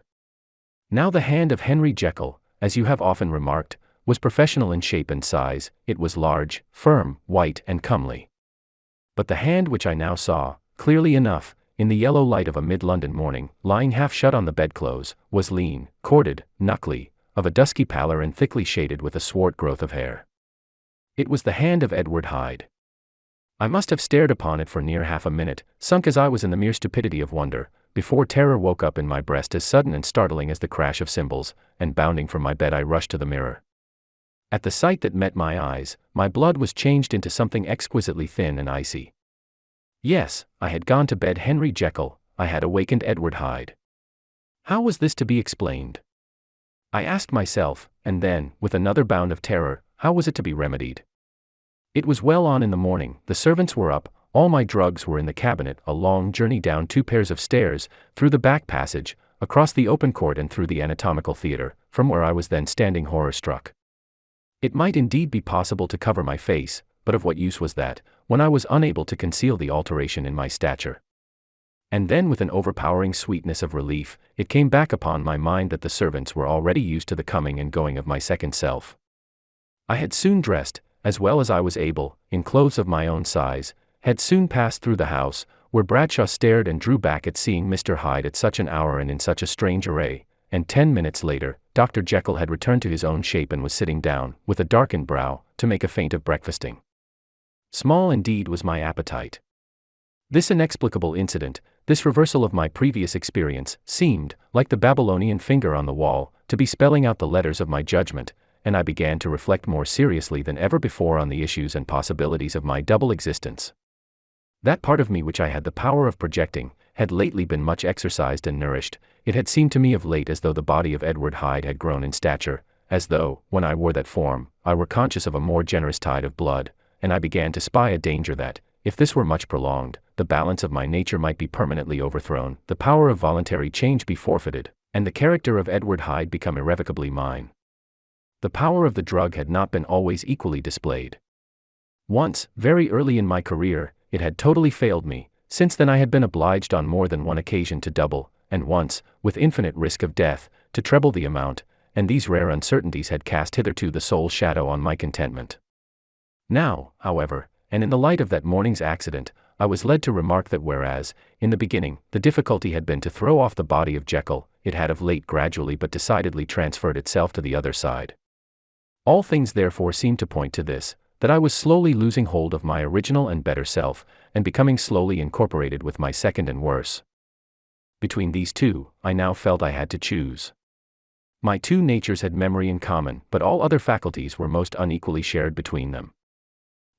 Now the hand of Henry Jekyll, as you have often remarked, was professional in shape and size, it was large, firm, white and comely. But the hand which I now saw, clearly enough, in the yellow light of a mid-London morning, lying half shut on the bedclothes, was lean, corded, knuckly, of a dusky pallor and thickly shaded with a swart growth of hair. It was the hand of Edward Hyde. I must have stared upon it for near half a minute, sunk as I was in the mere stupidity of wonder, before terror woke up in my breast as sudden and startling as the crash of cymbals, and bounding from my bed I rushed to the mirror. At the sight that met my eyes, my blood was changed into something exquisitely thin and icy. Yes, I had gone to bed Henry Jekyll, I had awakened Edward Hyde. How was this to be explained? I asked myself, and then, with another bound of terror, how was it to be remedied? It was well on in the morning, the servants were up, all my drugs were in the cabinet, a long journey down 2 pairs of stairs, through the back passage, across the open court and through the anatomical theatre, from where I was then standing horror-struck. It might indeed be possible to cover my face, but of what use was that, when I was unable to conceal the alteration in my stature? And then with an overpowering sweetness of relief, it came back upon my mind that the servants were already used to the coming and going of my second self. I had soon dressed, as well as I was able, in clothes of my own size, had soon passed through the house, where Bradshaw stared and drew back at seeing Mr. Hyde at such an hour and in such a strange array, and 10 minutes later, Dr. Jekyll had returned to his own shape and was sitting down, with a darkened brow, to make a feint of breakfasting. Small indeed was my appetite. This inexplicable incident, this reversal of my previous experience, seemed, like the Babylonian finger on the wall, to be spelling out the letters of my judgment, and I began to reflect more seriously than ever before on the issues and possibilities of my double existence. That part of me which I had the power of projecting, had lately been much exercised and nourished. It had seemed to me of late as though the body of Edward Hyde had grown in stature, as though, when I wore that form, I were conscious of a more generous tide of blood, and I began to spy a danger that, if this were much prolonged, the balance of my nature might be permanently overthrown, the power of voluntary change be forfeited, and the character of Edward Hyde become irrevocably mine. The power of the drug had not been always equally displayed. Once, very early in my career, it had totally failed me. Since then I had been obliged on more than one occasion to double, and once, with infinite risk of death, to treble the amount, and these rare uncertainties had cast hitherto the sole shadow on my contentment. Now, however, and in the light of that morning's accident, I was led to remark that whereas, in the beginning, the difficulty had been to throw off the body of Jekyll, it had of late gradually but decidedly transferred itself to the other side. All things therefore seemed to point to this, that I was slowly losing hold of my original and better self, and becoming slowly incorporated with my second and worse. Between these two, I now felt I had to choose. My two natures had memory in common, but all other faculties were most unequally shared between them.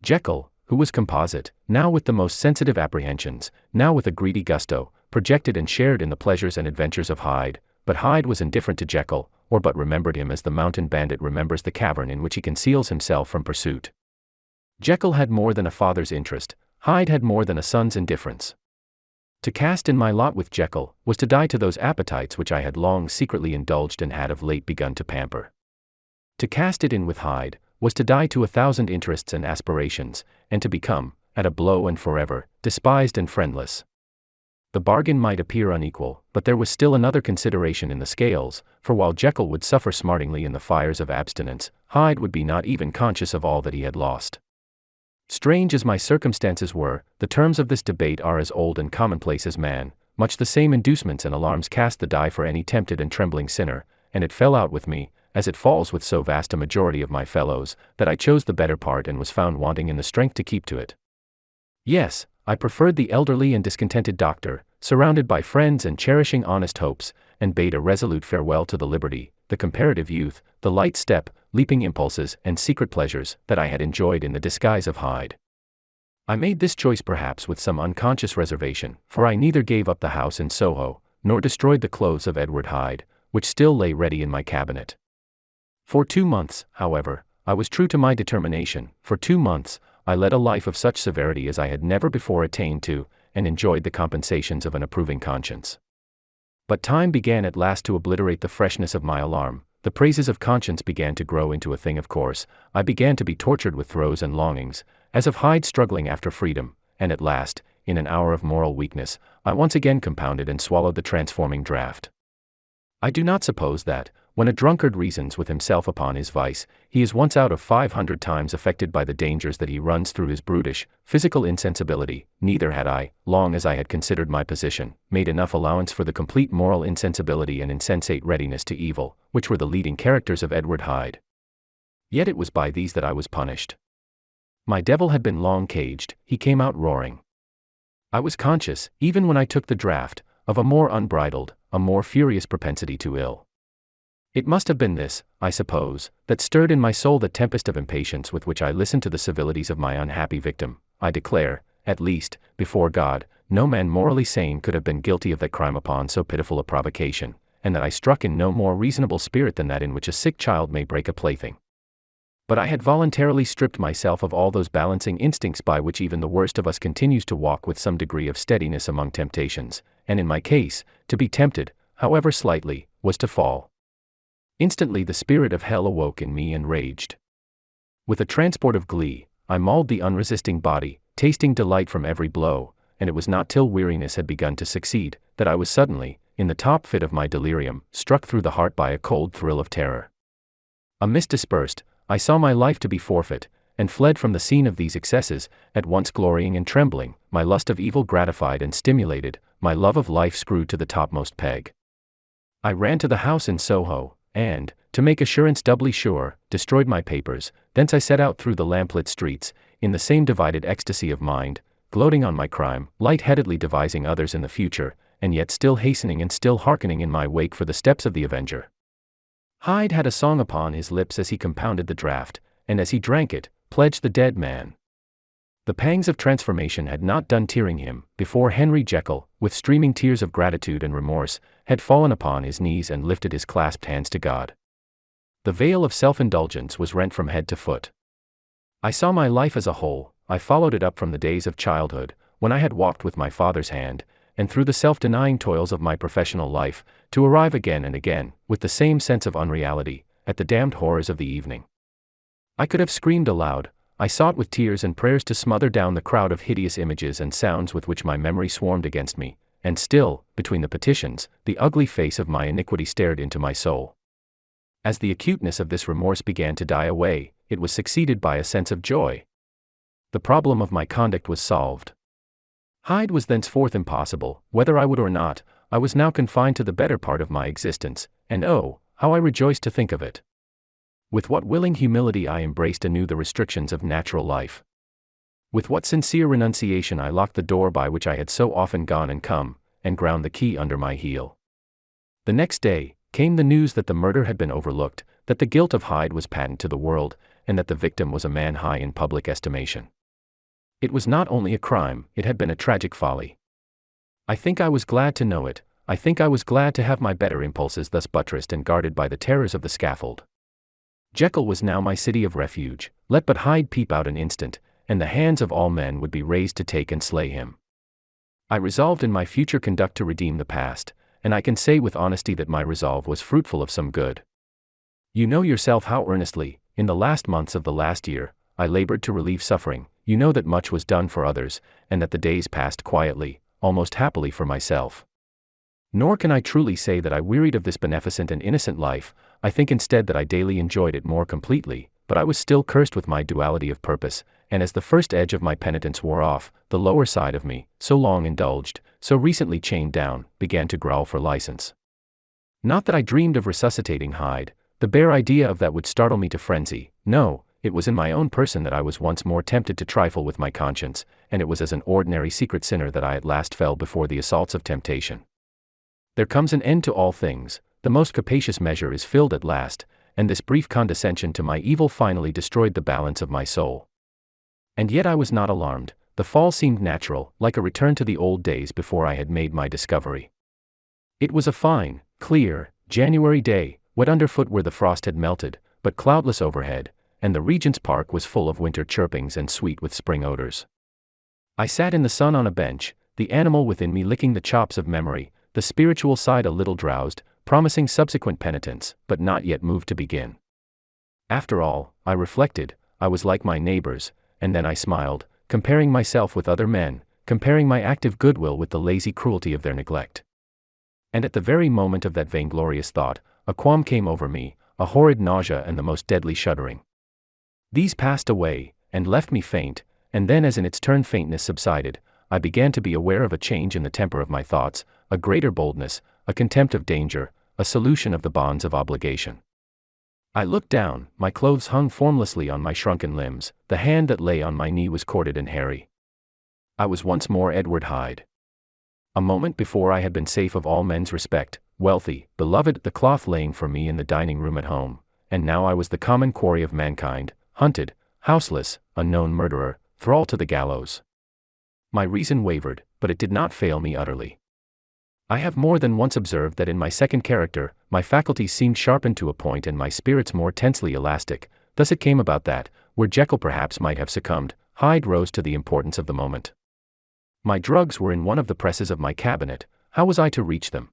Jekyll, who was composite, now with the most sensitive apprehensions, now with a greedy gusto, projected and shared in the pleasures and adventures of Hyde, but Hyde was indifferent to Jekyll, or but remembered him as the mountain bandit remembers the cavern in which he conceals himself from pursuit. Jekyll had more than a father's interest, Hyde had more than a son's indifference. To cast in my lot with Jekyll, was to die to those appetites which I had long secretly indulged and had of late begun to pamper. To cast it in with Hyde, was to die to 1,000 interests and aspirations, and to become, at a blow and forever, despised and friendless. The bargain might appear unequal, but there was still another consideration in the scales, for while Jekyll would suffer smartingly in the fires of abstinence, Hyde would be not even conscious of all that he had lost. Strange as my circumstances were, the terms of this debate are as old and commonplace as man. Much the same inducements and alarms cast the die for any tempted and trembling sinner, and it fell out with me, as it falls with so vast a majority of my fellows, that I chose the better part and was found wanting in the strength to keep to it. Yes, I preferred the elderly and discontented doctor, surrounded by friends and cherishing honest hopes, and bade a resolute farewell to the liberty, the comparative youth, the light step, leaping impulses, and secret pleasures that I had enjoyed in the disguise of Hyde. I made this choice perhaps with some unconscious reservation, for I neither gave up the house in Soho, nor destroyed the clothes of Edward Hyde, which still lay ready in my cabinet. For 2 months, however, I was true to my determination. For 2 months, I led a life of such severity as I had never before attained to, and enjoyed the compensations of an approving conscience. But time began at last to obliterate the freshness of my alarm. The praises of conscience began to grow into a thing of course. I began to be tortured with throes and longings, as of Hyde struggling after freedom, and at last, in an hour of moral weakness, I once again compounded and swallowed the transforming draught. I do not suppose that, when a drunkard reasons with himself upon his vice, he is once out of 500 times affected by the dangers that he runs through his brutish, physical insensibility. Neither had I, long as I had considered my position, made enough allowance for the complete moral insensibility and insensate readiness to evil, which were the leading characters of Edward Hyde. Yet it was by these that I was punished. My devil had been long caged, he came out roaring. I was conscious, even when I took the draught, of a more unbridled, a more furious propensity to ill. It must have been this, I suppose, that stirred in my soul the tempest of impatience with which I listened to the civilities of my unhappy victim. I declare, at least, before God, no man morally sane could have been guilty of that crime upon so pitiful a provocation, and that I struck in no more reasonable spirit than that in which a sick child may break a plaything. But I had voluntarily stripped myself of all those balancing instincts by which even the worst of us continues to walk with some degree of steadiness among temptations, and in my case, to be tempted, however slightly, was to fall. Instantly the spirit of hell awoke in me and raged. With a transport of glee, I mauled the unresisting body, tasting delight from every blow, and it was not till weariness had begun to succeed, that I was suddenly, in the top fit of my delirium, struck through the heart by a cold thrill of terror. A mist dispersed, I saw my life to be forfeit, and fled from the scene of these excesses, at once glorying and trembling, my lust of evil gratified and stimulated, my love of life screwed to the topmost peg. I ran to the house in Soho, and, to make assurance doubly sure, destroyed my papers. Thence I set out through the lamplit streets, in the same divided ecstasy of mind, gloating on my crime, light-headedly devising others in the future, and yet still hastening and still hearkening in my wake for the steps of the avenger. Hyde had a song upon his lips as he compounded the draught, and as he drank it, pledged the dead man. The pangs of transformation had not done tearing him, before Henry Jekyll, with streaming tears of gratitude and remorse, had fallen upon his knees and lifted his clasped hands to God. The veil of self-indulgence was rent from head to foot. I saw my life as a whole. I followed it up from the days of childhood, when I had walked with my father's hand, and through the self-denying toils of my professional life, to arrive again and again, with the same sense of unreality, at the damned horrors of the evening. I could have screamed aloud. I sought with tears and prayers to smother down the crowd of hideous images and sounds with which my memory swarmed against me, and still, between the petitions, the ugly face of my iniquity stared into my soul. As the acuteness of this remorse began to die away, it was succeeded by a sense of joy. The problem of my conduct was solved. Hyde was thenceforth impossible, whether I would or not. I was now confined to the better part of my existence, and oh, how I rejoiced to think of it! With what willing humility I embraced anew the restrictions of natural life. With what sincere renunciation I locked the door by which I had so often gone and come, and ground the key under my heel. The next day, came the news that the murder had been overlooked, that the guilt of Hyde was patent to the world, and that the victim was a man high in public estimation. It was not only a crime, it had been a tragic folly. I think I was glad to know it. I think I was glad to have my better impulses thus buttressed and guarded by the terrors of the scaffold. Jekyll was now my city of refuge. Let but Hyde peep out an instant, and the hands of all men would be raised to take and slay him. I resolved in my future conduct to redeem the past, and I can say with honesty that my resolve was fruitful of some good. You know yourself how earnestly, in the last months of the last year, I labored to relieve suffering. You know that much was done for others, and that the days passed quietly, almost happily for myself. Nor can I truly say that I wearied of this beneficent and innocent life. I think instead that I daily enjoyed it more completely, but I was still cursed with my duality of purpose, and as the first edge of my penitence wore off, the lower side of me, so long indulged, so recently chained down, began to growl for license. Not that I dreamed of resuscitating Hyde. The bare idea of that would startle me to frenzy. No, it was in my own person that I was once more tempted to trifle with my conscience, and it was as an ordinary secret sinner that I at last fell before the assaults of temptation. There comes an end to all things. The most capacious measure is filled at last, and this brief condescension to my evil finally destroyed the balance of my soul. And yet I was not alarmed. The fall seemed natural, like a return to the old days before I had made my discovery. It was a fine, clear, January day, wet underfoot where the frost had melted, but cloudless overhead, and the Regent's Park was full of winter chirpings and sweet with spring odors. I sat in the sun on a bench, the animal within me licking the chops of memory, the spiritual side a little drowsed, promising subsequent penitence, but not yet moved to begin. After all, I reflected, I was like my neighbors, and then I smiled, comparing myself with other men, comparing my active goodwill with the lazy cruelty of their neglect. And at the very moment of that vainglorious thought, a qualm came over me, a horrid nausea and the most deadly shuddering. These passed away, and left me faint, and then as in its turn faintness subsided, I began to be aware of a change in the temper of my thoughts, a greater boldness, a contempt of danger, a solution of the bonds of obligation. I looked down, my clothes hung formlessly on my shrunken limbs, the hand that lay on my knee was corded and hairy. I was once more Edward Hyde. A moment before I had been safe of all men's respect, wealthy, beloved, the cloth laying for me in the dining room at home, and now I was the common quarry of mankind, hunted, houseless, a known murderer, thrall to the gallows. My reason wavered, but it did not fail me utterly. I have more than once observed that in my second character, my faculties seemed sharpened to a point and my spirits more tensely elastic. Thus it came about that, where Jekyll perhaps might have succumbed, Hyde rose to the importance of the moment. My drugs were in one of the presses of my cabinet. How was I to reach them?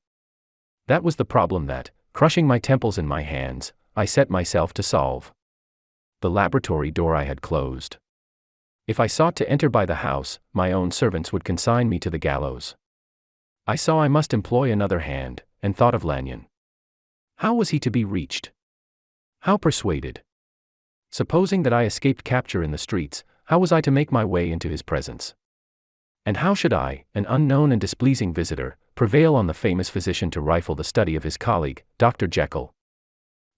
That was the problem that, crushing my temples in my hands, I set myself to solve. The laboratory door I had closed. If I sought to enter by the house, my own servants would consign me to the gallows. I saw I must employ another hand, and thought of Lanyon. How was he to be reached? How persuaded? Supposing that I escaped capture in the streets, how was I to make my way into his presence? And how should I, an unknown and displeasing visitor, prevail on the famous physician to rifle the study of his colleague, Dr. Jekyll?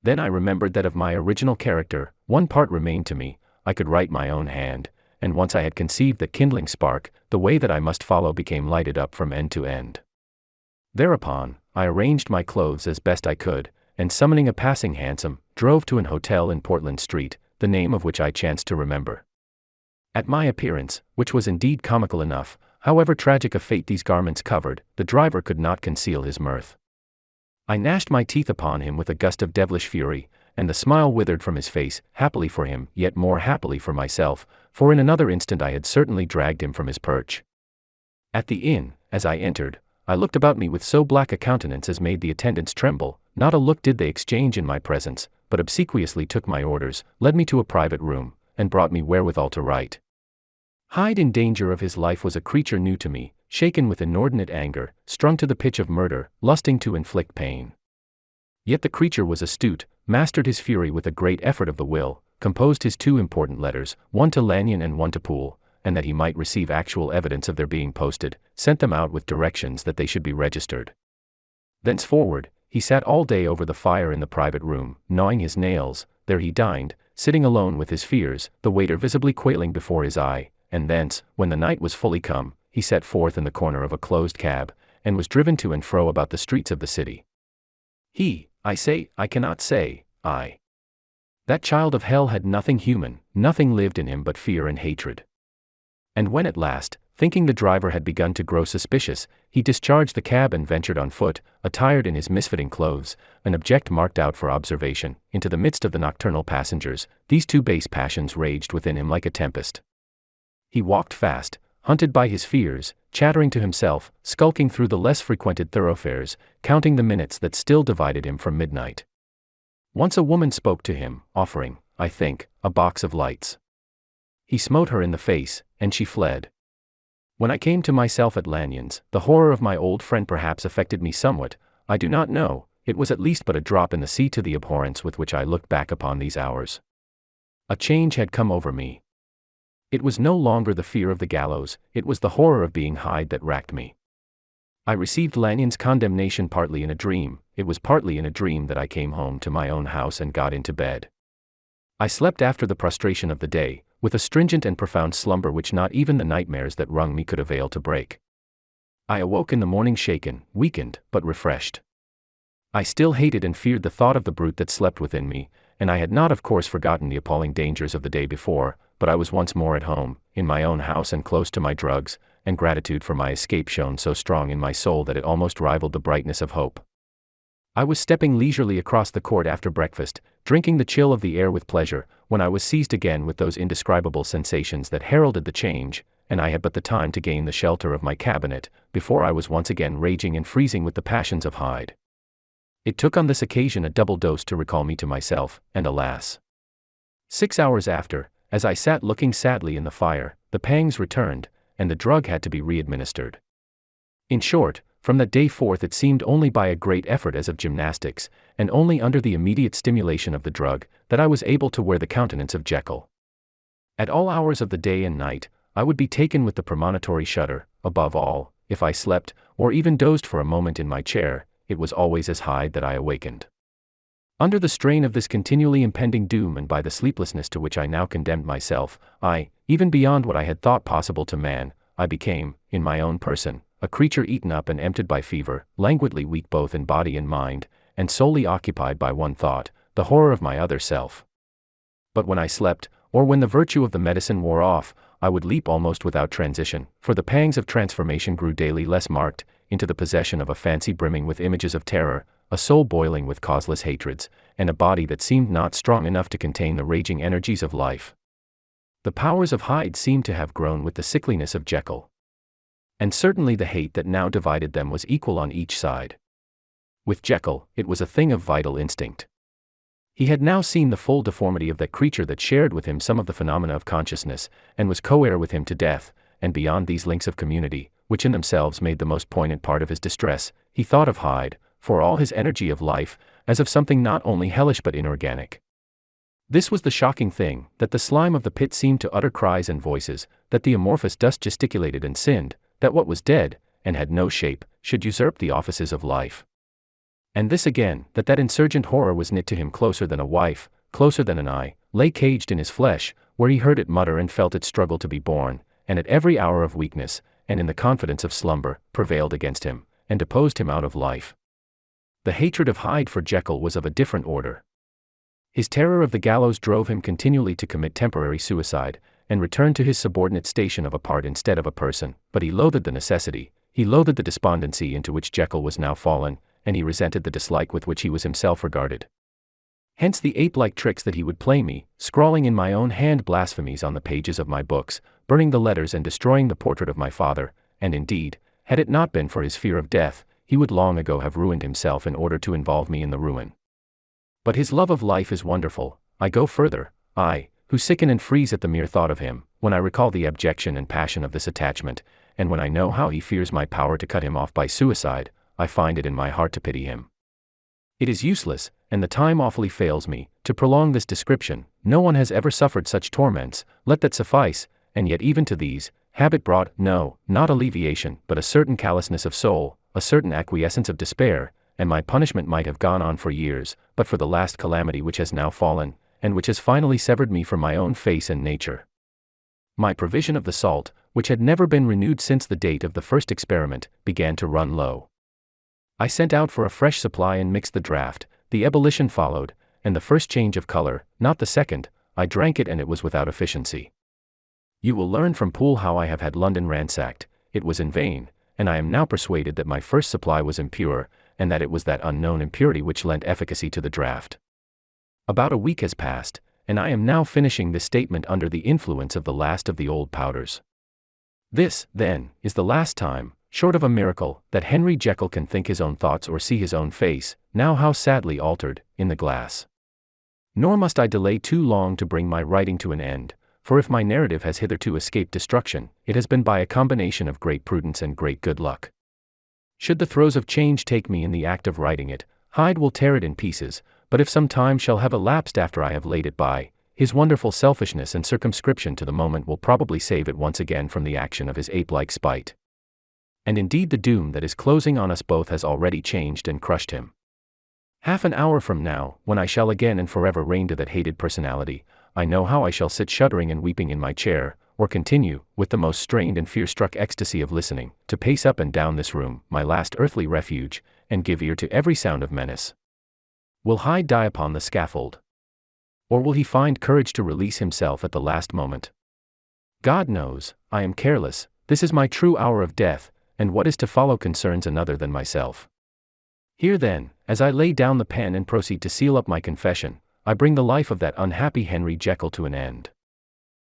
Then I remembered that of my original character, one part remained to me. I could write my own hand, and once I had conceived that kindling spark, the way that I must follow became lighted up from end to end. Thereupon, I arranged my clothes as best I could, and summoning a passing hansom, drove to an hotel in Portland Street, the name of which I chanced to remember. At my appearance, which was indeed comical enough, however tragic a fate these garments covered, the driver could not conceal his mirth. I gnashed my teeth upon him with a gust of devilish fury, and the smile withered from his face, happily for him, yet more happily for myself, for in another instant I had certainly dragged him from his perch. At the inn, as I entered, I looked about me with so black a countenance as made the attendants tremble. Not a look did they exchange in my presence, but obsequiously took my orders, led me to a private room, and brought me wherewithal to write. Hyde in danger of his life was a creature new to me, shaken with inordinate anger, strung to the pitch of murder, lusting to inflict pain. Yet the creature was astute, mastered his fury with a great effort of the will, composed his two important letters, one to Lanyon and one to Poole, and that he might receive actual evidence of their being posted, sent them out with directions that they should be registered. Thenceforward, he sat all day over the fire in the private room, gnawing his nails. There he dined, sitting alone with his fears, the waiter visibly quailing before his eye, and thence, when the night was fully come, he set forth in the corner of a closed cab, and was driven to and fro about the streets of the city. I cannot say, that child of hell had nothing human, nothing lived in him but fear and hatred. And when at last, thinking the driver had begun to grow suspicious, he discharged the cab and ventured on foot, attired in his misfitting clothes, an object marked out for observation, into the midst of the nocturnal passengers, these two base passions raged within him like a tempest. He walked fast, hunted by his fears, chattering to himself, skulking through the less frequented thoroughfares, counting the minutes that still divided him from midnight. Once a woman spoke to him, offering, I think, a box of lights. He smote her in the face, and she fled. When I came to myself at Lanyon's, the horror of my old friend perhaps affected me somewhat. I do not know, it was at least but a drop in the sea to the abhorrence with which I looked back upon these hours. A change had come over me. It was no longer the fear of the gallows, it was the horror of being Hyde that racked me. I received Lanyon's condemnation partly in a dream. It was partly in a dream that I came home to my own house and got into bed. I slept after the prostration of the day, with a stringent and profound slumber which not even the nightmares that wrung me could avail to break. I awoke in the morning shaken, weakened, but refreshed. I still hated and feared the thought of the brute that slept within me, and I had not of course forgotten the appalling dangers of the day before, but I was once more at home, in my own house and close to my drugs, and gratitude for my escape shone so strong in my soul that it almost rivaled the brightness of hope. I was stepping leisurely across the court after breakfast, drinking the chill of the air with pleasure, when I was seized again with those indescribable sensations that heralded the change, and I had but the time to gain the shelter of my cabinet, before I was once again raging and freezing with the passions of Hyde. It took on this occasion a double dose to recall me to myself, and alas! 6 hours after, as I sat looking sadly in the fire, the pangs returned, and the drug had to be re-administered. In short, from that day forth it seemed only by a great effort as of gymnastics, and only under the immediate stimulation of the drug, that I was able to wear the countenance of Jekyll. At all hours of the day and night, I would be taken with the premonitory shudder. Above all, if I slept, or even dozed for a moment in my chair, it was always as Hyde that I awakened. Under the strain of this continually impending doom and by the sleeplessness to which I now condemned myself, even beyond what I had thought possible to man, I became, in my own person, a creature eaten up and emptied by fever, languidly weak both in body and mind, and solely occupied by one thought, the horror of my other self. But when I slept, or when the virtue of the medicine wore off, I would leap almost without transition, for the pangs of transformation grew daily less marked, into the possession of a fancy brimming with images of terror, a soul boiling with causeless hatreds, and a body that seemed not strong enough to contain the raging energies of life. The powers of Hyde seemed to have grown with the sickliness of Jekyll. And certainly the hate that now divided them was equal on each side. With Jekyll, it was a thing of vital instinct. He had now seen the full deformity of that creature that shared with him some of the phenomena of consciousness, and was co-heir with him to death, and beyond these links of community, which in themselves made the most poignant part of his distress, he thought of Hyde, for all his energy of life, as of something not only hellish but inorganic. This was the shocking thing, that the slime of the pit seemed to utter cries and voices, that the amorphous dust gesticulated and sinned, that what was dead, and had no shape, should usurp the offices of life. And this again, that insurgent horror was knit to him closer than a wife, closer than an eye, lay caged in his flesh, where he heard it mutter and felt it struggle to be born, and at every hour of weakness, and in the confidence of slumber, prevailed against him, and deposed him out of life. The hatred of Hyde for Jekyll was of a different order. His terror of the gallows drove him continually to commit temporary suicide, and return to his subordinate station of a part instead of a person, but he loathed the necessity, he loathed the despondency into which Jekyll was now fallen, and he resented the dislike with which he was himself regarded. Hence the ape-like tricks that he would play me, scrawling in my own hand blasphemies on the pages of my books, burning the letters and destroying the portrait of my father, and indeed, had it not been for his fear of death, he would long ago have ruined himself in order to involve me in the ruin. But his love of life is wonderful. I go further, I, who sicken and freeze at the mere thought of him, when I recall the abjection and passion of this attachment, and when I know how he fears my power to cut him off by suicide, I find it in my heart to pity him. It is useless, and the time awfully fails me, to prolong this description. No one has ever suffered such torments, let that suffice, and yet even to these, habit brought, no, not alleviation, but a certain callousness of soul, a certain acquiescence of despair, and my punishment might have gone on for years, but for the last calamity which has now fallen, and which has finally severed me from my own face and nature. My provision of the salt, which had never been renewed since the date of the first experiment, began to run low. I sent out for a fresh supply and mixed the draught. The ebullition followed, and the first change of color, not the second. I drank it and it was without efficiency. You will learn from Poole how I have had London ransacked. It was in vain, and I am now persuaded that my first supply was impure, and that it was that unknown impurity which lent efficacy to the draught. About a week has passed, and I am now finishing this statement under the influence of the last of the old powders. This, then, is the last time, short of a miracle, that Henry Jekyll can think his own thoughts or see his own face, now how sadly altered, in the glass. Nor must I delay too long to bring my writing to an end, for if my narrative has hitherto escaped destruction, it has been by a combination of great prudence and great good luck. Should the throes of change take me in the act of writing it, Hyde will tear it in pieces, but if some time shall have elapsed after I have laid it by, his wonderful selfishness and circumscription to the moment will probably save it once again from the action of his ape-like spite. And indeed the doom that is closing on us both has already changed and crushed him. Half an hour from now, when I shall again and forever reign to that hated personality, I know how I shall sit shuddering and weeping in my chair, or continue, with the most strained and fear-struck ecstasy of listening, to pace up and down this room, my last earthly refuge, and give ear to every sound of menace. Will Hyde die upon the scaffold? Or will he find courage to release himself at the last moment? God knows, I am careless. This is my true hour of death, and what is to follow concerns another than myself. Here then, as I lay down the pen and proceed to seal up my confession, I bring the life of that unhappy Henry Jekyll to an end.